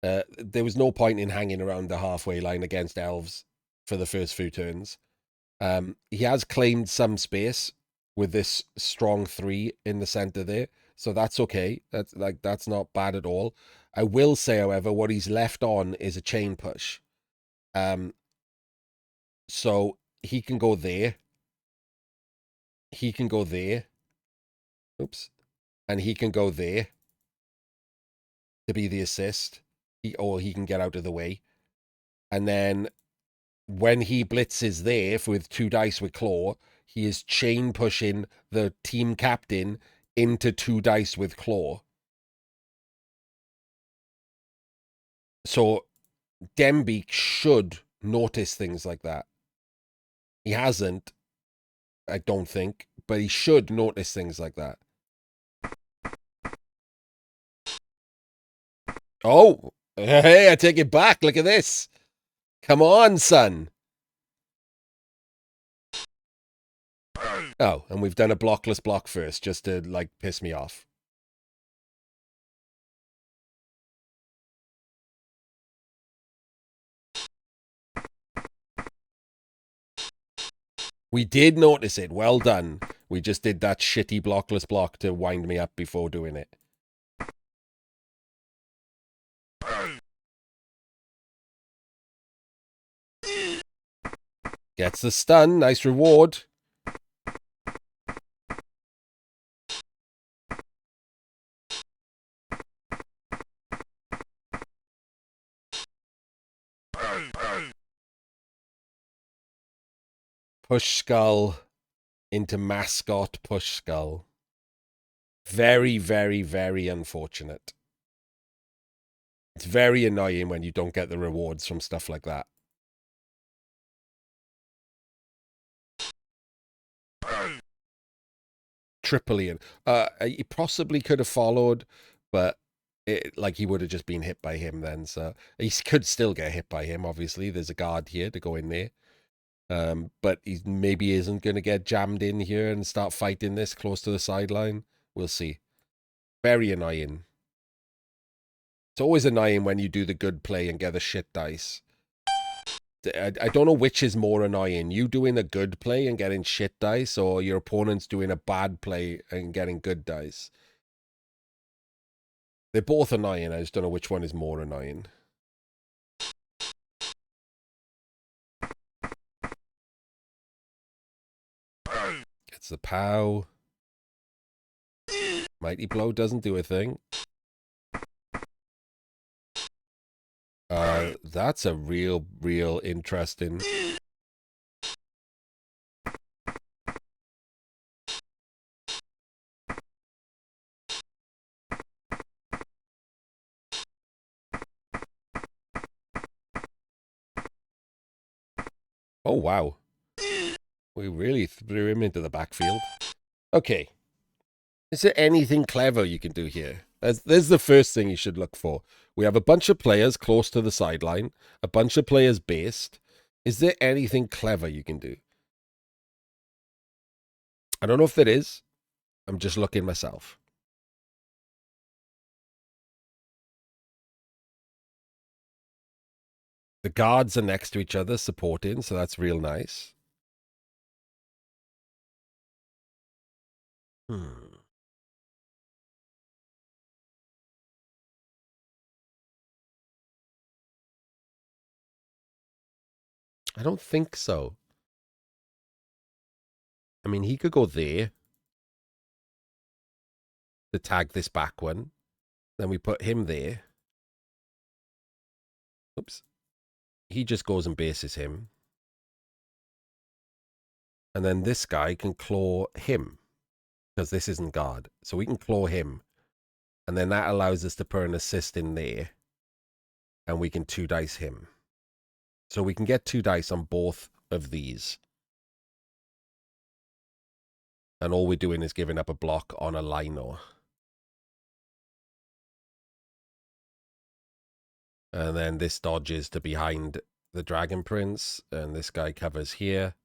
There was no point in hanging around the halfway line against elves for the first few turns. He has claimed some space with this strong 3 in the center there, so that's okay. That's not bad at all. I will say, however, what he's left on is a chain push. So he can go there. He can go there. Oops. And he can go there to be the assist. Or he can get out of the way. And then when he blitzes there with 2 dice with claw, he is chain pushing the team captain into 2 dice with claw. So Dembeek should notice things like that. He hasn't, I don't think, but he should notice things like that. Oh, hey, I take it back. Look at this. Come on, son. Oh, and we've done a blockless block first, just to, like, piss me off. We did notice it. Well done. We just did that shitty blockless block to wind me up before doing it. Gets the stun. Nice reward. Push skull into mascot push skull. Very, very, very unfortunate. It's very annoying when you don't get the rewards from stuff like that. Triplean. He possibly could have followed, but he would have just been hit by him then. So he could still get hit by him. Obviously, there's a guard here to go in there. But he maybe isn't going to get jammed in here and start fighting this close to the sideline. We'll see. Very annoying. It's always annoying when you do the good play and get the shit dice. I don't know which is more annoying. You doing a good play and getting shit dice, or your opponent's doing a bad play and getting good dice. They're both annoying. I just don't know which one is more annoying. Gets the POW. Mighty Blow doesn't do a thing. That's a real interesting. Oh, wow. We really threw him into the backfield. Okay. Is there anything clever you can do here? There's the first thing you should look for. We have a bunch of players close to the sideline, a bunch of players based. Is there anything clever you can do? I don't know if there is. I'm just looking myself. The guards are next to each other supporting, so that's real nice. I don't think so. I mean, he could go there to tag this back one. Then we put him there. Oops. He just goes and bases him. And then this guy can claw him, because this isn't guard. So we can claw him. And then that allows us to put an assist in there. And we can 2 dice him. So we can get 2 dice on both of these. And all we're doing is giving up a block on a lino. And then this dodges to behind the Dragon Prince. And this guy covers here.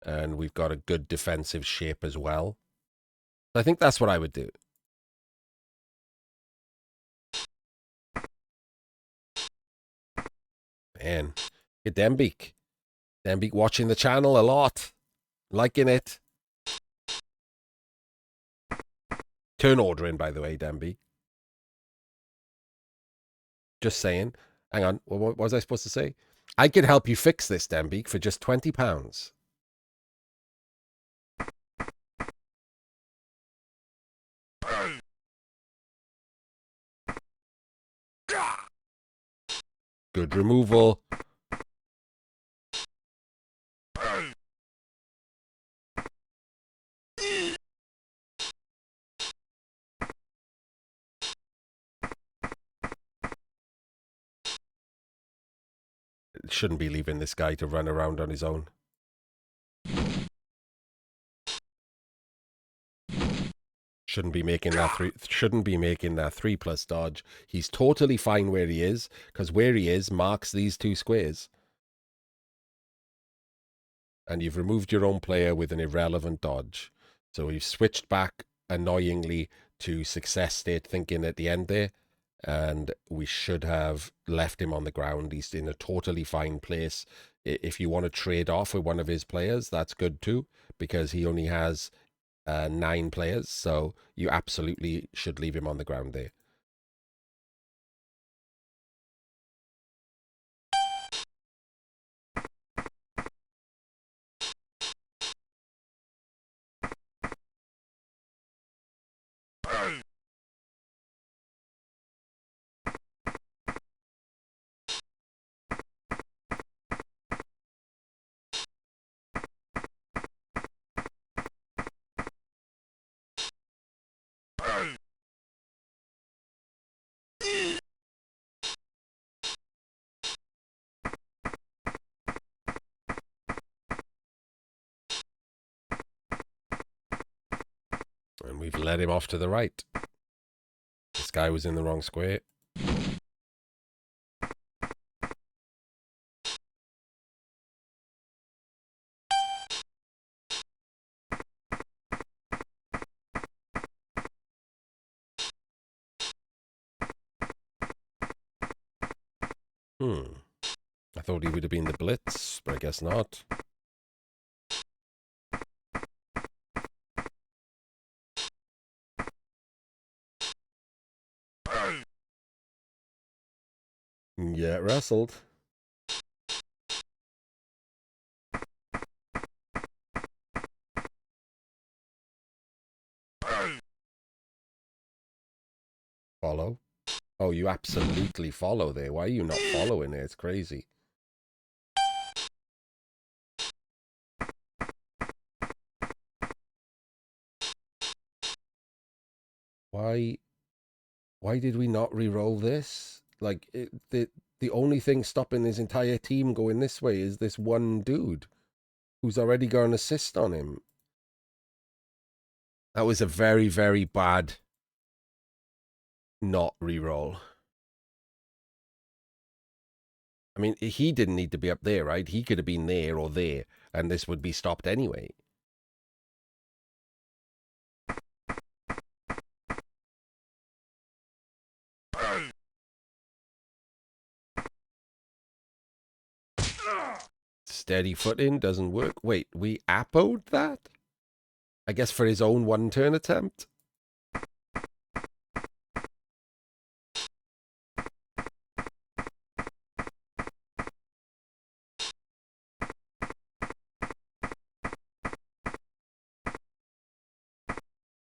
And we've got a good defensive shape as well. I think that's what I would do. Man, get Dembeek. Dembeek watching the channel a lot. Liking it. Turn order in, by the way, Dembeek. Just saying. Hang on. What was I supposed to say? I could help you fix this, Dembeek, for just £20. Good removal. Shouldn't be leaving this guy to run around on his own. Shouldn't be making that 3+ dodge. He's totally fine where he is, because where he is marks these two squares. And you've removed your own player with an irrelevant dodge. So we've switched back annoyingly to success state thinking at the end there. And we should have left him on the ground. He's in a totally fine place. If you want to trade off with one of his players, that's good too, because he only has 9 players, so you absolutely should leave him on the ground there. And we've led him off to the right. This guy was in the wrong square. I thought he would have been the blitz, but I guess not. Yeah, wrestled. Follow. Oh, you absolutely follow there. Why are you not following it? It's crazy. Why did we not re-roll this? Like, the only thing stopping his entire team going this way is this one dude who's already got an assist on him. That was a very, very bad not re-roll. I mean, he didn't need to be up there, right? He could have been there or there, and this would be stopped anyway. Steady footing doesn't work. Wait, we appoed that? I guess for his own one-turn attempt?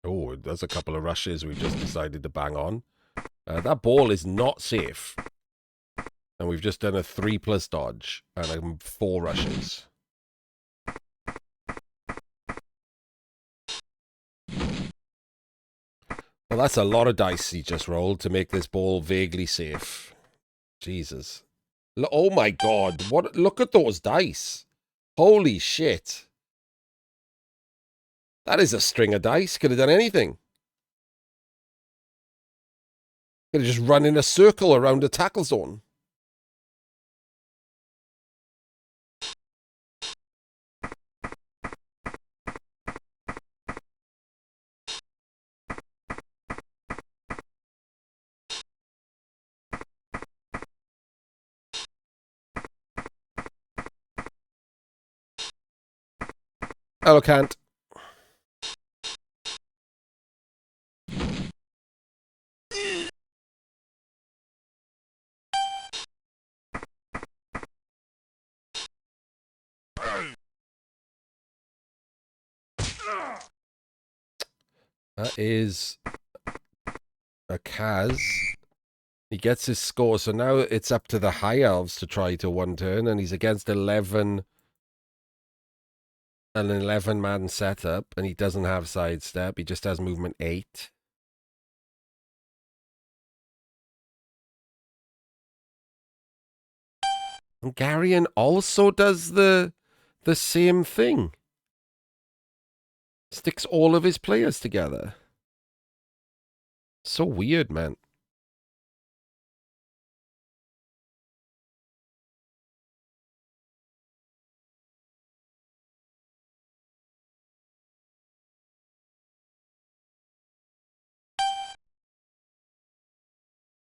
Oh, there's a couple of rushes we've just decided to bang on. That ball is not safe. And we've just done a 3+ dodge and 4 rushes. Well, that's a lot of dice he just rolled to make this ball vaguely safe. Jesus. Oh my God. What? Look at those dice. Holy shit. That is a string of dice. Could have done anything. Could have just run in a circle around the tackle zone. Hello, Kant. That is a Kaz. He gets his score, so now it's up to the High Elves to try to one turn, and he's against 11, an 11-man setup, and he doesn't have sidestep. He just has movement 8. Hungarian also does the same thing. Sticks all of his players together. So weird, man.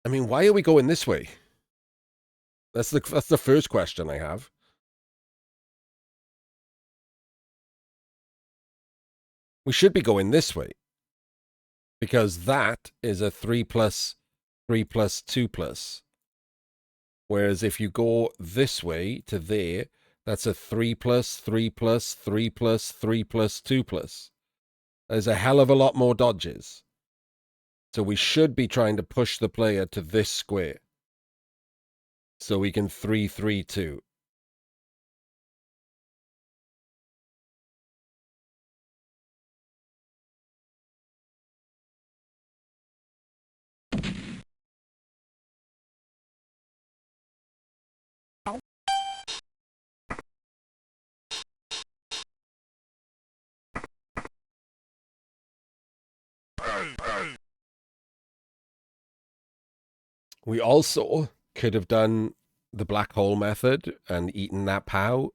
I mean, why are we going this way? That's the first question I have. We should be going this way. Because that is a 3+, 3+, 2+. Whereas if you go this way to there, that's a 3+, 3+, 3+, 3+, 2+. There's a hell of a lot more dodges. So we should be trying to push the player to this square. So we can 3-3-2. We also could have done the black hole method and eaten that POW,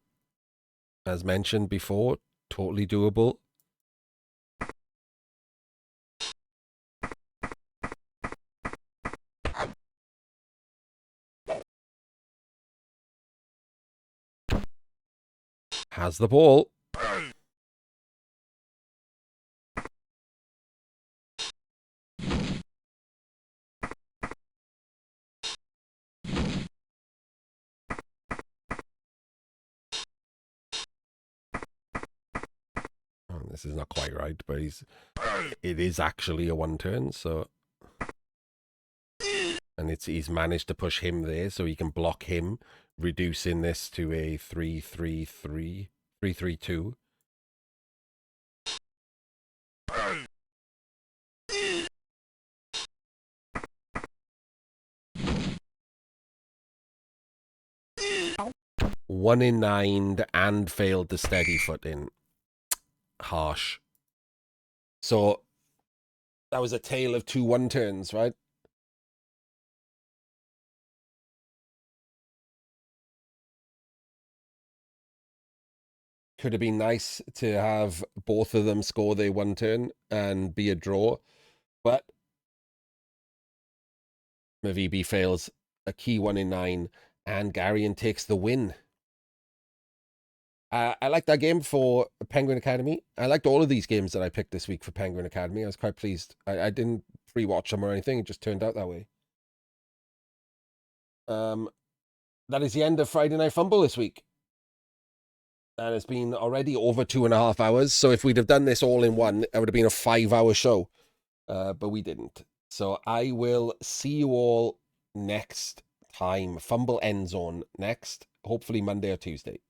as mentioned before. Totally doable. Has the ball. This is not quite right, but it is actually a one turn, so. And he's managed to push him there, so he can block him, reducing this to a 3-3-3, 3-3-2. One in 9 and failed the steady foot in. Harsh. So that was a tale of 2 one turns, right? Could have been nice to have both of them score their one turn and be a draw, but Mavibi fails a key 1 in 9 and Garion takes the win. I liked that game for Penguin Academy. I liked all of these games that I picked this week for Penguin Academy. I was quite pleased. I didn't pre-watch them or anything. It just turned out that way. That is the end of Friday Night FUMBBL this week. And it's been already over 2.5 hours. So if we'd have done this all in one, it would have been a 5-hour show. But we didn't. So I will see you all next time. FUMBBL End Zone next. Hopefully Monday or Tuesday.